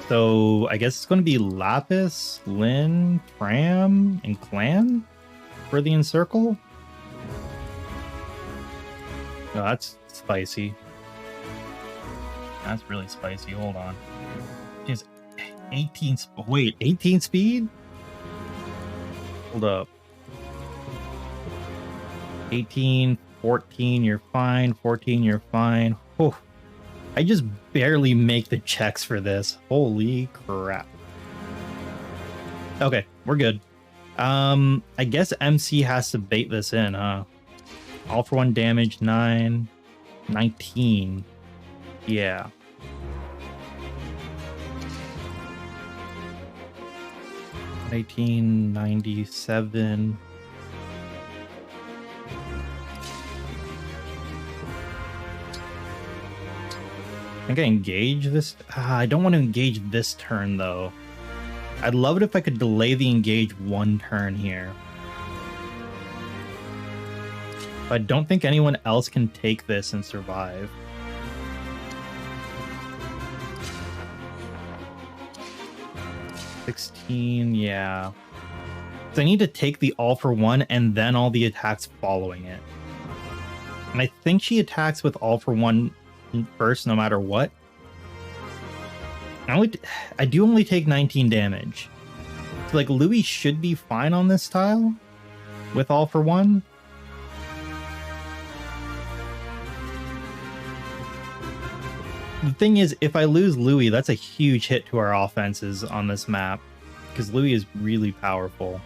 So I guess it's going to be Lapis, Lynn, Pram, and Clan for the Encircle. Oh, that's spicy. That's really spicy. Hold on. Just 18. Wait, 18 speed? Hold up. 18, 14, you're fine. 14, you're fine. Oh, I just barely make the checks for this. Holy crap. Okay, we're good. I guess MC has to bait this in, huh? All for one damage, 9, 19. Yeah. $19.97. I think I engage this. I don't want to engage this turn though. I'd love it if I could delay the engage one turn here. But I don't think anyone else can take this and survive. Yeah. So I need to take the all for one and then all the attacks following it. And I think she attacks with all for one first no matter what. I do only take 19 damage. So like Louis should be fine on this tile with all for one. The thing is, if I lose Louis, that's a huge hit to our offenses on this map, because Louis is really powerful.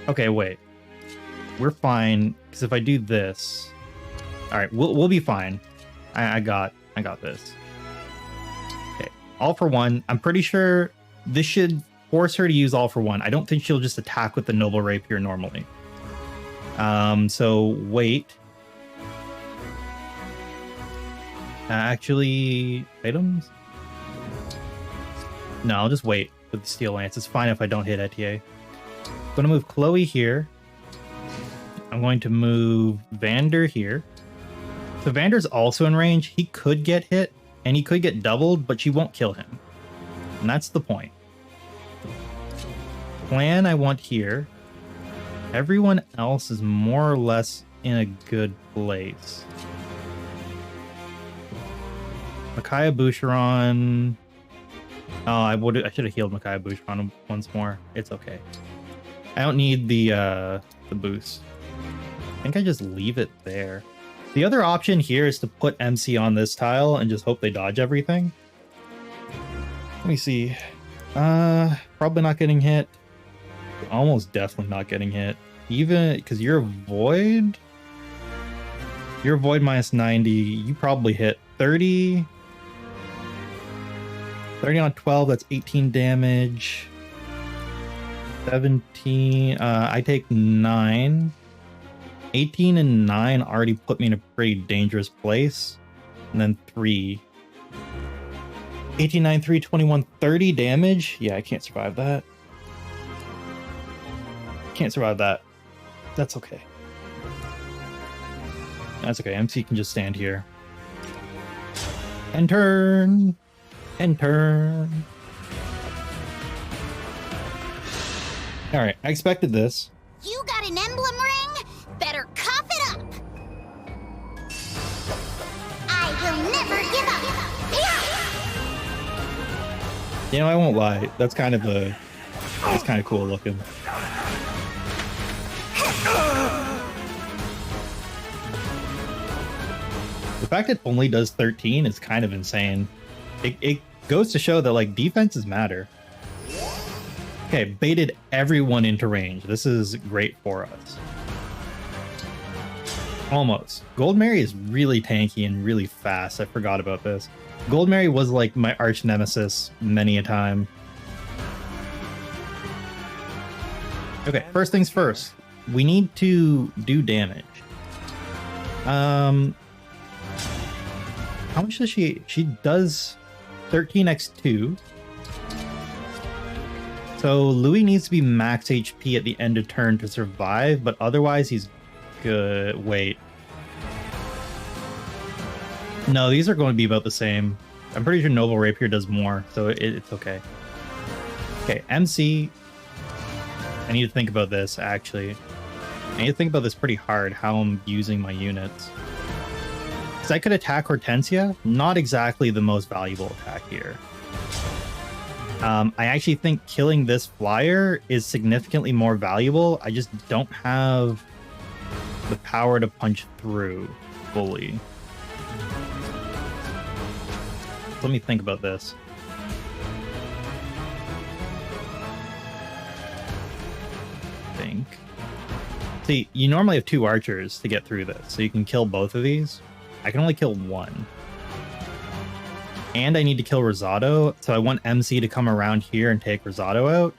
Okay, wait. We're fine, because if I do this... Alright, we'll be fine. I got this. Okay, all for one. I'm pretty sure this should force her to use all for one. I don't think she'll just attack with the Noble Rapier normally. So wait. Actually, items? No, I'll just wait with the Steel Lance. It's fine if I don't hit Etier. I'm going to move Chloe here. I'm going to move Vander here. So Vander's also in range. He could get hit, and he could get doubled, but she won't kill him. And that's the point. Plan I want here. Everyone else is more or less in a good place. Micaiah Boucheron. Oh, I should have healed Micaiah Boucheron once more. It's okay. I don't need the boost. I think I just leave it there. The other option here is to put MC on this tile and just hope they dodge everything. Let me see. Probably not getting hit. Almost definitely not getting hit. Even because you're a void. You're a void minus 90. You probably hit 30. 30 on 12, that's 18 damage. 17. I take 9. 18 and 9 already put me in a pretty dangerous place. And then 3. 18, 9, 3, 21, 30 damage. Yeah, I can't survive that. Can't survive that. That's okay. That's okay. MC can just stand here. And turn. And turn. Alright, I expected this. You got an emblem ring? Better cough it up! I will never give up! You know, I won't lie. That's kind of cool looking. The fact it only does 13 is kind of insane. It goes to show that, like, defenses matter. Okay, baited everyone into range. This is great for us. Almost. Gold Mary is really tanky and really fast. I forgot about this. Gold Mary was like my arch nemesis many a time. Okay, first things first. We need to do damage. How much does she? She does 13x2. So Louis needs to be max HP at the end of turn to survive, but otherwise he's good. Wait. No, these are going to be about the same. I'm pretty sure Noble Rapier does more, so it's okay. Okay, MC. I need to think about this, actually. I need to think about this pretty hard, how I'm using my units. Because I could attack Hortensia, not exactly the most valuable attack here. I actually think killing this flyer is significantly more valuable. I just don't have the power to punch through fully. Let me think about this. See, you normally have 2 archers to get through this, so you can kill both of these. I can only kill 1. And I need to kill Rosado, so I want MC to come around here and take Rosado out.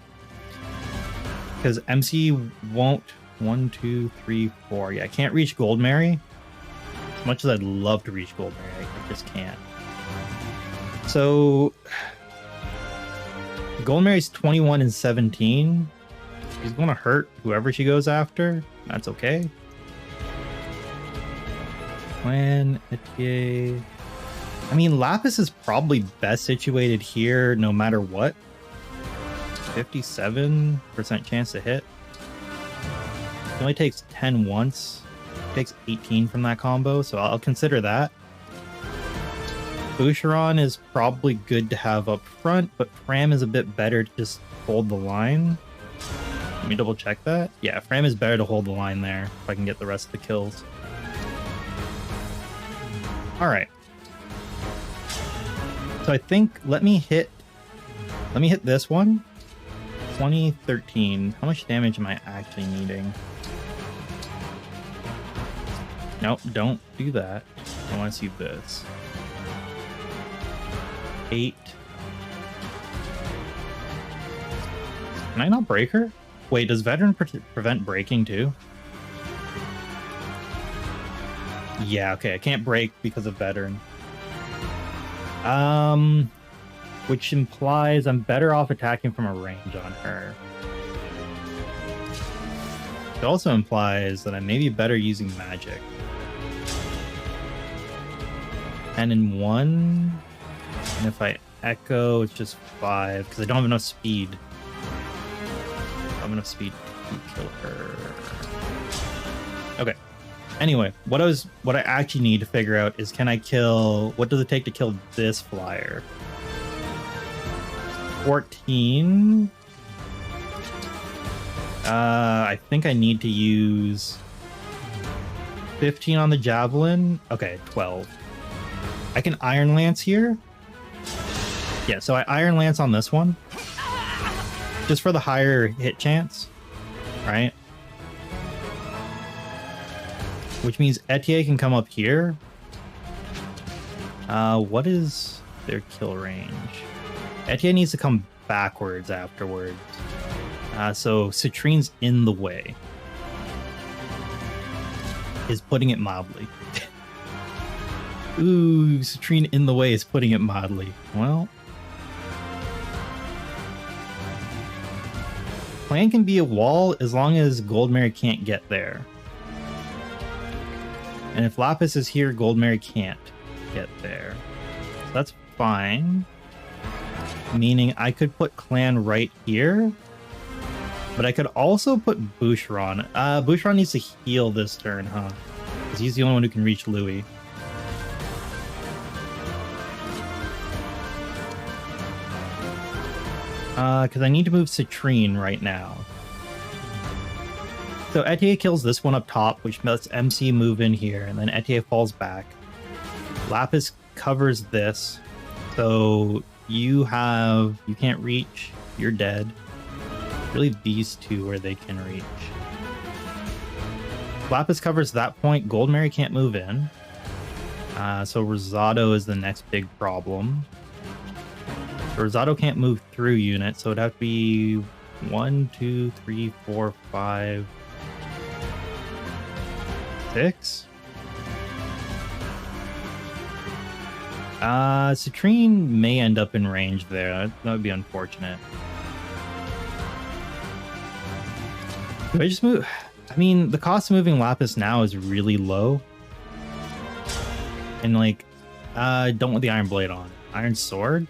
Because MC won't... 1, 2, 3, 4. Yeah, I can't reach Gold Mary. As much as I'd love to reach Gold Mary, I just can't. So... Gold Mary's 21 and 17. She's going to hurt whoever she goes after. That's okay. Plan, Etier... I mean, Lapis is probably best situated here no matter what. 57% chance to hit. It only takes 10 once. It takes 18 from that combo, so I'll consider that. Boucheron is probably good to have up front, but Fram is a bit better to just hold the line. Let me double check that. Yeah, Fram is better to hold the line there if I can get the rest of the kills. Alright. So I think, let me hit this one. 20, 13. How much damage am I actually needing? Nope, don't do that. I want to see this. 8. Can I not break her? Wait, does Veteran prevent breaking too? Yeah, okay, I can't break because of Veteran. Which implies I'm better off attacking from a range on her. It also implies that I may be better using magic. 10 and 1. And if I echo, it's just 5, because I don't have enough speed. I don't have enough speed to kill her. Okay. Anyway, what I actually need to figure out is, can I kill, what does it take to kill this flyer? 14. I think I need to use 15 on the javelin. Okay, 12. I can Iron Lance here. Yeah, so I Iron Lance on this one. Just for the higher hit chance, right? Which means Etier can come up here. What is their kill range? Etier needs to come backwards afterwards. So Citrine's in the way. Is putting it mildly. Ooh, Citrine in the way is putting it mildly. Well, plan can be a wall as long as Goldmary can't get there. And if Lapis is here, Goldmary can't get there. So that's fine. Meaning I could put Clan right here. But I could also put Boucheron. Boucheron needs to heal this turn, huh? Because he's the only one who can reach Louis. Because I need to move Citrine right now. So Etier kills this one up top, which lets MC move in here, and then Etier falls back. Lapis covers this, so you can't reach, you're dead. Really these two where they can reach. Lapis covers that point, Goldmary can't move in. So Rosado is the next big problem. Rosado can't move through units, so it'd have to be 1, 2, 3, 4, 5, 6. Citrine may end up in range there. That would be unfortunate. Do I just move? I mean, the cost of moving Lapis now is really low. And like, don't want the Iron Blade on. Iron Sword?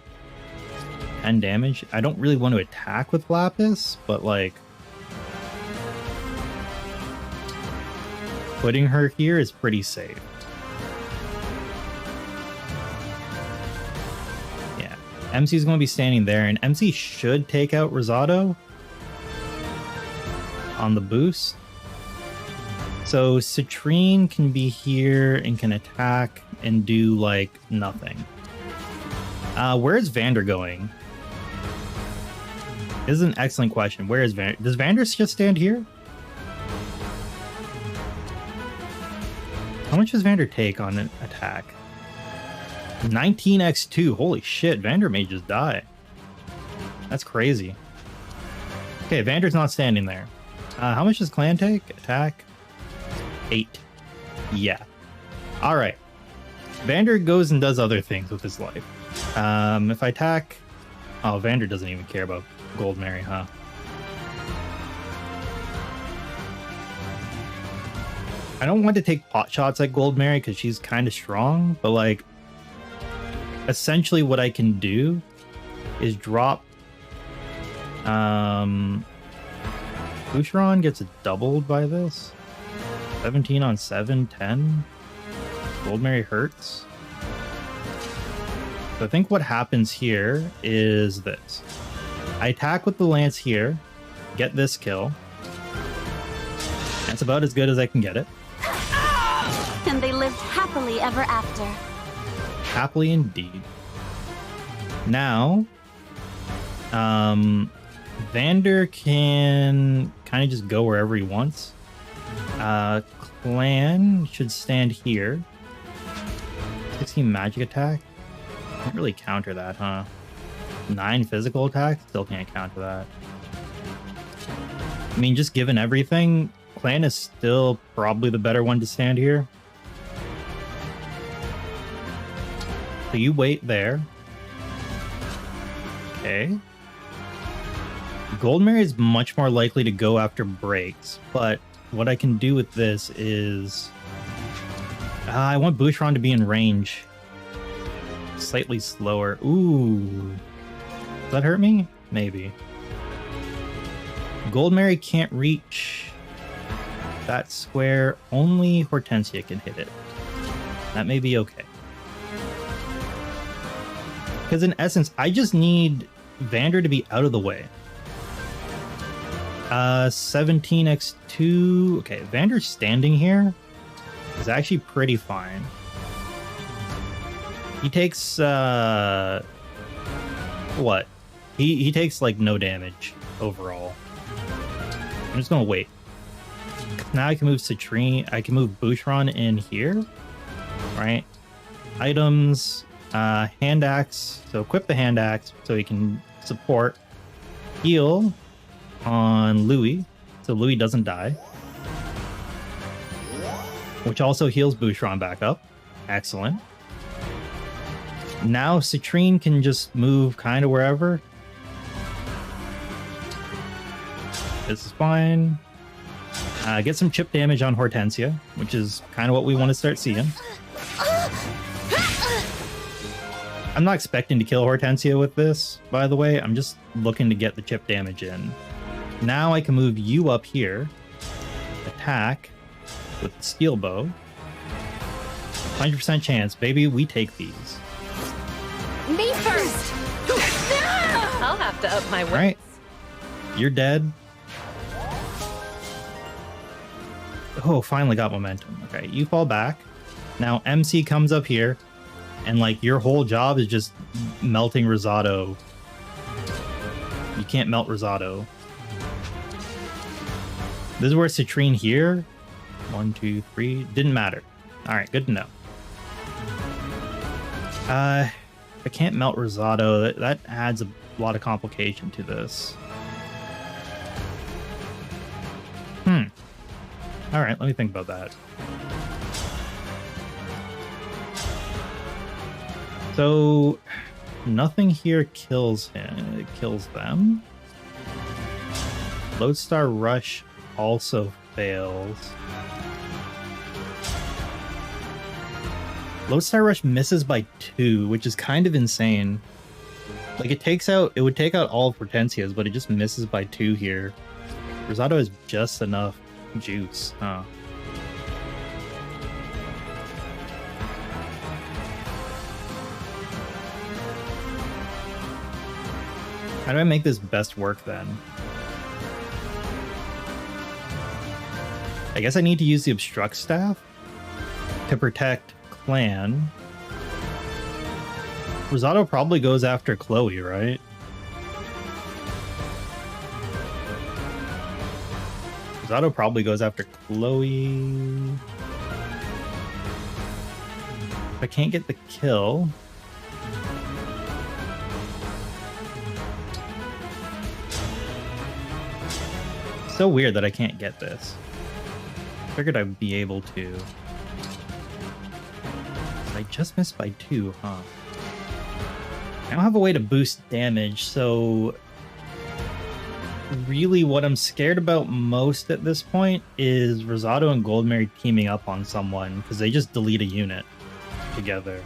10 damage. I don't really want to attack with Lapis, but like, putting her here is pretty safe. Yeah, MC's going to be standing there, and MC should take out Rosado on the boost. So Citrine can be here and can attack and do like nothing. Where's Vander going? This is an excellent question. Where is Vander? Does Vander just stand here? How much does Vander take on an attack? 19x2. Holy shit, Vander may just die. That's crazy. Okay, Vander's not standing there. How much does Clan take? Attack? 8. Yeah. Alright. Vander goes and does other things with his life. If I attack... Oh, Vander doesn't even care about Goldmary, huh? I don't want to take pot shots at Goldmary because she's kind of strong, but like, essentially what I can do is drop... Boucheron gets doubled by this. 17 on 7, 10. Goldmary hurts. So I think what happens here is this. I attack with the lance here, get this kill. That's about as good as I can get it. And they lived happily ever after. Happily indeed. Now, Vander can kind of just go wherever he wants. Clan should stand here. 16 magic attack. Can't really counter that, huh? 9 physical attack. Still can't counter that. I mean, just given everything, Clan is still probably the better one to stand here. So you wait there. Okay. Goldmary is much more likely to go after breaks, but what I can do with this is... I want Boucheron to be in range. Slightly slower. Ooh. Does that hurt me? Maybe. Goldmary can't reach that square, only Hortensia can hit it. That may be okay. Because in essence, I just need Vander to be out of the way. 17x2. Okay, Vander's standing here is actually pretty fine. He takes what? He takes like no damage overall. I'm just gonna wait. Now I can move Citrine. I can move Boucheron in here, right? Items, hand axe. So equip the hand axe so he can support. Heal on Louis, so Louis doesn't die. Which also heals Boucheron back up. Excellent. Now Citrine can just move kind of wherever. This is fine. Get some chip damage on Hortensia, which is kind of what we want to start seeing. I'm not expecting to kill Hortensia with this, by the way. I'm just looking to get the chip damage in. Now I can move you up here. Attack with the steel bow. 100% chance, baby, we take these. Me first! I'll have to up my wits. Right. You're dead. Oh, finally got momentum. Okay, you fall back. Now MC comes up here, and like your whole job is just melting Rosado. You can't melt Rosado. This is where Citrine here. 1, 2, 3. Didn't matter. Alright, good to know. I can't melt Rosado. That adds a lot of complication to this. Alright, let me think about that. So, nothing here kills him. It kills them. Lodestar Rush also fails. Lodestar Rush misses by 2, which is kind of insane. Like, it would take out all of Hortensia's, but it just misses by 2 here. Rosado has just enough juice, huh? How do I make this best work then? I guess I need to use the obstruct staff to protect Clan. Rosado probably goes after Chloe, right? Rosado probably goes after Chloe. If I can't get the kill. So weird that I can't get this. Figured I'd be able to. I just missed by 2, huh? I don't have a way to boost damage, so really what I'm scared about most at this point is Rosado and Goldmary teaming up on someone, because they just delete a unit together.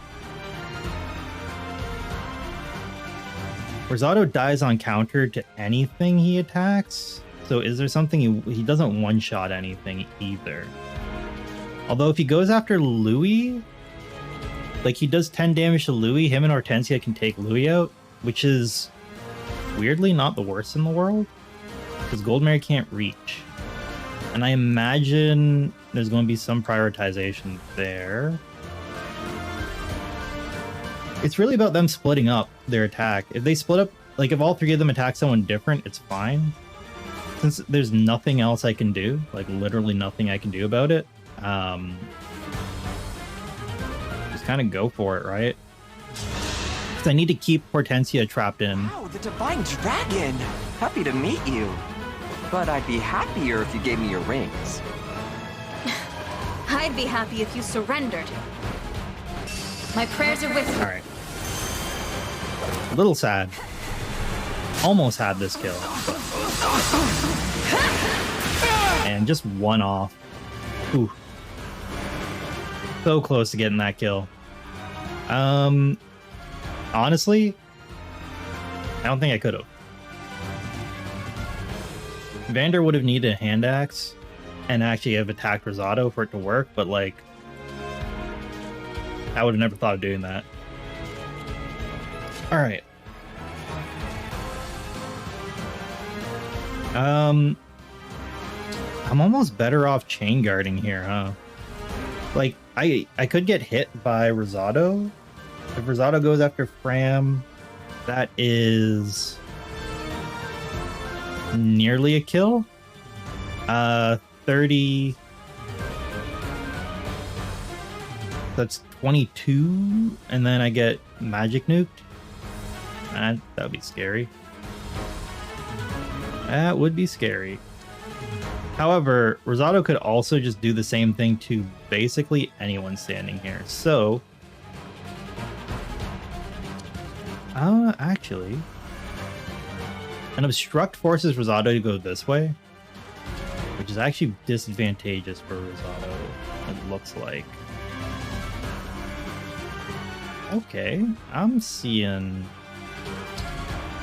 Rosado dies on counter to anything he attacks, so is there something he doesn't one-shot anything either. Although if he goes after Louis, like he does 10 damage to Louis, him and Hortensia can take Louis out, which is weirdly not the worst in the world, because Goldmary can't reach. And I imagine there's going to be some prioritization there. It's really about them splitting up their attack. If they split up, like if all 3 of them attack someone different, it's fine. Since there's nothing else I can do, like literally nothing I can do about it, just kind of go for it, right? Because I need to keep Hortensia trapped in. Wow, the Divine Dragon! Happy to meet you. But I'd be happier if you gave me your rings. I'd be happy if you surrendered. My prayers are with you. Alright. A little sad. Almost had this kill. And just one off. Ooh. So close to getting that kill. Honestly, I don't think I could have. Vander would have needed a hand axe and actually have attacked Rosado for it to work, but like I would have never thought of doing that. All right. I'm almost better off chain guarding here, huh? Like I could get hit by Rosado. If Rosado goes after Fram, that is nearly a kill. 30. That's 22, and then I get magic nuked. That would be scary. That would be scary. However, Rosado could also just do the same thing to basically anyone standing here. So, actually, an obstruct forces Rosado to go this way, which is actually disadvantageous for Rosado, it looks like. Okay, I'm seeing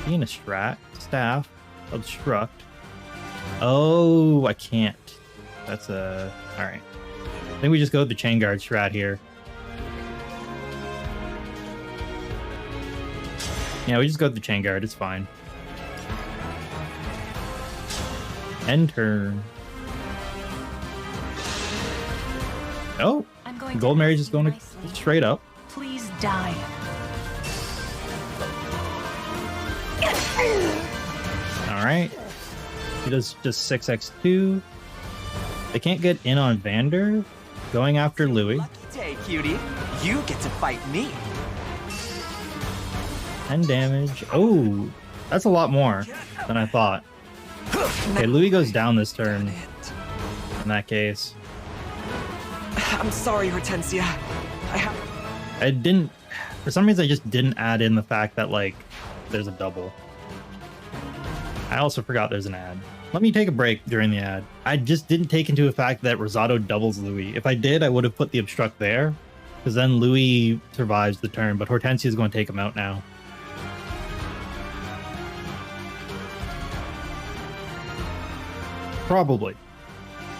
a staff, obstruct. Oh, I can't. That's a... Alright. I think we just go with the chain guard strat here. Yeah, we just go with the chain guard. It's fine. End turn. Oh! Gold Mary's just going straight up. Please die. Alright. He does just 6x2. They can't get in on Vander. Going after Louis. Lucky day, cutie. You get to fight me. 10 damage. Oh, that's a lot more than I thought. Okay, Louis goes down this turn. In that case. I'm sorry, Hortensia. I didn't... For some reason, I just didn't add in the fact that, like, there's a double. I also forgot there's an ad. Let me take a break during the ad. I just didn't take into effect that Rosado doubles Louis. If I did, I would have put the obstruct there, because then Louis survives the turn, but Hortensia is going to take him out now. Probably.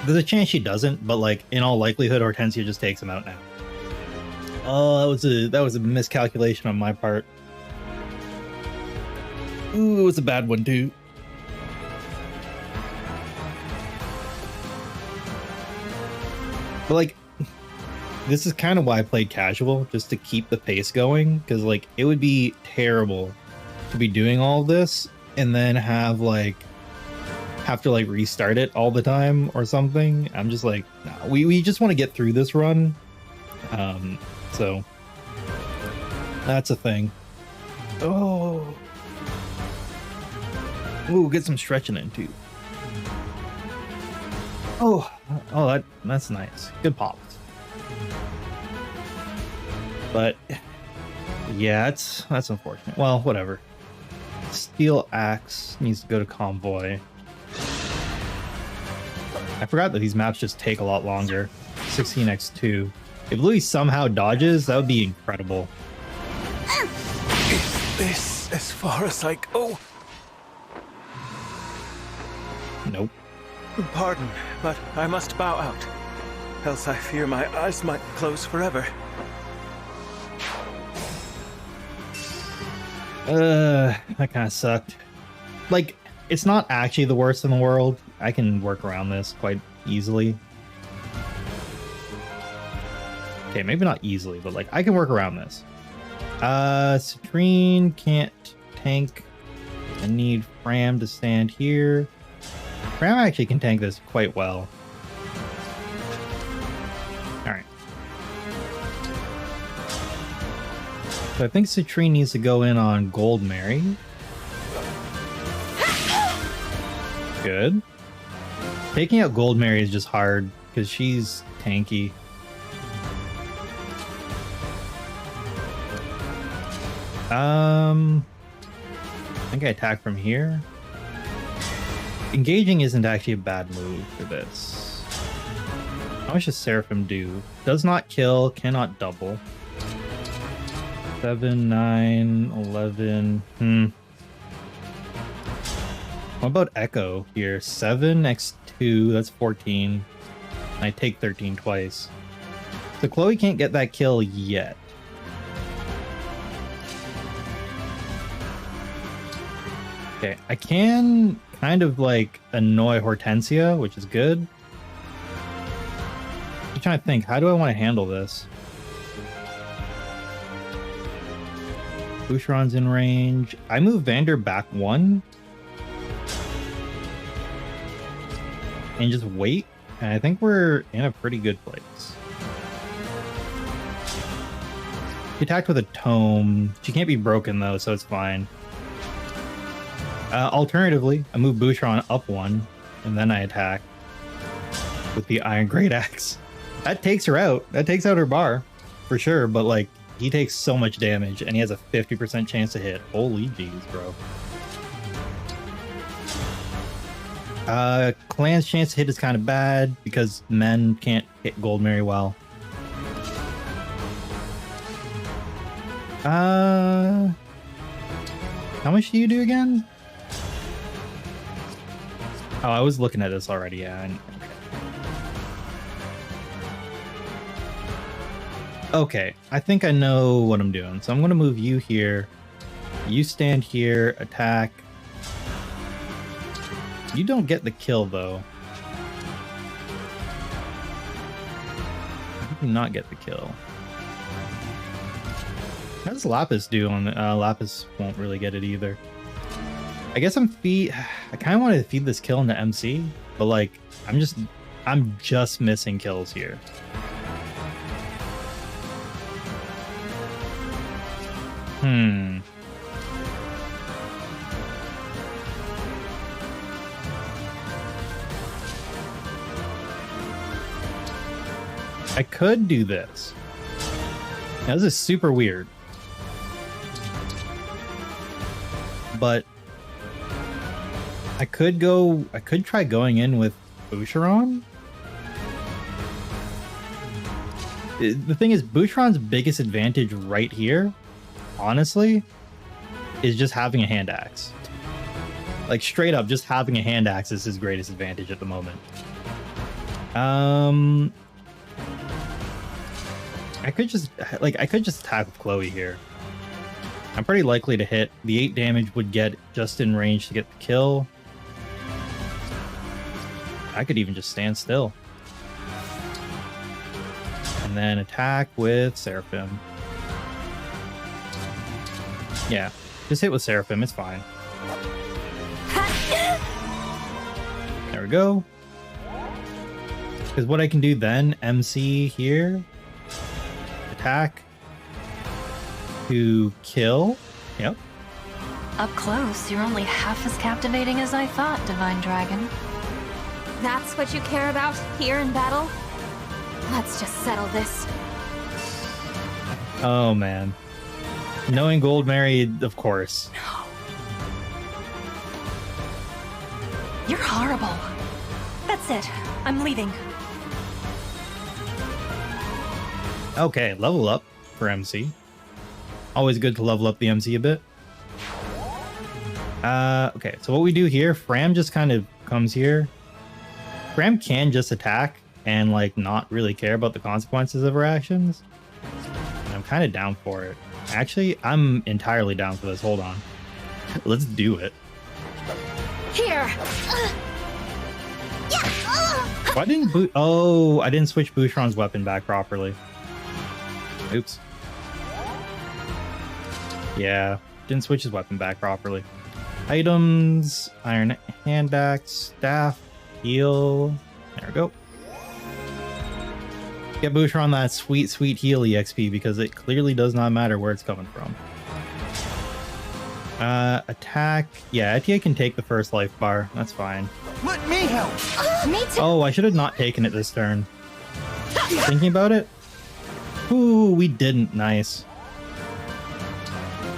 There's a chance she doesn't, but like in all likelihood, Hortensia just takes him out now. Oh, that was a miscalculation on my part. Ooh, it was a bad one too. But like, this is kind of why I played casual, just to keep the pace going, because like it would be terrible to be doing all this and then have to like restart it all the time or something. I'm just like, nah, we just want to get through this run. So that's a thing. Oh, ooh, get some stretching in too. Oh, that's nice. Good pops. But yeah, that's unfortunate. Well, whatever. Steel Axe needs to go to Convoy. I forgot that these maps just take a lot longer. 16x2. If Louis somehow dodges, that would be incredible. Is this as far as I go? Nope. Pardon, but I must bow out. Else I fear my eyes might close forever. That kind of sucked. Like, it's not actually the worst in the world. I can work around this quite easily. Okay, maybe not easily, but like I can work around this. Citrine can't tank. I need Fram to stand here. Fram actually can tank this quite well. Alright. So I think Citrine needs to go in on Gold Mary. Good. Taking out Gold Mary is just hard because she's tanky. I think I attack from here. Engaging isn't actually a bad move for this. How much does Seraphim do? Does not kill, cannot double. 7, 9, 11. What about Echo here? 7 x 2, that's 14. I take 13 twice. So Chloe can't get that kill yet. Okay, I can kind of like annoy Hortensia, which is good. I'm trying to think, how do I want to handle this? Boucheron's in range. I move Vander back 1. And just wait. And I think we're in a pretty good place. She attacked with a tome. She can't be broken though, so it's fine. Alternatively, I move Boucheron up 1, and then I attack with the Iron Great Axe. That takes her out. That takes out her bar, for sure. But like, he takes so much damage, and he has a 50% chance to hit. Holy jeez, bro. Clan's chance to hit is kind of bad because men can't hit gold very well. How much do you do again? Oh, I was looking at this already, yeah. Okay, I think I know what I'm doing. So I'm going to move you here. You stand here, attack. You don't get the kill, though. You do not get the kill. How does Lapis do on the... Lapis won't really get it either. I guess I kind of wanted to feed this kill into MC, but like, I'm just missing kills here. I could do this. Now, this is super weird. But I could try going in with Boucheron. The thing is, Boucheron's biggest advantage right here, honestly, is just having a hand axe. Like, straight up, just having a hand axe is his greatest advantage at the moment. I could just attack with Chloe here. I'm pretty likely to hit. The 8 damage would get just in range to get the kill. I could even just stand still. And then attack with Seraphim. Yeah, just hit with Seraphim, it's fine. There we go. Because what I can do then, MC here, attack to kill. Yep. Up close, you're only half as captivating as I thought, Divine Dragon. That's what you care about here in battle? Let's just settle this. Oh man. Knowing Gold Mary, of course. No. You're horrible. That's it. I'm leaving. Okay, level up for MC. Always good to level up the MC a bit. Okay, so what we do here, Fram just kind of comes here. Fram can just attack and like not really care about the consequences of her actions. And I'm kind of down for it. Actually, I'm entirely down for this. Hold on. Let's do it. Here. Why didn't Oh, I didn't switch Boucheron's weapon back properly. Oops. Yeah, didn't switch his weapon back properly. Items, iron hand axe, staff, heal. There we go. Get Boucheron that sweet, sweet heal EXP because it clearly does not matter where it's coming from. Attack. Yeah, Etienne can take the first life bar. That's fine. Let me help. Me too. Oh, I should have not taken it this turn. Thinking about it. Ooh, we didn't. Nice.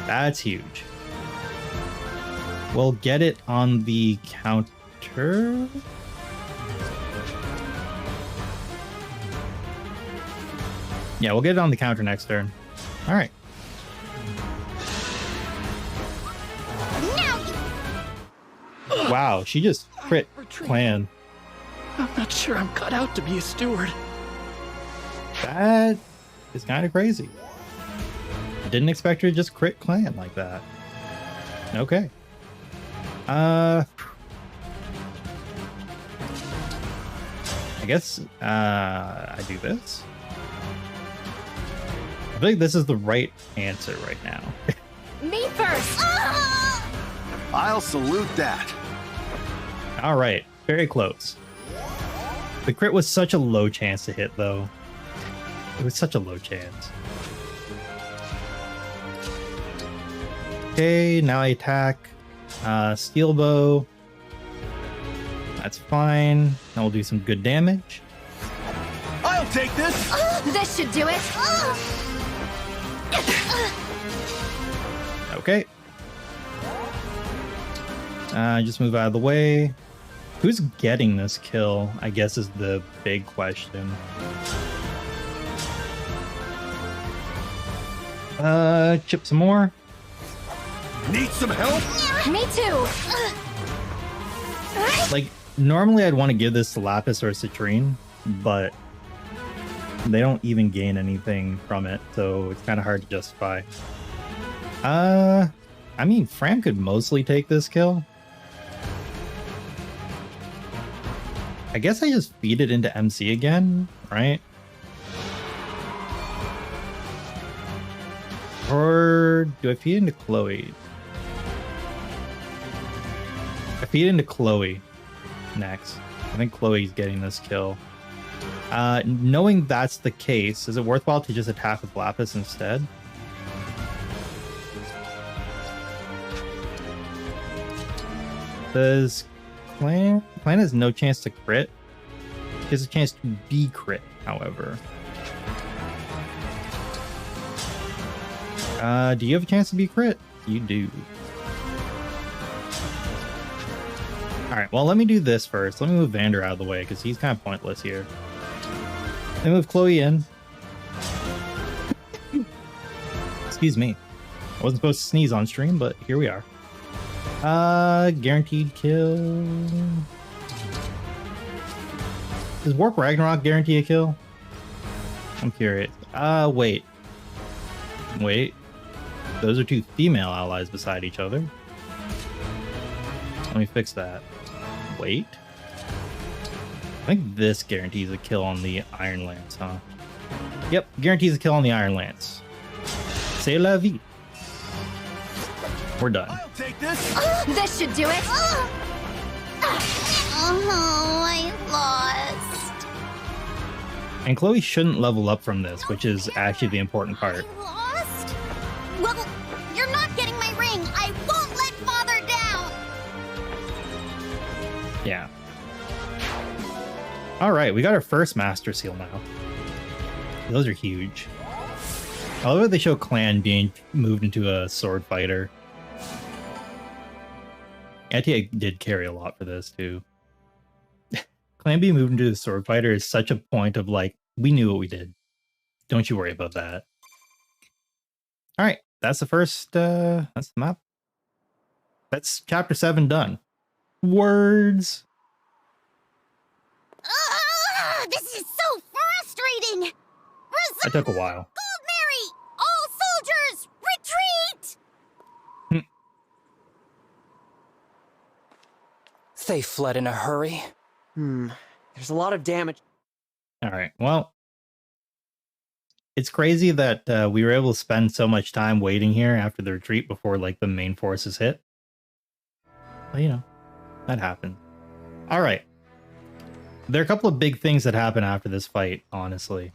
That's huge. We'll get it on the counter. Yeah, we'll get it on the counter next turn. All right. Wow, she just crit clan. I'm not sure I'm cut out to be a steward. That is kind of crazy. I didn't expect her to just crit clan like that. Okay. I guess I do this. I think this is the right answer right now. Me first! I'll salute that. All right, very close. The crit was such a low chance to hit, though. It was such a low chance. Okay, now I attack. Steel bow. That's fine. Now we'll do some good damage. I'll take this. This should do it! Okay. Just move out of the way. Who's getting this kill, I guess, is the big question. Chip some more. Need some help? Me too! Like, normally I'd want to give this to Lapis or Citrine, but they don't even gain anything from it, so it's kind of hard to justify. I mean, Fram could mostly take this kill. I guess I just feed it into MC again, right? Or do I feed into Chloe? I feed into Chloe next. I think Chloe's getting this kill. Knowing that's the case, is it worthwhile to just attack with Lapis instead? Does Clan has no chance to crit? He has a chance to be crit, however. Do you have a chance to be crit? You do. Alright, well, let me do this first. Let me move Vander out of the way, because he's kind of pointless here. Let me move Chloe in. Excuse me. I wasn't supposed to sneeze on stream, but here we are. Guaranteed kill. Does Warp Ragnarok guarantee a kill? I'm curious. Wait. Wait. Those are two female allies beside each other. Let me fix that. Wait. I think this guarantees a kill on the Iron Lance, huh? Yep, guarantees a kill on the Iron Lance. C'est la vie. We're done. I'll take this. This should do it! Oh, I lost. And Chloe shouldn't level up from this, which is actually the important part. I lost? Well, you're not getting my ring. I won't let Father down. Yeah. Alright, we got our first Master Seal now. Those are huge. I love how they show Clan being moved into a sword fighter. Atia did carry a lot for this, too. Clan being moved into the sword fighter is such a point of, like, we knew what we did. Don't you worry about that. Alright, that's the first, that's the map. That's chapter 7 done. Words! This is so frustrating. That took a while. Gold Mary! All soldiers, retreat! They fled in a hurry. There's a lot of damage. Alright, well. It's crazy that we were able to spend so much time waiting here after the retreat before, like, the main forces hit. But, you know, that happened. Alright. There are a couple of big things that happen after this fight, honestly.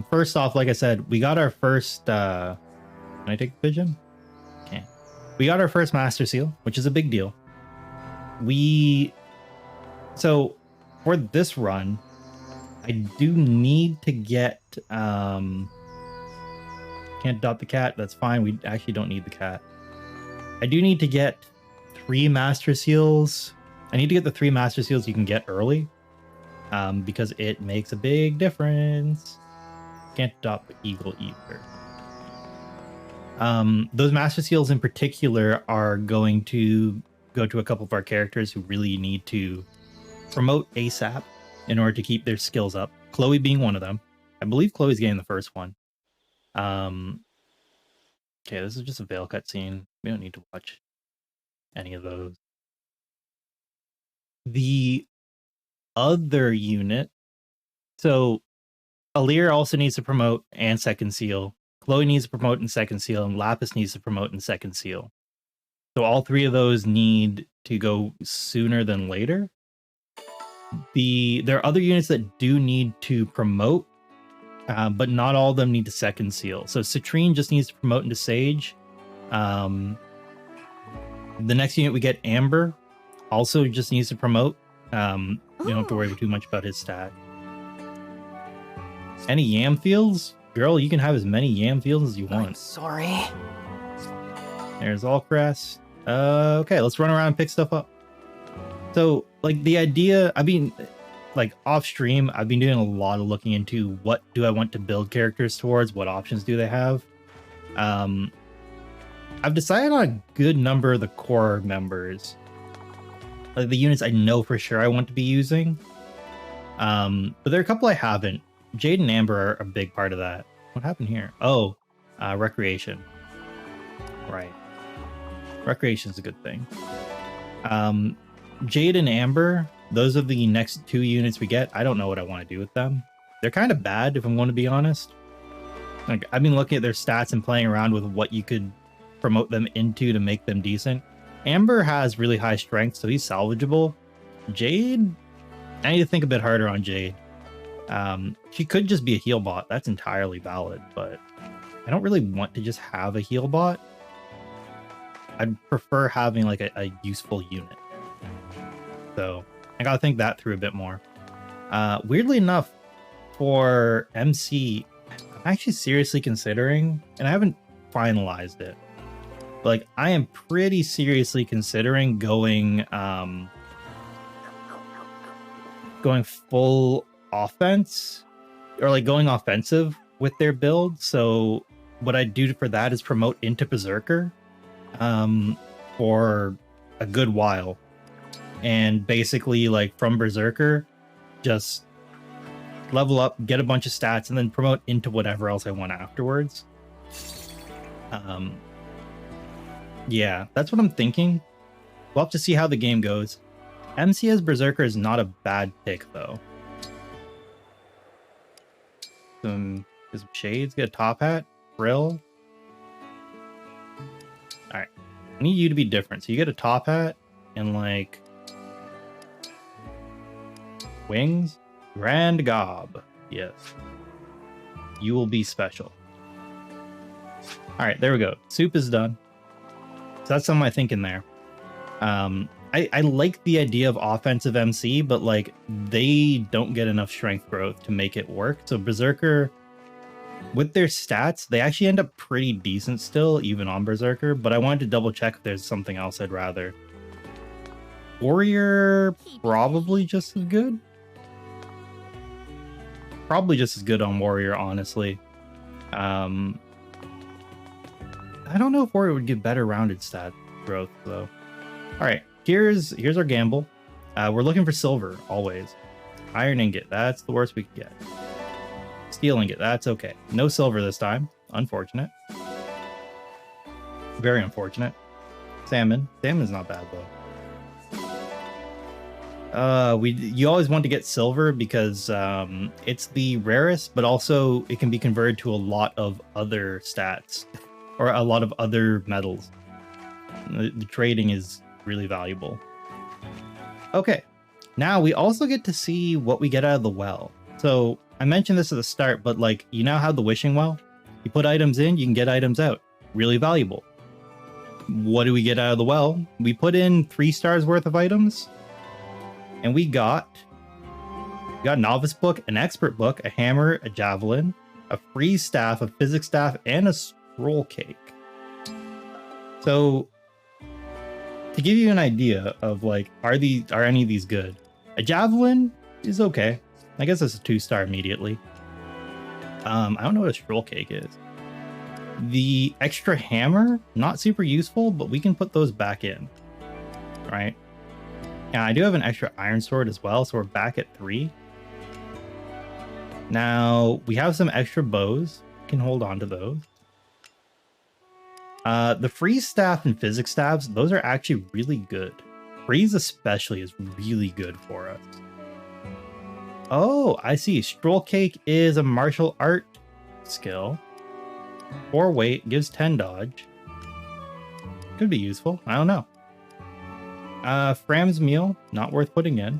First off, like I said, we got our first... Can I take the pigeon? Okay. We got our first Master Seal, which is a big deal. So, for this run, I do need to get... Can't adopt the cat, that's fine. We actually don't need the cat. I do need to get 3 Master Seals. I need to get the 3 Master Seals you can get early. Because it makes a big difference. Can't adopt the eagle either. Those Master Seals in particular are going to go to a couple of our characters who really need to promote ASAP in order to keep their skills up. Chloe being one of them. I believe Chloe's getting the first one. Okay, this is just a Veil cutscene. We don't need to watch any of those. The other unit. So Alir also needs to promote and second seal. Chloe needs to promote and second seal, and Lapis needs to promote and second seal. So all three of those need to go sooner than later. There are other units that do need to promote, but not all of them need to second seal. So Citrine just needs to promote into Sage. The next unit we get, Amber, also just needs to promote. You don't have to worry too much about his stat. Any yam fields? Girl, you can have as many yam fields as you want. I'm sorry. There's Allcrest. Okay, let's run around and pick stuff up. So, like, the idea, I mean, like, off stream, I've been doing a lot of looking into what do I want to build characters towards, what options do they have. I've decided on a good number of the core members. Like, the units I know for sure I want to be using. But there are a couple I haven't. Jade and Amber are a big part of that. What happened here? Oh, Recreation. Right. Recreation's a good thing. Jade and Amber, those are the next two units we get. I don't know what I want to do with them. They're kind of bad, if I'm going to be honest. Like, I've been looking at their stats and playing around with what you could promote them into to make them decent. Amber has really high strength, so he's salvageable. Jade, I need to think a bit harder on Jade. She could just be a heal bot. That's entirely valid, but I don't really want to just have a heal bot. I'd prefer having like a useful unit. So I gotta think that through a bit more. Weirdly enough, for MC, I'm actually seriously considering, and I haven't finalized it, but like I am pretty seriously considering going full offense, or like going offensive with their build. So what I do for that is promote into Berserker for a good while, and basically like from Berserker just level up, get a bunch of stats, and then promote into whatever else I want afterwards. Yeah, that's what I'm thinking. We'll have to see how the game goes. MC as Berserker is not a bad pick though. Some shades, get a top hat, frill. Alright. I need you to be different. So you get a top hat and like wings. Grand Gob. Yes. You will be special. Alright, there we go. Soup is done. So that's some of my thinking there. I like the idea of offensive MC, but like they don't get enough strength growth to make it work. So Berserker, with their stats, they actually end up pretty decent still, even on Berserker, but I wanted to double check if there's something else I'd rather. Warrior, probably just as good. Probably just as good on Warrior, honestly. I don't know if Warrior would give better rounded stat growth, though. Alright, here's our gamble. We're looking for silver, always. Iron ingot, that's the worst we could get. Steel ingot, that's okay. No silver this time. Unfortunate. Very unfortunate. Salmon. Salmon's not bad, though. You always want to get silver because it's the rarest, but also it can be converted to a lot of other stats or a lot of other metals. The trading is really valuable. Okay, now we also get to see what we get out of the well. So I mentioned this at the start, but like, you now have the wishing well. You put items in, you can get items out. Really valuable. What do we get out of the well? We put in 3 stars worth of items, and we got a novice book, an expert book, a hammer, a javelin, a freeze staff, a physics staff, and a scroll cake. So to give you an idea of like, are any of these good? A javelin is okay. I guess it's a 2-star immediately. I don't know what a scroll cake is. The extra hammer, not super useful, but we can put those back in. Right? Yeah, I do have an extra iron sword as well, so we're back at 3. Now, we have some extra bows. We can hold on to those. The freeze staff and physics staffs, those are actually really good. Freeze especially is really good for us. Oh, I see. Stroll cake is a martial art skill. 4 weight, gives 10 dodge. Could be useful. I don't know. Fram's meal, not worth putting in.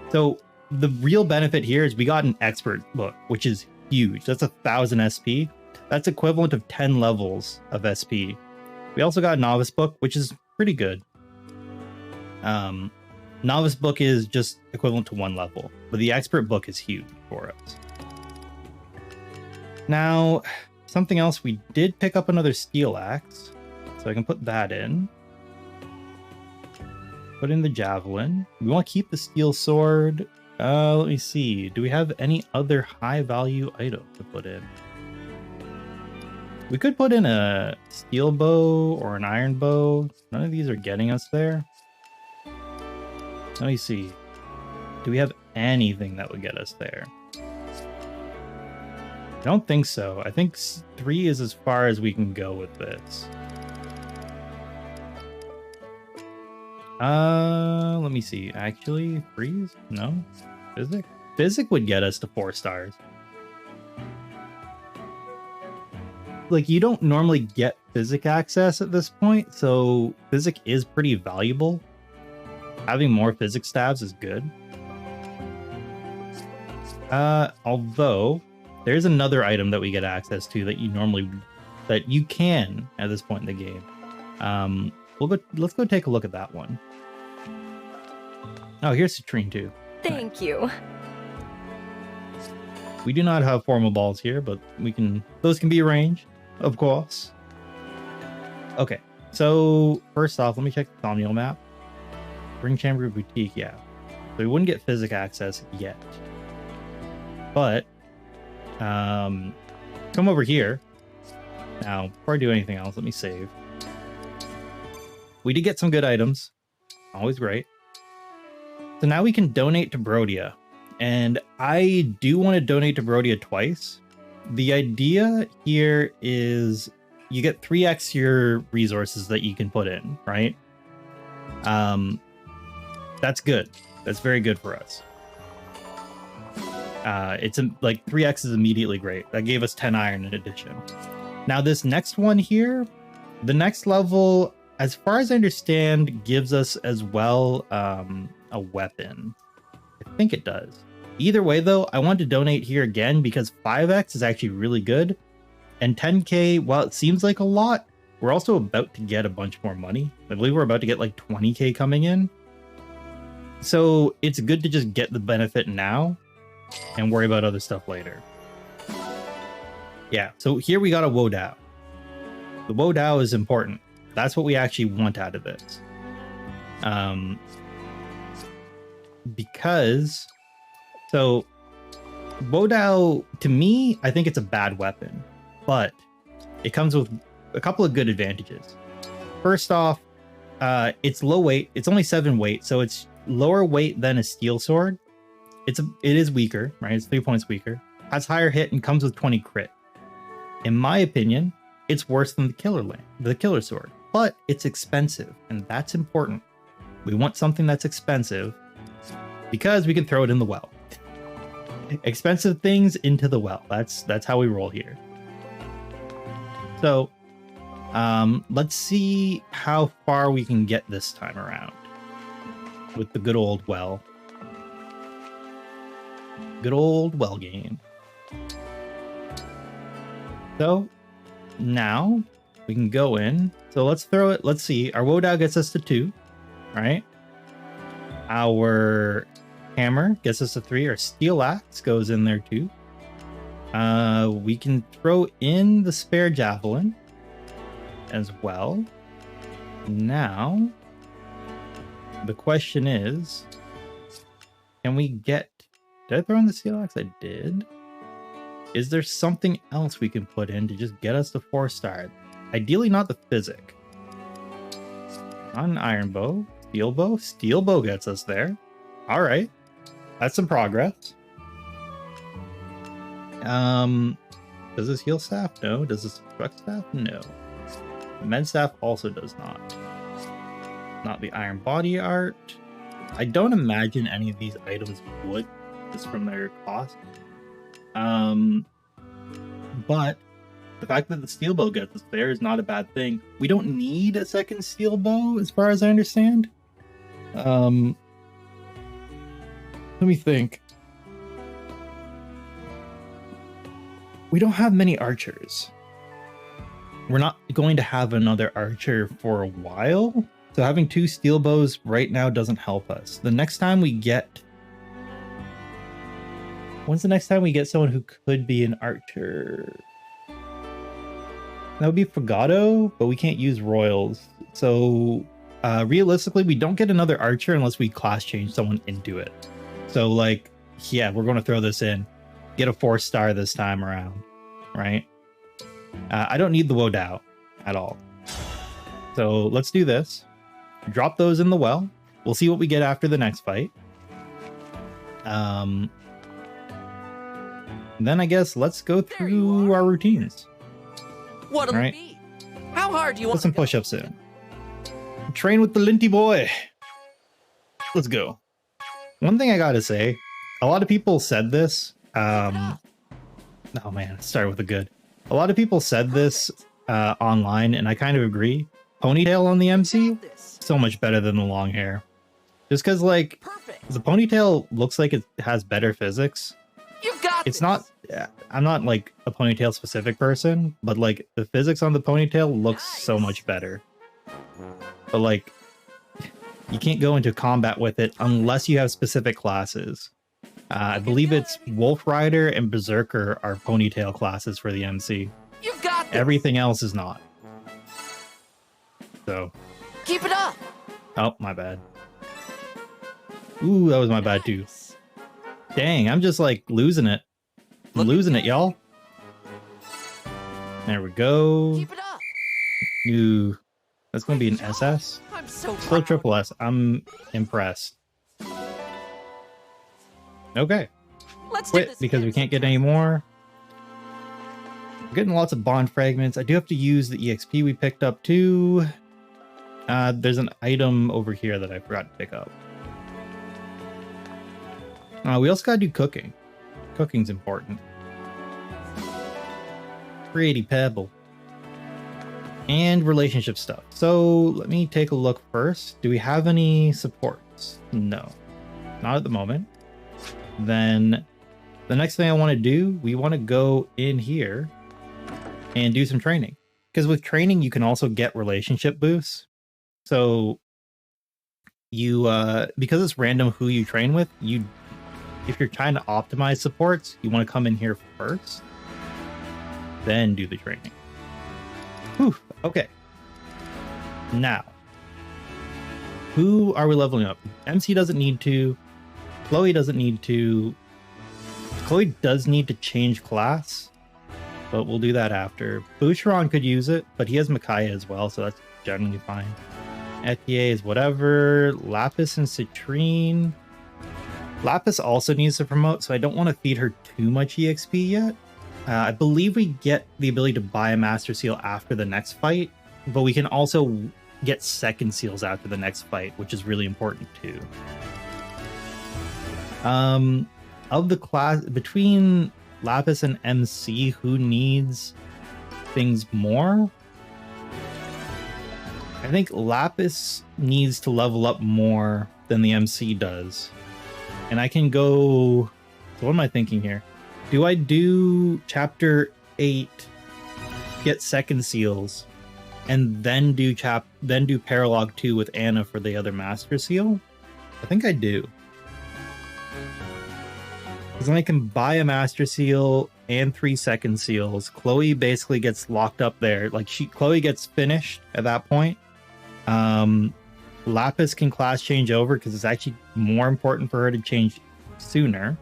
So the real benefit here is we got an expert book, which is huge. That's 1,000 SP. That's equivalent of 10 levels of SP. We also got a novice book, which is pretty good. Novice book is just equivalent to 1 level, but the expert book is huge for us. Now, something else, we did pick up another steel axe, so I can put that in. Put in the javelin. We want to keep the steel sword. Let me see. Do we have any other high value item to put in? We could put in a steel bow or an iron bow. None of these are getting us there. Let me see. Do we have anything that would get us there? I don't think so. I think 3 is as far as we can go with this. Let me see. Actually, freeze? No. Physic? Physic would get us to 4 stars. Like, you don't normally get physic access at this point, so physic is pretty valuable. Having more physic staves is good. Although there's another item that we get access to that you can at this point in the game. Let's go take a look at that one. Oh, here's Citrine too. Thank you. We do not have formal balls here, but those can be arranged, of course. Okay, so first off, let me check the thumbnail map. Ring Chamber Boutique, yeah. So we wouldn't get physic access yet. But come over here. Now, before I do anything else, let me save. We did get some good items. Always great. So now we can donate to Brodia. And I do want to donate to Brodia twice. The idea here is you get 3x your resources that you can put in, right? That's good. That's very good for us. It's like 3x is immediately great. That gave us 10 iron in addition. Now this next one here, the next level, as far as I understand, gives us as well a weapon. I think it does. Either way though, I want to donate here again because 5x is actually really good. And 10k, while it seems like a lot, we're also about to get a bunch more money. I believe we're about to get like 20k coming in. So it's good to just get the benefit now and worry about other stuff later. Yeah, so here we got a Wodao. The Wodao is important. That's what we actually want out of this. Because, so Wodao, to me, I think it's a bad weapon, but it comes with a couple of good advantages. First off, it's low weight. It's only 7 weight, so it's lower weight than a steel sword. It is weaker, right? It's 3 points weaker. Has higher hit and comes with 20 crit. In my opinion, it's worse than the killer sword, but it's expensive, and that's important. We want something that's expensive because we can throw it in the well. Expensive things into the well. That's how we roll here. So, let's see how far we can get this time around with the good old well. Good old well game. So now we can go in. So let's throw it. Let's see. Our Wodao gets us to 2, right? Our hammer gets us to 3. Our steel axe goes in there too. We can throw in the spare javelin as well. Now the question is, can we get... Did I throw in the steel axe? I did. Is there something else we can put in to just get us to 4 star? Ideally not the physic. Not an iron bow. Steel bow? Steel bow gets us there. All right. That's some progress. Does this heal staff? No. Does this struck staff? No. The med staff also does not. Not the iron body art. I don't imagine any of these items would, just from their cost. But the fact that the steel bow gets us there is not a bad thing. We don't need a second steel bow, as far as I understand. Let me think. We don't have many archers. We're not going to have another archer for a while. So having 2 steel bows right now doesn't help us. The next time we get... When's the next time we get someone who could be an archer? That would be Fagotto, but we can't use royals. So realistically, we don't get another archer unless we class change someone into it. So like, yeah, we're going to throw this in. Get a 4-star this time around, right? I don't need the Wodao at all. So let's do this. Drop those in the well. We'll see what we get after the next fight. Then I guess let's go through our routines. What'll Right. it be? How hard do you Put want some to go? push-ups in. Train with the Linty boy. Let's go. One thing I gotta say, a lot of people said this. Oh man, start with the good. A lot of people said this online, and I kind of agree. Ponytail on the MC, so much better than the long hair. Just because, like, the ponytail looks like it has better physics. You've got It's this. not. I'm not like a ponytail specific person, but like the physics on the ponytail looks so much better. But like, you can't go into combat with it unless you have specific classes. I believe it's Wolf Rider and Berserker are ponytail classes for the MC. You've got this. Everything else is not. So, Keep it up. oh, my bad. Ooh, that was my bad too. Dang, I'm just like losing it. I'm losing it, y'all. There we go. Keep it up. Ooh, that's gonna be an SS. I'm so Still proud. triple S. I'm impressed. Okay. Let's do Quit this because again. we can't get any more. We're getting lots of bond fragments. I do have to use the EXP we picked up too. There's an item over here that I forgot to pick up. We also gotta do cooking. Cooking's important. Pretty pebble. And relationship stuff. So let me take a look first. Do we have any supports? No, not at the moment. Then the next thing I want to do, we want to go in here and do some training. Because with training, you can also get relationship boosts. So you, because it's random who you train with, if you're trying to optimize supports, you want to come in here first, then do the training. Whew, okay. Now, who are we leveling up? MC doesn't need to. Chloe doesn't need to. Chloe does need to change class, but we'll do that after. Boucheron could use it, but he has Micaiah as well, so that's generally fine. Etier is whatever. Lapis and Citrine. Lapis also needs to promote, so I don't want to feed her too much EXP yet. I believe we get the ability to buy a Master Seal after the next fight, but we can also get second seals after the next fight, which is really important too. Of the class, between Lapis and MC, who needs things more? I think Lapis needs to level up more than the MC does. And I can go... So what am I thinking here? Do I do Chapter 8, get second seals, and then do Paralog 2 with Anna for the other Master Seal? I think I do. Because then I can buy a Master Seal and 3 second seals. Chloe basically gets locked up there. Like Chloe gets finished at that point. Lapis can class change over because it's actually more important for her to change sooner.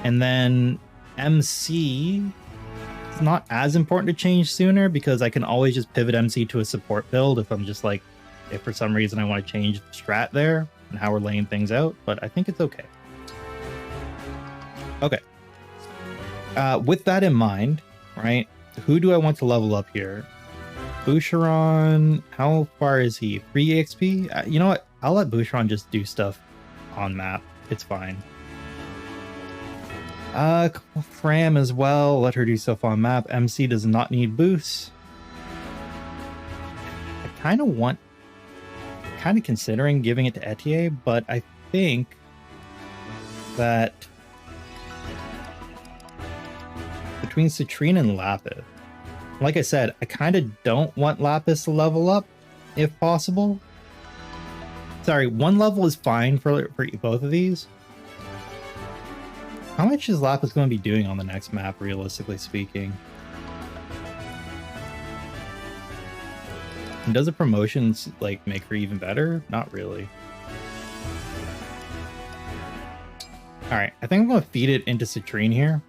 And then MC, it's not as important to change sooner because I can always just pivot MC to a support build if I'm just like if for some reason I want to change the strat there and how we're laying things out, but I think it's okay. Okay. With that in mind, right, who do I want to level up here? Boucheron, how far is he? 3 EXP? You know what? I'll let Boucheron just do stuff on map. It's fine. Fram as well. Let her do stuff on map. MC does not need boosts. I kind of considering giving it to Etier, but I think that between Citrine and Lapis, like I said, I kind of don't want Lapis to level up if possible. Sorry, 1 level is fine for both of these. How much is Lapis going to be doing on the next map, realistically speaking? And does the promotions like make her even better? Not really. All right, I think I'm going to feed it into Citrine here.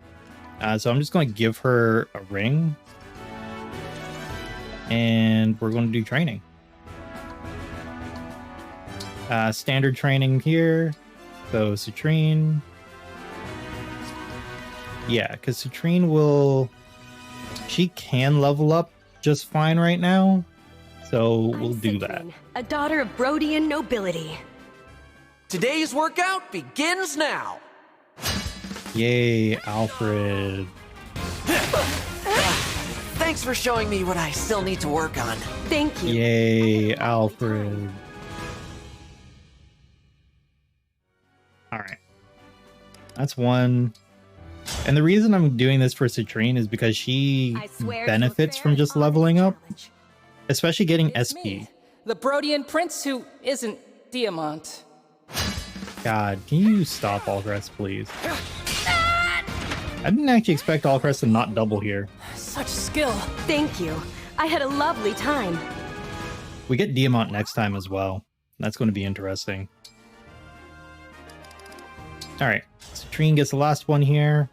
So I'm just going to give her a ring. And we're going to do training. Standard training here. So Citrine. Yeah, because Citrine will... She can level up just fine right now. So we'll do that. A daughter of Brodian nobility. Today's workout begins now. Yay, Alfred. Thanks for showing me what I still need to work on. Thank you. Yay, Alfred. Alright. That's one. And the reason I'm doing this for Citrine is because she benefits from just leveling up. Especially getting SP. The Brodian prince who isn't Diamant. God, can you stop Allcrest, please? I didn't actually expect Allcrest to not double here. Such skill. Thank you. I had a lovely time. We get Diamant next time as well. That's going to be interesting. Alright, Citrine gets the last one here.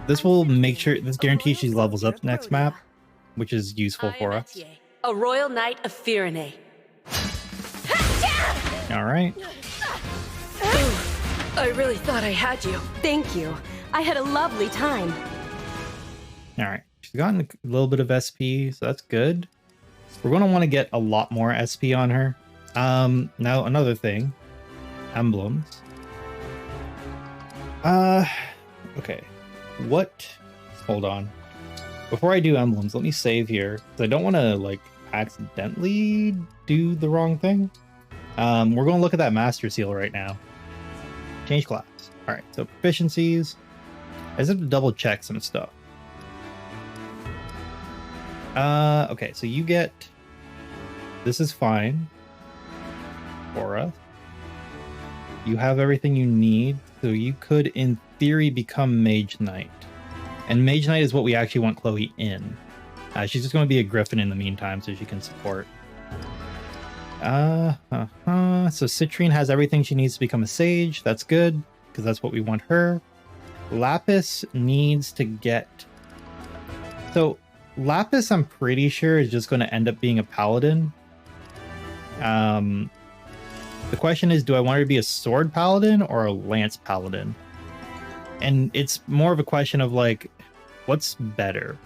This will make sure, this guarantees she levels up next map, which is useful for us. A royal knight of Firene. Alright. I really thought I had you. Thank you. I had a lovely time. Alright, she's gotten a little bit of SP, so that's good. We're going to want to get a lot more SP on her. Now another thing. Emblems. Okay. What? Hold on. Before I do emblems, let me save here, because I don't want to, like, accidentally do the wrong thing. We're going to look at that Master Seal right now. Change class. Alright, so proficiencies. I just have to double check some stuff. Okay, so you get... This is fine. For us. You have everything you need, so you could, in theory, become Mage Knight. And Mage Knight is what we actually want Chloe in. She's just going to be a Griffin in the meantime, so she can support. So Citrine has everything she needs to become a Sage. That's good, because that's what we want her. Lapis needs to get... So, Lapis, I'm pretty sure, is just going to end up being a Paladin. The question is, do I want her to be a Sword Paladin or a Lance Paladin? And it's more of a question of, like, what's better?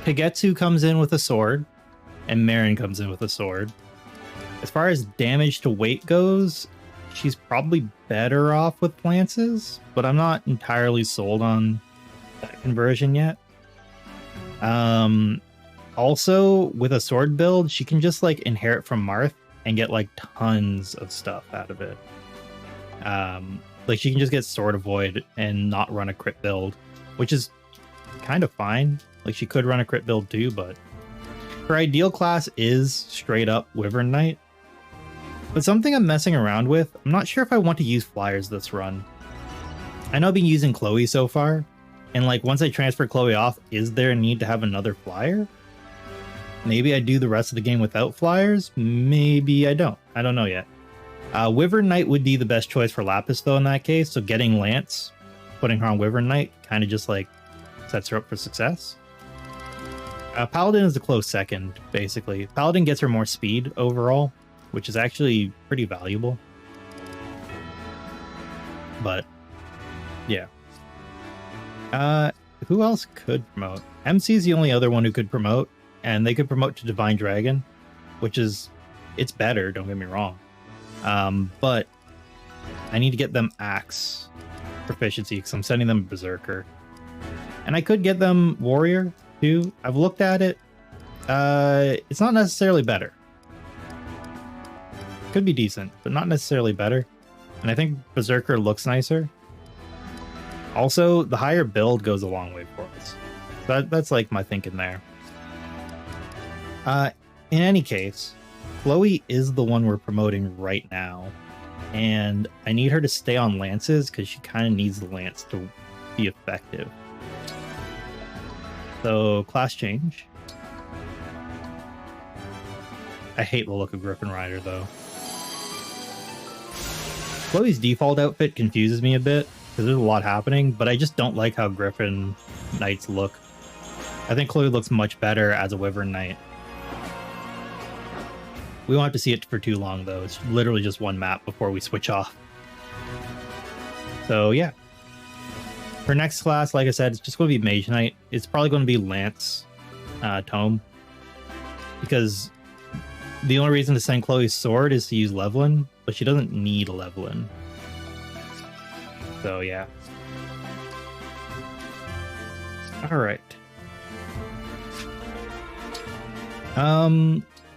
Kagetsu comes in with a sword, and Marin comes in with a sword. As far as damage to weight goes, she's probably better off with lances, but I'm not entirely sold on that conversion yet. Also, with a sword build, she can just, like, inherit from Marth and get, like, tons of stuff out of it. Like, she can just get Sword Avoid and not run a crit build, which is kind of fine. Like, she could run a crit build too, but her ideal class is straight up Wyvern Knight. But something I'm messing around with, I'm not sure if I want to use flyers this run. I know I've been using Chloe so far, and, like, once I transfer Chloe off, is there a need to have another flyer? Maybe I do the rest of the game without flyers. Maybe I don't. I don't know yet. Wyvern Knight would be the best choice for Lapis, though, in that case. So getting Lance, putting her on Wyvern Knight, kind of just, like, sets her up for success. Paladin is a close second, basically. Paladin gets her more speed overall, which is actually pretty valuable. But, yeah. Who else could promote? MC is the only other one who could promote, and they could promote to Divine Dragon, which is, it's better, don't get me wrong. But I need to get them Axe proficiency, because I'm sending them Berserker. And I could get them Warrior, too. I've looked at it. It's not necessarily better. Could be decent, but not necessarily better. And I think Berserker looks nicer. Also, the higher build goes a long way for us. That's like my thinking there. In any case, Chloe is the one we're promoting right now. And I need her to stay on lances because she kind of needs the lance to be effective. So, class change. I hate the look of Griffin Rider, though. Chloe's default outfit confuses me a bit, because there's a lot happening, but I just don't like how Griffin Knights look. I think Chloe looks much better as a Wyvern Knight. We won't have to see it for too long, though. It's literally just one map before we switch off. So, yeah. For next class, like I said, it's just going to be Mage Knight. It's probably going to be Lance Tome. Because the only reason to send Chloe's sword is to use Levelin, but she doesn't need Levelin. So, yeah. Alright.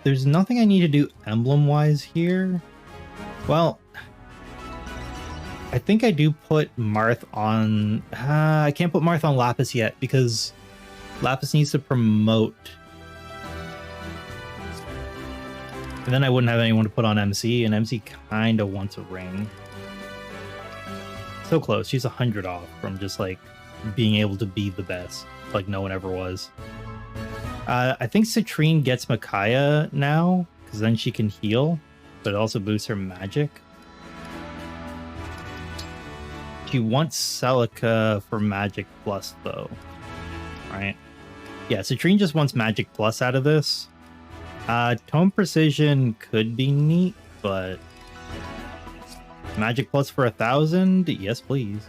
There's nothing I need to do emblem-wise here. Well, I think I do put Marth on... I can't put Marth on Lapis yet, because Lapis needs to promote. And then I wouldn't have anyone to put on MC, and MC kind of wants a ring. So close. She's 100 off from just, like, being able to be the best, like no one ever was. I think Citrine gets Micaiah now, because then she can heal, but it also boosts her magic. She wants Celica for Magic Plus, though. Right? Yeah, Citrine just wants Magic Plus out of this. Tome Precision could be neat, but... Magic Plus for 1,000? Yes, please.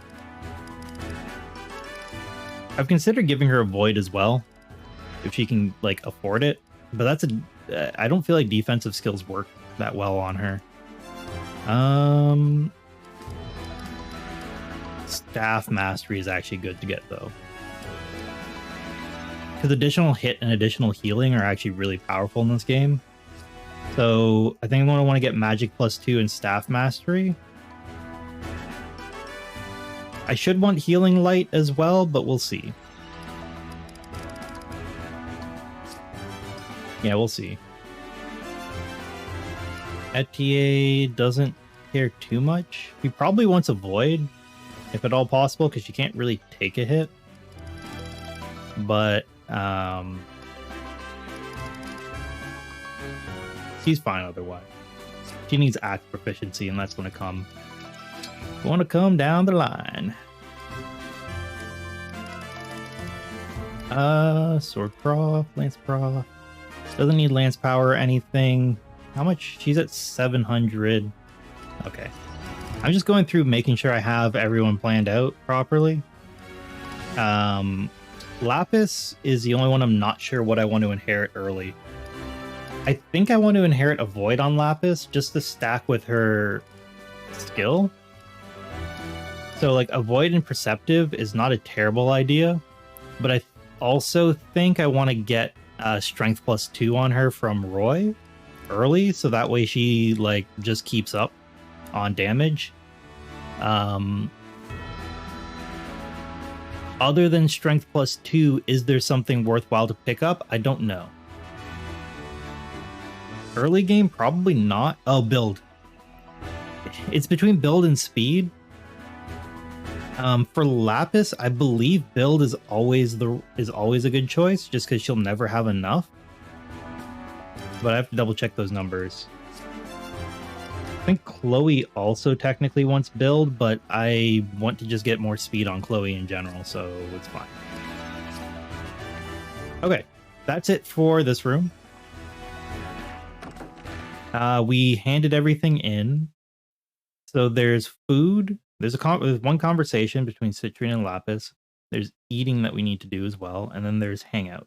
I've considered giving her a Void as well, if she can, like, afford it. But that's a... I don't feel like defensive skills work that well on her. Staff Mastery is actually good to get, though. Because additional hit and additional healing are actually really powerful in this game. So I think I'm going to want to get Magic +2 and Staff Mastery. I should want Healing Light as well, but we'll see. Yeah, we'll see. Etier doesn't care too much. He probably wants a Void, if at all possible, because she can't really take a hit. But, she's fine otherwise. She needs Axe Proficiency, and that's going to come. Want to come down the line. Sword Prof, Lance Prof. Doesn't need Lance Power or anything. How much? She's at 700. Okay. I'm just going through making sure I have everyone planned out properly. Lapis is the only one I'm not sure what I want to inherit early. I think I want to inherit a Void on Lapis just to stack with her skill. So, like, a Void and Perceptive is not a terrible idea, but I also think I want to get Strength +2 on her from Roy early, so that way she, like, just keeps up on damage. Other than Strength +2, is there something worthwhile to pick up? I don't know. Early game, probably not. Oh, build. It's between build and speed. For Lapis, I believe build is always a good choice, just because she'll never have enough. But I have to double check those numbers. I think Chloe also technically wants build, but I want to just get more speed on Chloe in general, so it's fine. Okay, that's it for this room. We handed everything in. So there's food. There's one conversation between Citrine and Lapis. There's eating that we need to do as well. And then there's hangouts.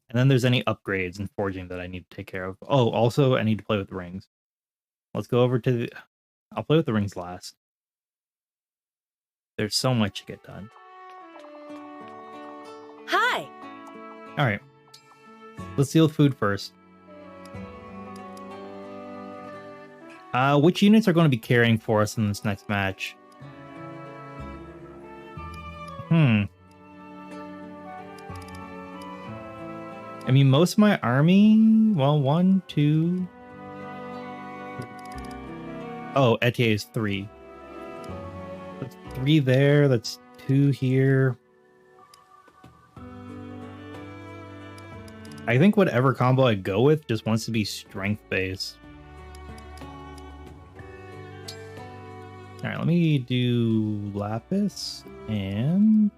And then there's any upgrades and forging that I need to take care of. Oh, also, I need to play with the rings. Let's go over to the... I'll play with the rings last. There's so much to get done. Hi! Alright. Let's deal with food first. Which units are going to be carrying for us in this next match? I mean, most of my army... Well, 1, 2... Oh, Etier is 3. That's 3 there, that's 2 here. I think whatever combo I go with just wants to be strength-based. Alright, let me do Lapis and...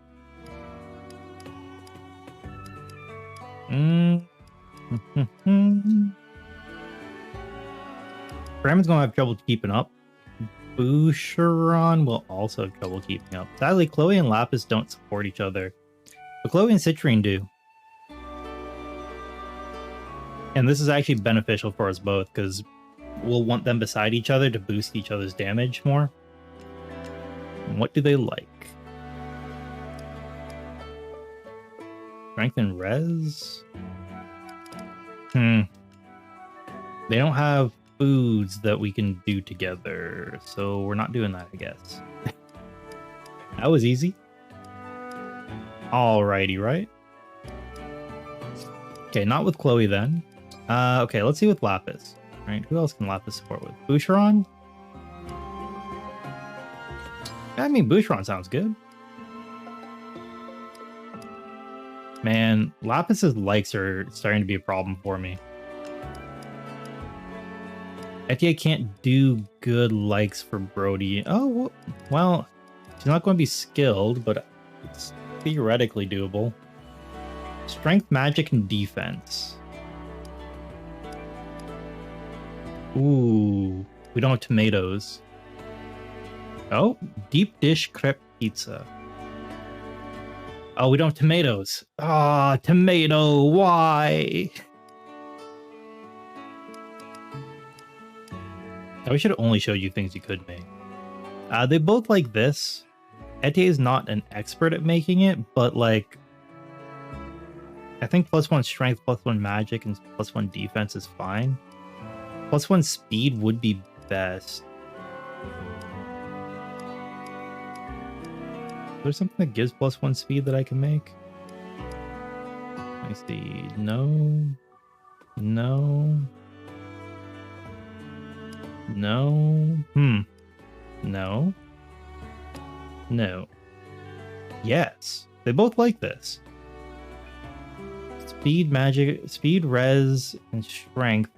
Graham's gonna have trouble keeping up. Boucheron will also have trouble keeping up. Sadly, Chloe and Lapis don't support each other, but Chloe and Citrine do. And this is actually beneficial for us both, because we'll want them beside each other to boost each other's damage more. And what do they like? Strength and res? They don't have foods that we can do together, so we're not doing that, I guess. That was easy. Alrighty, right? Okay, not with Chloe then. Okay, let's see with Lapis. Right, who else can Lapis support with? Boucheron? I mean, Boucheron sounds good. Man, Lapis's likes are starting to be a problem for me. Etier can't do good likes for Brody. Oh, well, she's not going to be skilled, but it's theoretically doable. Strength, magic, and defense. Ooh, we don't have tomatoes. Oh, deep dish crepe pizza. Oh, we don't have tomatoes. Ah, tomato, why? I should have only showed you things you could make. They both like this. Etier is not an expert at making it, but like... I think +1 strength, +1 magic, and +1 defense is fine. +1 speed would be best. Is there something that gives +1 speed that I can make? Let me see. No. No. No. No. No. Yes. They both like this. Speed, magic, speed, res, and strength.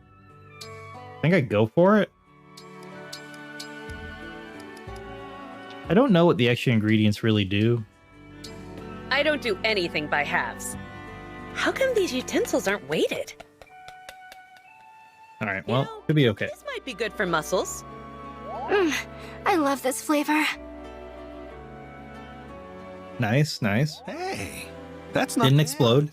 I think I'd go for it. I don't know what the extra ingredients really do. I don't do anything by halves. How come these utensils aren't weighted? Alright, well, could be okay. This might be good for muscles. I love this flavor. Nice, nice. Hey, that's not... Didn't bad. explode.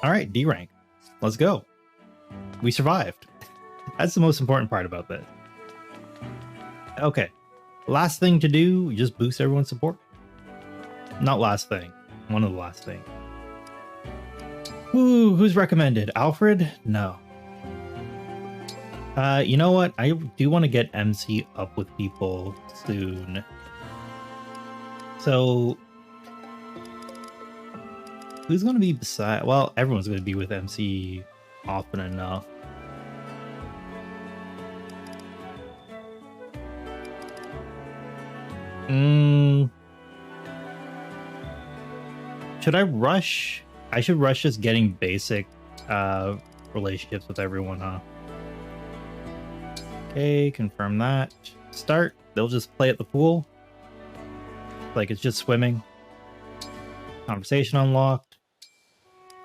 Alright, D rank. Let's go. We survived. That's the most important part about this. Okay. Last thing to do, just boost everyone's support. Not last thing. One of the last things. Ooh, who's recommended? Alfred? No. You know what? I do want to get MC up with people soon. So... who's going to be beside... well, everyone's going to be with MC often enough. Should I rush? I should rush just getting basic relationships with everyone, huh? Okay, confirm that. Start. They'll just play at the pool. Like it's just swimming. Conversation unlocked.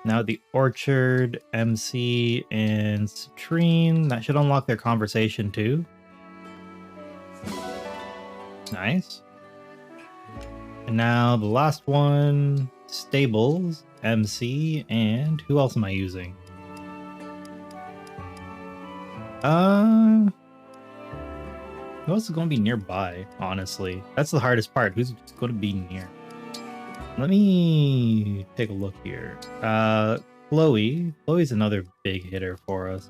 Now the Orchard, MC, and Citrine. That should unlock their conversation too. Nice. And now the last one, Stables, MC, and who else am I using? Who else is going to be nearby, honestly? That's the hardest part. Who's going to be near? Let me take a look here. Chloe. Chloe's another big hitter for us.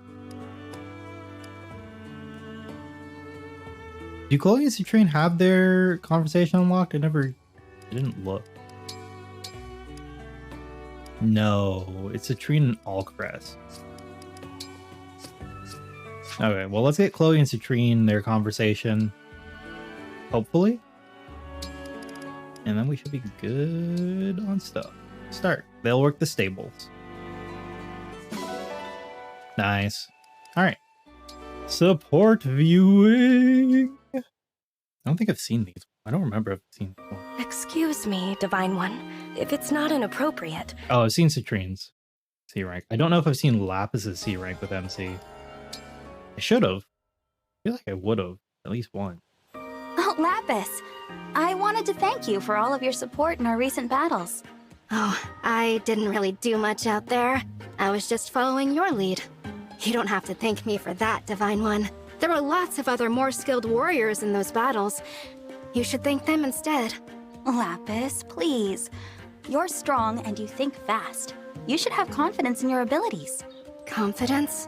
Do Chloe and Citrine have their conversation unlocked? I didn't look. No, it's Citrine and Allcrest. Okay, well, let's get Chloe and Citrine their conversation. Hopefully. And then we should be good on stuff. Start. They'll work the stables. Nice. Alright. Support viewing. I don't think I've seen these. I don't remember if I've seen these ones. Excuse me, Divine One, if it's not inappropriate. Oh, I've seen Citrine's C rank. I don't know if I've seen Lapis's C rank with MC. I should have. I feel like I would have. At least one. Oh, Lapis. I wanted to thank you for all of your support in our recent battles. Oh, I didn't really do much out there. I was just following your lead. You don't have to thank me for that, Divine One. There were lots of other more skilled warriors in those battles. You should thank them instead. Lapis, please. You're strong and you think fast. You should have confidence in your abilities. Confidence?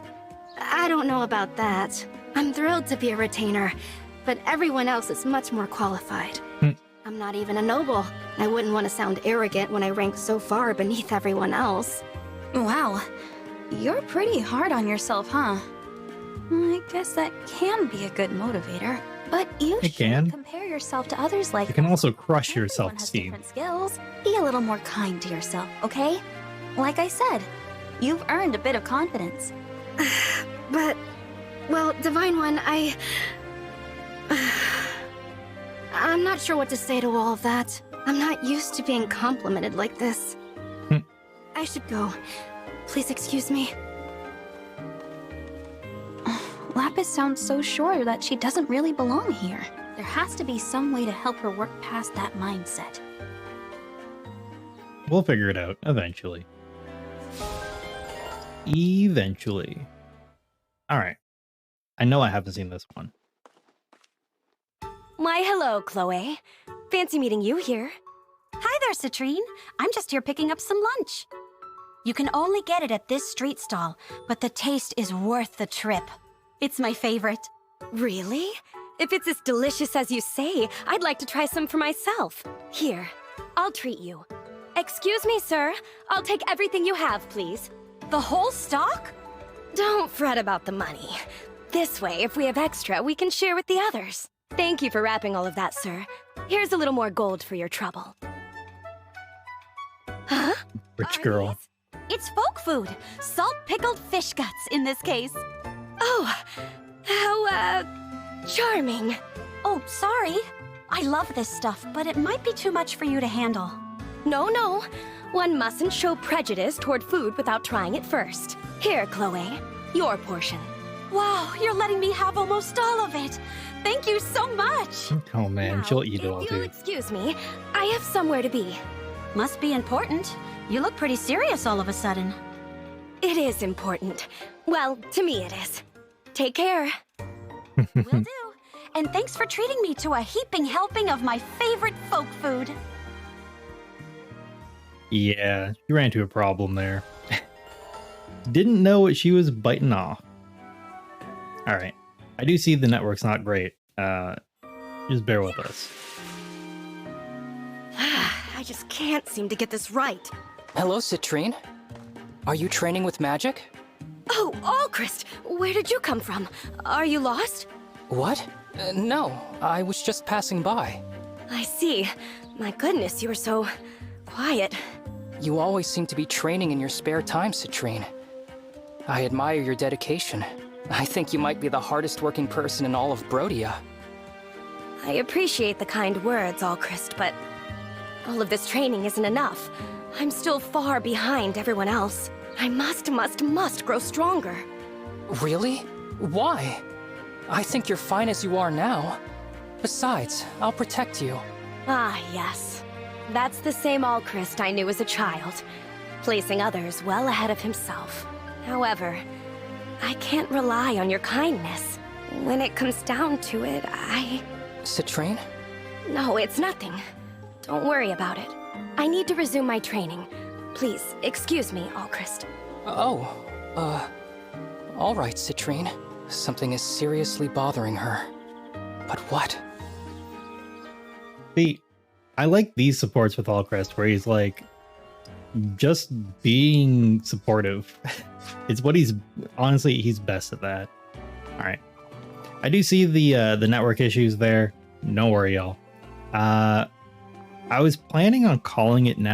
I don't know about that. I'm thrilled to be a retainer, but everyone else is much more qualified. I'm not even a noble. I wouldn't want to sound arrogant when I rank so far beneath everyone else. Wow. You're pretty hard on yourself, huh? I guess that can be a good motivator. But you shouldn't compare yourself to others like You can also crush your everyone has self-esteem. different skills. Be a little more kind to yourself, okay? Like I said, you've earned a bit of confidence. But, well, Divine One, I'm not sure what to say to all of that. I'm not used to being complimented like this. I should go. Please excuse me. Lapis sounds so sure that she doesn't really belong here. There has to be some way to help her work past that mindset. We'll figure it out eventually. Eventually. Alright. I know I haven't seen this one. Why, hello, Chloe. Fancy meeting you here. Hi there, Citrine. I'm just here picking up some lunch. You can only get it at this street stall, but the taste is worth the trip. It's my favorite. Really? If it's as delicious as you say, I'd like to try some for myself. Here, I'll treat you. Excuse me, sir. I'll take everything you have, please. The whole stock? Don't fret about the money. This way, if we have extra, we can share with the others. Thank you for wrapping all of that, sir. Here's a little more gold for your trouble. Huh? Rich girl. It's folk food. Salt-pickled fish guts, in this case. Oh, how, charming. Oh, sorry. I love this stuff, but it might be too much for you to handle. No. One mustn't show prejudice toward food without trying it first. Here, Chloe. Your portion. Wow, you're letting me have almost all of it. Thank you so much. Oh man, Now, she'll eat it all if you'll too. excuse me, I have somewhere to be. Must be important. You look pretty serious all of a sudden. It is important. Well, to me it is. Take care. Will do. And thanks for treating me to a heaping helping of my favorite folk food. Yeah, she ran into a problem there. Didn't know what she was biting off. Alright. I do see the network's not great. Just bear with us. I just can't seem to get this right. Hello, Citrine. Are you training with magic? Oh, Allcrest! Where did you come from? Are you lost? What? No, I was just passing by. I see. My goodness, you were so quiet. You always seem to be training in your spare time, Citrine. I admire your dedication. I think you might be the hardest working person in all of Brodia. I appreciate the kind words, Allcrest, but All of this training isn't enough. I'm still far behind everyone else. I must grow stronger. Really? Why? I think you're fine as you are now. Besides, I'll protect you. Ah, yes. That's the same Alchrist I knew as a child, placing others well ahead of himself. However, I can't rely on your kindness. When it comes down to it, Citrine? No, it's nothing. Don't worry about it. I need to resume my training. Please, excuse me, Alchrist. All right, Citrine. Something is seriously bothering her. But what? See, I like these supports with Alchrist, where he's like, just being supportive. It's what he's best at that. All right. I do see the network issues there. No worry, y'all. I was planning on calling it now.